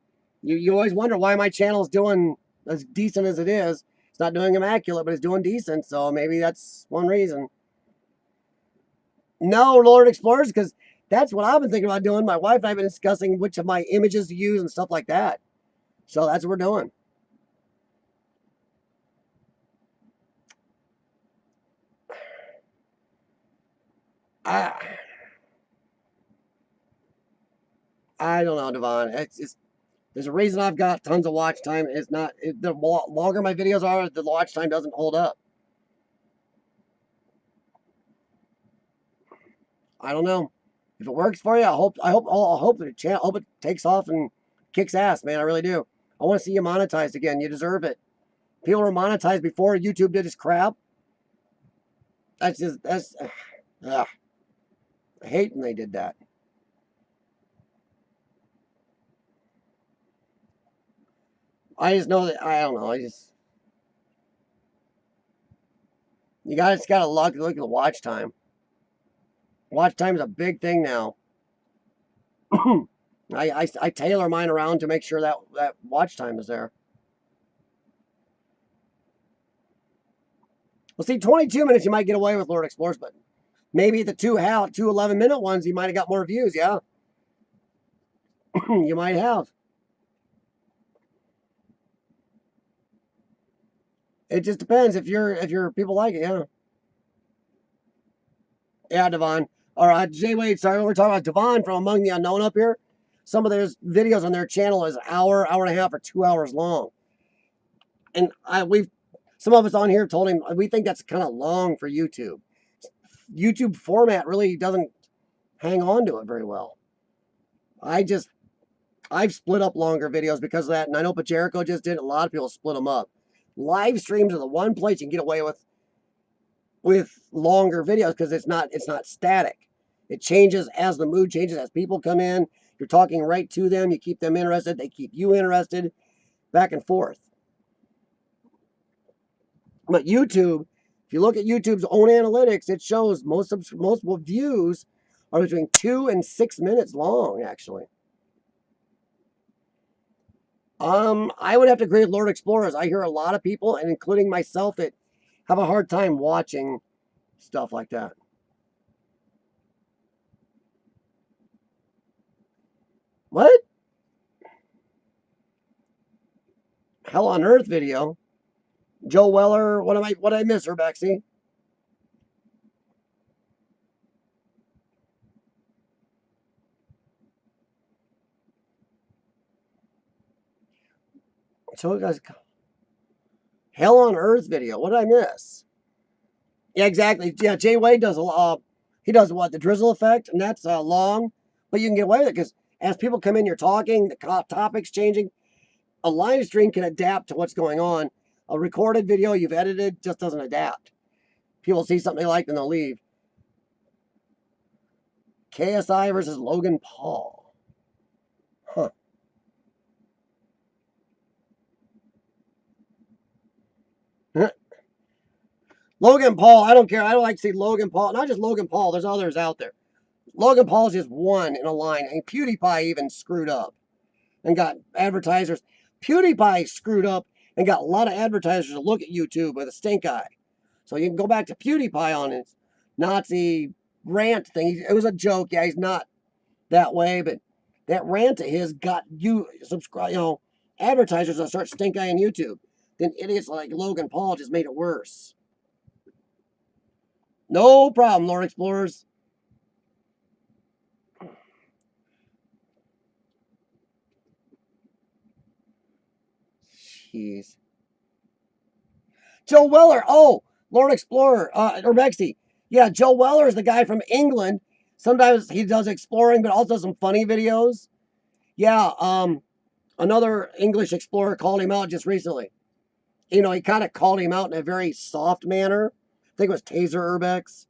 always wonder why my channel's doing as decent as it is. It's not doing immaculate, but it's doing decent. So maybe that's one reason. No, Lord Explorers, because that's what I've been thinking about doing. My wife and I have been discussing which of my images to use and stuff like that. So that's what we're doing. I don't know, Devon. There's a reason I've got tons of watch time. It's not the longer my videos are, the watch time doesn't hold up. I don't know. If it works for you, I hope the channel, hope it takes off and kicks ass, man. I really do. I want to see you monetized again. You deserve it. People were monetized before YouTube did this crap. I hate when they did that. I just know that, I don't know. You guys got to look at the watch time. Watch time is a big thing now. I tailor mine around to make sure that watch time is there. Well, see, 22 minutes you might get away with Lord Explorers, but maybe the two 11-minute ones you might have got more views. Yeah, you might have. It just depends if your people like it. Yeah. Yeah, Devon. All right, Jay Wade. Sorry, we're talking about Devon from Among the Unknown up here. Some of their videos on their channel is hour and a half, or 2 hours long. And some of us on here told him we think that's kind of long for YouTube. YouTube format really doesn't hang on to it very well. I've split up longer videos because of that, and I know Jericho just did. A lot of people split them up. Live streams are the one place you can get away with longer videos because it's not static. It changes as the mood changes, as people come in. You're talking right to them. You keep them interested. They keep you interested. Back and forth. But YouTube, if you look at YouTube's own analytics, it shows most views are between 2 and 6 minutes long, actually. I would have to agree with Lord Explorers. I hear a lot of people, and including myself, that have a hard time watching stuff like that. What? Hell on Earth video? Joe Weller? What did I miss, Urbexy? So you guys, Hell on Earth video. What did I miss? Yeah, exactly. Yeah, Jay Wade does he does what, the drizzle effect, and that's long, but you can get away with it because as people come in, you're talking, the topics changing. A live stream can adapt to what's going on. A recorded video you've edited just doesn't adapt. People see something they like, then they'll leave. KSI versus Logan Paul. Huh. Logan Paul, I don't care. I don't like to see Logan Paul. Not just Logan Paul, there's others out there. Logan Paul's just one in a line. And PewDiePie even screwed up and got advertisers. PewDiePie screwed up and got a lot of advertisers to look at YouTube with a stink eye. So you can go back to PewDiePie on his Nazi rant thing. It was a joke. Yeah, he's not that way, but that rant of his got advertisers that start stink eyeing YouTube. Then idiots like Logan Paul just made it worse. No problem, Lord Explorers. Jeez. Joe Weller. Oh, Lord Explorer. Or Bexy. Yeah, Joe Weller is the guy from England. Sometimes he does exploring, but also some funny videos. Yeah, another English explorer called him out just recently. He kind of called him out in a very soft manner. I think it was Taser Urbex.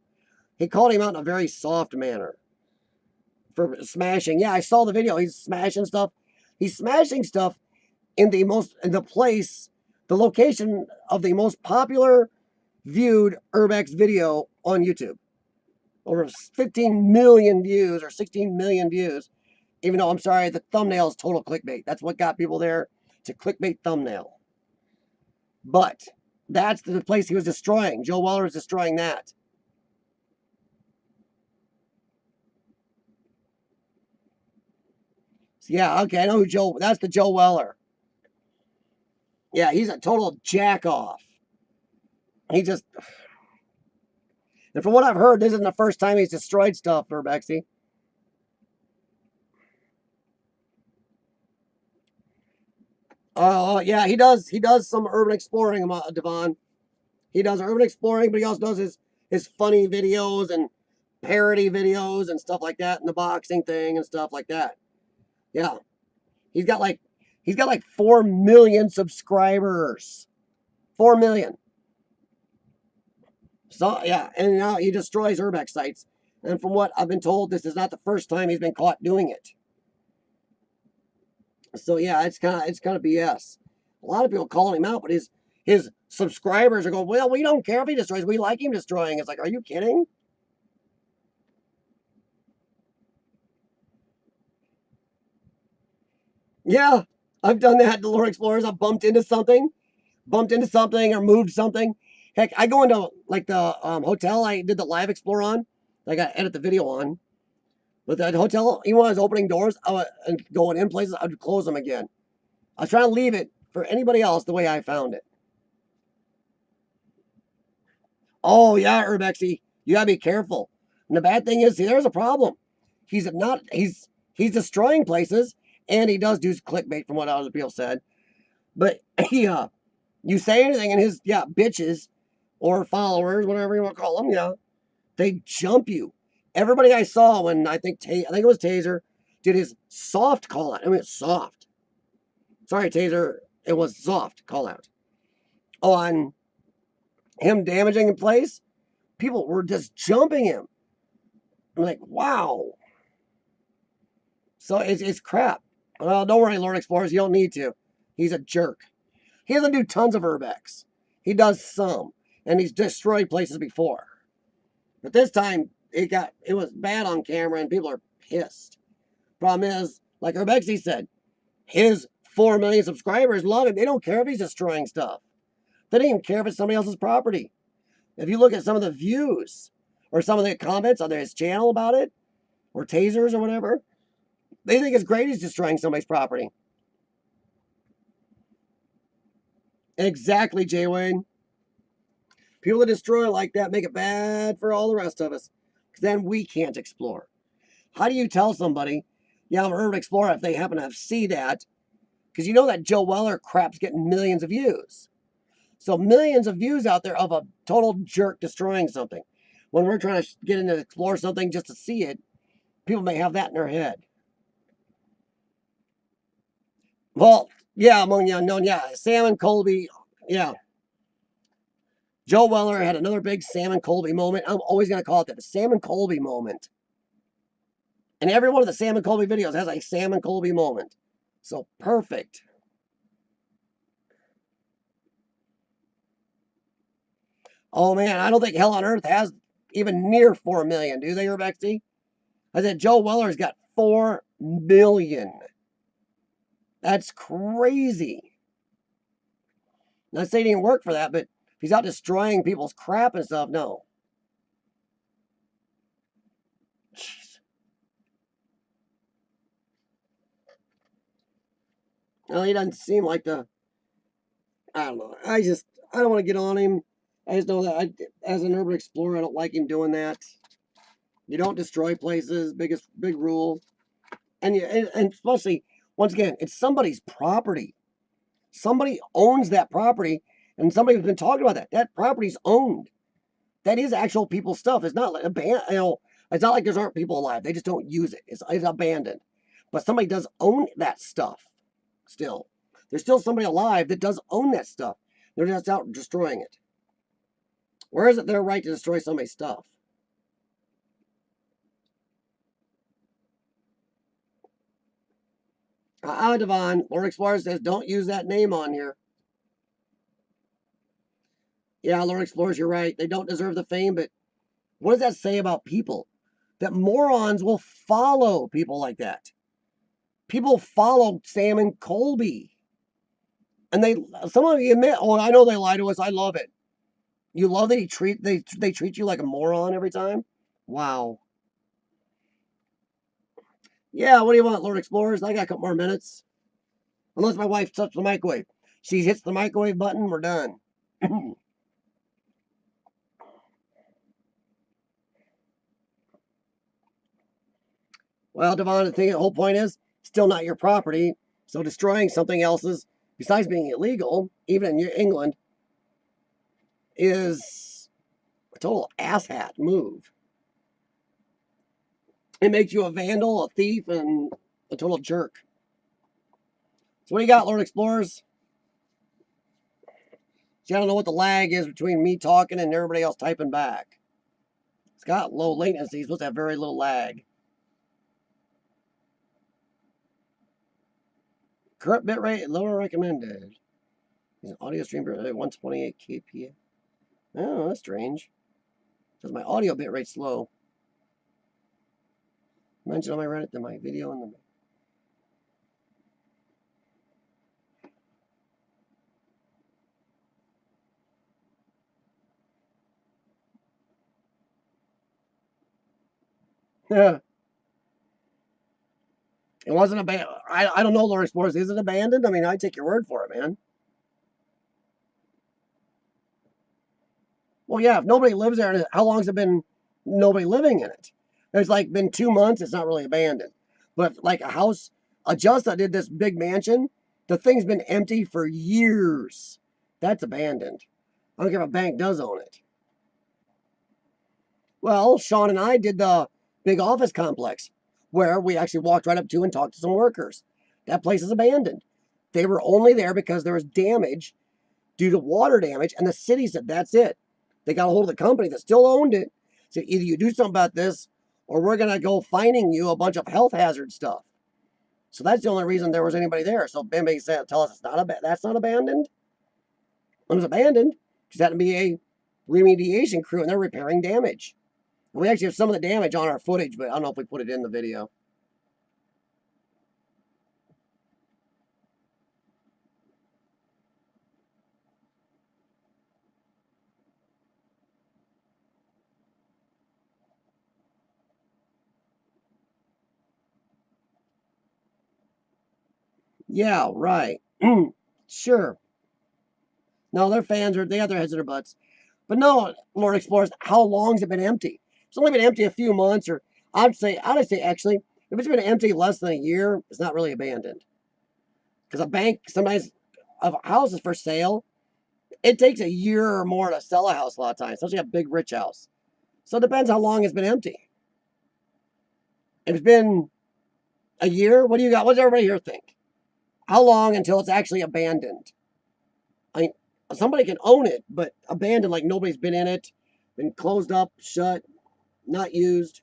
He called him out in a very soft manner for smashing. Yeah, I saw the video. He's smashing stuff. He's smashing stuff in the location of the most popular viewed Urbex video on YouTube. Over 15 million views or 16 million views. Even though, I'm sorry, the thumbnail is total clickbait. That's what got people there, to clickbait thumbnail. But that's the place he was destroying. Joe Weller is destroying that. So yeah, okay, I know who that's the Joe Weller. Yeah, he's a total jack-off. He just... And from what I've heard, this isn't the first time he's destroyed stuff for Bexy. Yeah, he does some urban exploring, Devon. He does urban exploring, but he also does his funny videos and parody videos and stuff like that, and the boxing thing and stuff like that. Yeah. He's got like 4 million subscribers. 4 million. So yeah, and now he destroys Urbex sites. And from what I've been told, this is not the first time he's been caught doing it. So yeah, it's kind of BS. A lot of people calling him out, but his subscribers are going, well, we don't care if he destroys. We like him destroying. It's like, are you kidding? Yeah, I've done that. The Lord Explorers. I bumped into something or moved something. Heck, I go into like the hotel I did the live explore on. I got to edit the video on. But the hotel, even when I was opening doors and going in places, I'd close them again. I was trying to leave it for anybody else the way I found it. Oh yeah, Urbexy, you gotta be careful. And the bad thing is, see, there's a problem. He's destroying places, and he does do clickbait from what other people said. But you say anything, and his bitches or followers, whatever you want to call them, they jump you. Everybody I saw when I think it was Taser did his soft call out. I mean, it's soft. Sorry, Taser, it was soft call out on him damaging a place. People were just jumping him. I'm like, wow. So it's crap. Well, don't worry, Lord Explorers, you don't need to. He's a jerk. He doesn't do tons of urbex. He does some, and he's destroyed places before. But this time, it was bad on camera, and people are pissed. Problem is, like Urbexy said, his 4 million subscribers love him. They don't care if he's destroying stuff. They don't even care if it's somebody else's property. If you look at some of the views or some of the comments on his channel about it, or tasers or whatever, they think it's great he's destroying somebody's property. Exactly, Jay Wayne. People that destroy like that make it bad for all the rest of us. Because then we can't explore. How do you tell somebody, yeah, I'm an urban explorer, if they happen to see that? Because you know that Joe Weller crap's getting millions of views. So millions of views out there of a total jerk destroying something. When we're trying to get in to explore something just to see it, people may have that in their head. Well, yeah, among the unknown, yeah. Sam and Colby, yeah. Joe Weller had another big Sam and Colby moment. I'm always going to call it that, the Sam and Colby moment. And every one of the Sam and Colby videos has a Sam and Colby moment. So perfect. Oh man, I don't think Hell on Earth has even near 4 million, do they, Rebexy? I said Joe Weller's got 4 million. That's crazy. Not saying he didn't work for that, but if he's out destroying people's crap and stuff, no. Jeez. Well, he doesn't seem like I don't know. I don't want to get on him. I just know that as an urban explorer, I don't like him doing that. You don't destroy places, big rule. And especially, once again, it's somebody's property. Somebody owns that property, and somebody's been talking about that. That property's owned. That is actual people's stuff. It's not like it's not like there aren't people alive. They just don't use it. It's abandoned. But somebody does own that stuff still. There's still somebody alive that does own that stuff. They're just out destroying it. Where is it their right to destroy somebody's stuff? Devon, Lord Explorer says, don't use that name on here. Yeah, Lord Explorers, you're right. They don't deserve the fame, but what does that say about people? That morons will follow people like that. People follow Sam and Colby. And some of you admit, oh, I know they lie to us. I love it. You love that they treat you like a moron every time? Wow. Yeah, what do you want, Lord Explorers? I got a couple more minutes. Unless my wife touches the microwave. She hits the microwave button, we're done. Well, Devon, the whole point is, still not your property. So destroying something else's, besides being illegal, even in England, is a total asshat move. It makes you a vandal, a thief, and a total jerk. So what do you got, Lord Explorers? See, I don't know what the lag is between me talking and everybody else typing back. It's got low latency. It's supposed to have very little lag. Current bitrate, lower recommended. Audio stream bitrate 128 kph. Oh, that's strange. Because my audio bitrate's slow. Mention on my Reddit that my video and the Yeah. It wasn't abandoned. I don't know, Lord Explorers. Is it abandoned? I mean, I take your word for it, man. Well, yeah, if nobody lives there, how long's it been nobody living in it? There's like been 2 months, it's not really abandoned. But if, like a house, Adjusta did this big mansion, the thing's been empty for years. That's abandoned. I don't care if a bank does own it. Well, Sean and I did the big office complex where we actually walked right up to and talked to some workers. That place is abandoned. They were only there because there was damage due to water damage, and the city said that's it. They got a hold of the company that still owned it. Said either you do something about this, or we're gonna go finding you a bunch of health hazard stuff. So that's the only reason there was anybody there. So anybody said, tell us it's not that's not abandoned. It was abandoned. Just had to be a remediation crew, and they're repairing damage. And we actually have some of the damage on our footage, but I don't know if we put it in the video. Yeah, right. Sure. No, their fans are they got their heads in their butts. But no, Lord Explorers, how long's it been empty? It's only been empty a few months, or I'd say actually, if it's been empty less than a year, it's not really abandoned. Because a bank sometimes of houses for sale, it takes a year or more to sell a house a lot of times, especially a big rich house. So it depends how long it's been empty. If it's been a year, what do you got? What does everybody here think? How long until it's actually abandoned? I mean, somebody can own it, but abandoned like nobody's been in it, been closed up, shut, not used.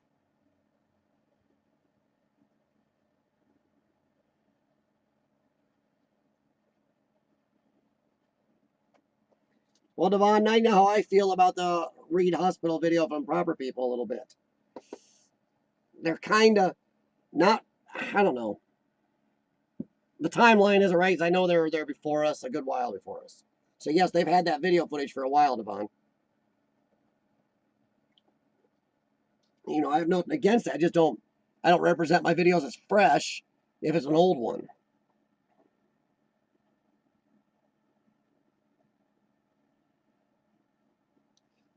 Well, Devon, I know how I feel about the Reed Hospital video from Proper People a little bit. They're kind of not, I don't know. The timeline isn't right. I know they were there before us, a good while before us. So, yes, they've had that video footage for a while, Devon. You know, I have nothing against it. I don't represent my videos as fresh if it's an old one.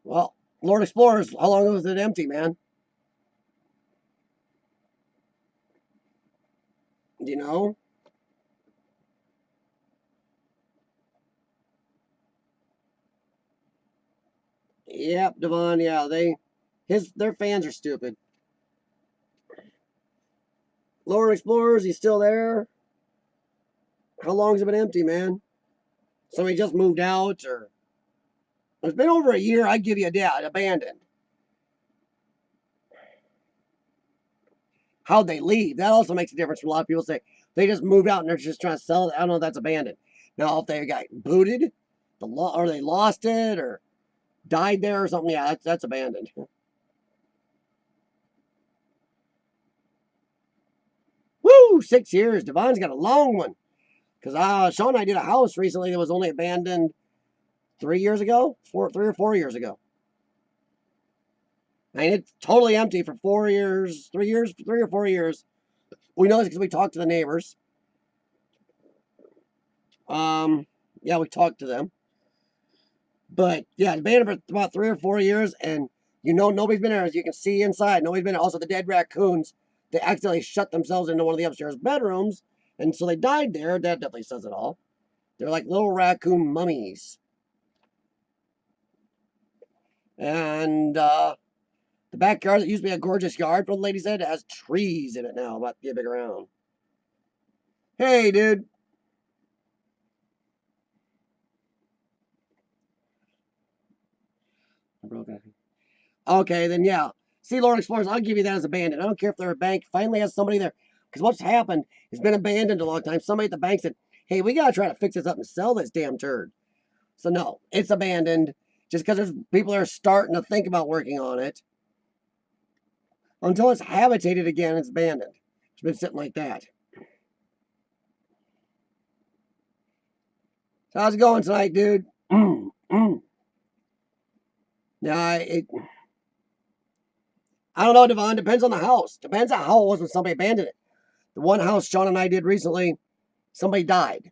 Well, Lord Explorers, how long was it empty, man? You know? Yep, Devon, yeah, their fans are stupid. Lord Explorers, he's still there? How long's it been empty, man? Somebody just moved out, or it's been over a year. I'd give you a doubt. Abandoned. How'd they leave? That also makes a difference. For a lot of people say they just moved out and they're just trying to sell it. I don't know if that's abandoned. Now, if they got booted, or they lost it, or died there or something, yeah, that's abandoned. Woo! 6 years. Devon's got a long one. Because Sean and I did a house recently that was only abandoned 3 years ago, 3 or 4 years ago. I mean, it's totally empty for 4 years, 3 years, 3 or 4 years. We know this because we talked to the neighbors. Yeah, we talked to them. But yeah, it's been for about 3 or 4 years, and nobody's been there. As you can see inside, nobody's been there. Also, the dead raccoons, they accidentally shut themselves into one of the upstairs bedrooms, and so they died there. That definitely says it all. They're like little raccoon mummies. And the backyard that used to be a gorgeous yard, but the lady said, has trees in it now, about to get big around. Hey, dude. Okay, then yeah. See, Lord Explorers, I'll give you that as abandoned. I don't care if they're a bank, finally has somebody there. Because what's happened, it's been abandoned a long time. Somebody at the bank said, hey, we got to try to fix this up and sell this damn turd. So, no, it's abandoned. Just because there's people that are starting to think about working on it. Until it's habitated again, it's abandoned. It's been sitting like that. So, how's it going tonight, dude? Now, I don't know, Devon. Depends on the house. Depends on how it was when somebody abandoned it. The one house Sean and I did recently, somebody died.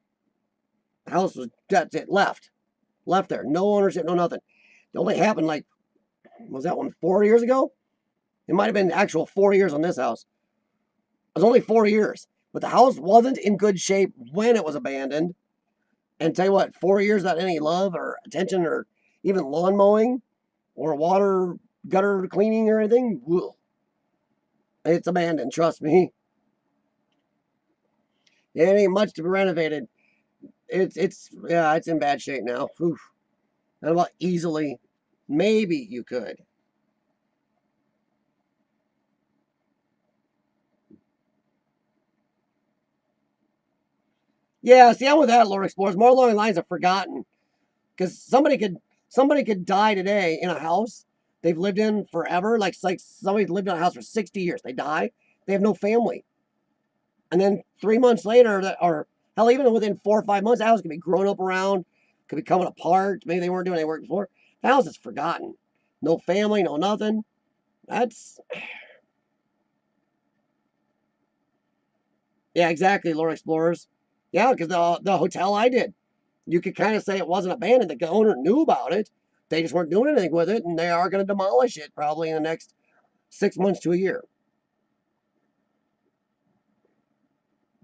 The house was, that's it, left there. No ownership, no nothing. It only happened like, was that one 4 years ago? It might have been actual 4 years on this house. It was only 4 years. But the house wasn't in good shape when it was abandoned. And tell you what, 4 years without any love or attention or even lawn mowing or water gutter cleaning or anything, ugh. It's abandoned, trust me. It ain't much to be renovated. It's in bad shape now. Oof. And about easily, maybe you could. Yeah, see, I'm with that, Lord Explorers. More along the lines of forgotten. Because somebody could die today in a house they've lived in forever. Like somebody lived in a house for 60 years. They die. They have no family. And then 3 months later, or hell, even within 4 or 5 months, the house could be grown up around, could be coming apart. Maybe they weren't doing any work before. The house is forgotten. No family, no nothing. That's, yeah, exactly, Lord Explorers. Yeah, because the hotel I did, you could kind of say it wasn't abandoned. The owner knew about it. They just weren't doing anything with it, and they are going to demolish it probably in the next 6 months to a year.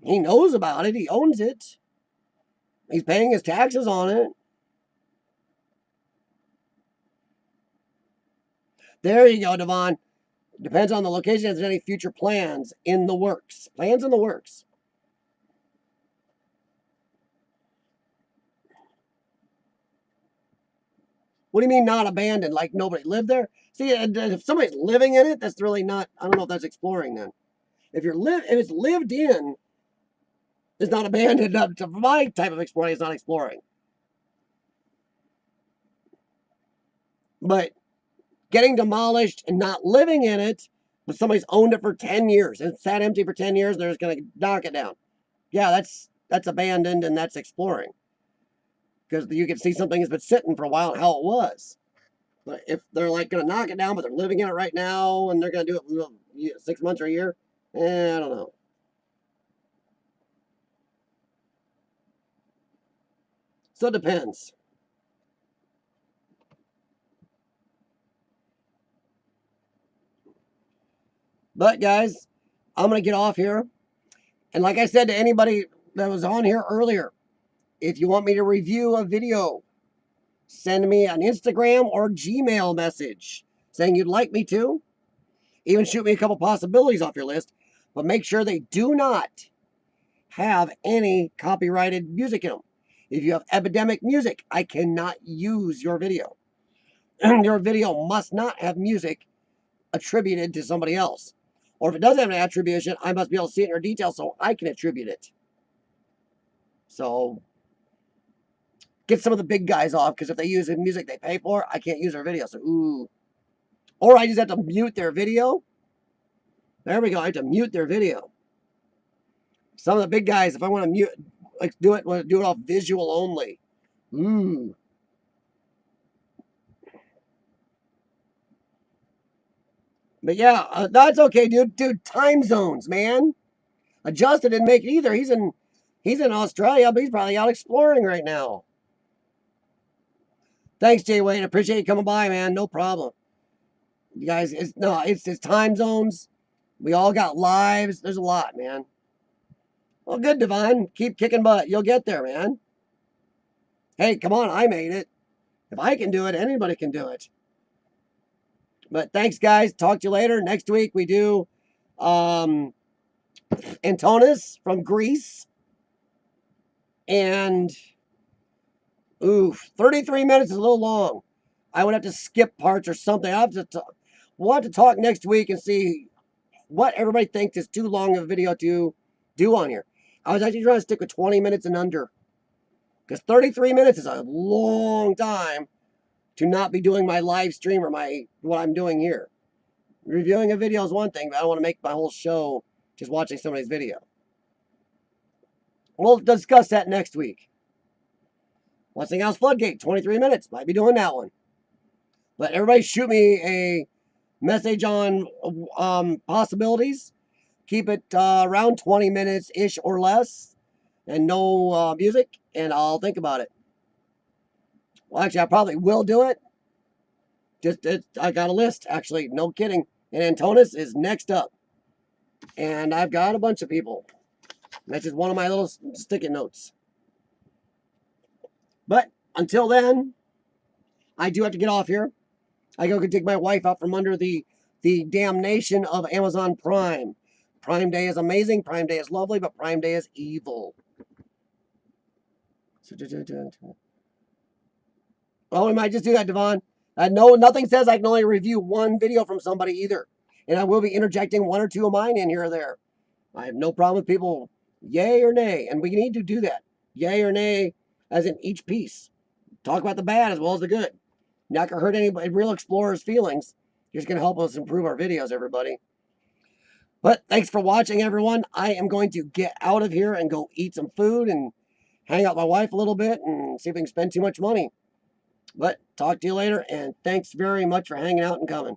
He knows about it. He owns it. He's paying his taxes on it. There you go, Devon. Depends on the location if there's any future plans in the works. Plans in the works. What do you mean not abandoned? Like nobody lived there? See, if somebody's living in it, that's really not. I don't know if that's exploring then. If it's lived in, it's not abandoned. To my type of exploring, it's not exploring. But getting demolished and not living in it, but somebody's owned it for 10 years and it's sat empty for 10 years, they're just going to knock it down. Yeah, that's abandoned and that's exploring. Because you can see something has been sitting for a while and how it was. But if they're like going to knock it down, but they're living in it right now and they're going to do it 6 months or a year, I don't know. So it depends. But guys, I'm going to get off here. And like I said to anybody that was on here earlier, if you want me to review a video, send me an Instagram or Gmail message saying you'd like me to. Even shoot me a couple possibilities off your list, but make sure they do not have any copyrighted music in them. If you have epidemic music, I cannot use your video. Your video must not have music attributed to somebody else. Or if it does have an attribution, I must be able to see it in your details so I can attribute it. So get some of the big guys off, because if they use the music they pay for, I can't use their video. So, ooh. Or I just have to mute their video. There we go. I have to mute their video. Some of the big guys, if I want to mute, like do it off visual only. Ooh. But yeah, that's okay, dude. Dude, time zones, man. Justin didn't make it either. He's in Australia, but he's probably out exploring right now. Thanks, Jay Wade. Appreciate you coming by, man. No problem. You guys, it's time zones. We all got lives. There's a lot, man. Well, good, Divine. Keep kicking butt. You'll get there, man. Hey, come on. I made it. If I can do it, anybody can do it. But thanks, guys. Talk to you later. Next week, we do Antonis from Greece. And, 33 minutes is a little long. I would have to skip parts or something. We'll have to talk next week and see what everybody thinks is too long of a video to do on here. I was actually trying to stick with 20 minutes and under, because 33 minutes is a long time to not be doing my live stream or what I'm doing here. Reviewing a video is one thing, but I don't want to make my whole show just watching somebody's video. We'll discuss that next week. Westinghouse Floodgate, 23 minutes. Might be doing that one. But everybody shoot me a message on possibilities. Keep it around 20 minutes ish or less, and no music, and I'll think about it. Well, actually, I probably will do it. I got a list, actually, no kidding. And Antonis is next up. And I've got a bunch of people. That's just one of my little sticky notes. But until then, I do have to get off here. I go dig my wife out from under the damnation of Amazon Prime. Prime Day is amazing. Prime Day is lovely, but Prime Day is evil. Oh, we might just do that, Devon. No, nothing says I can only review one video from somebody either. And I will be interjecting one or two of mine in here or there. I have no problem with people yay or nay. And we need to do that. Yay or nay, as in each piece. Talk about the bad as well as the good. Not going to hurt anybody, real explorers' feelings. You're just going to help us improve our videos, everybody. But thanks for watching, everyone. I am going to get out of here and go eat some food and hang out with my wife a little bit and see if we can spend too much money. But talk to you later, and thanks very much for hanging out and coming.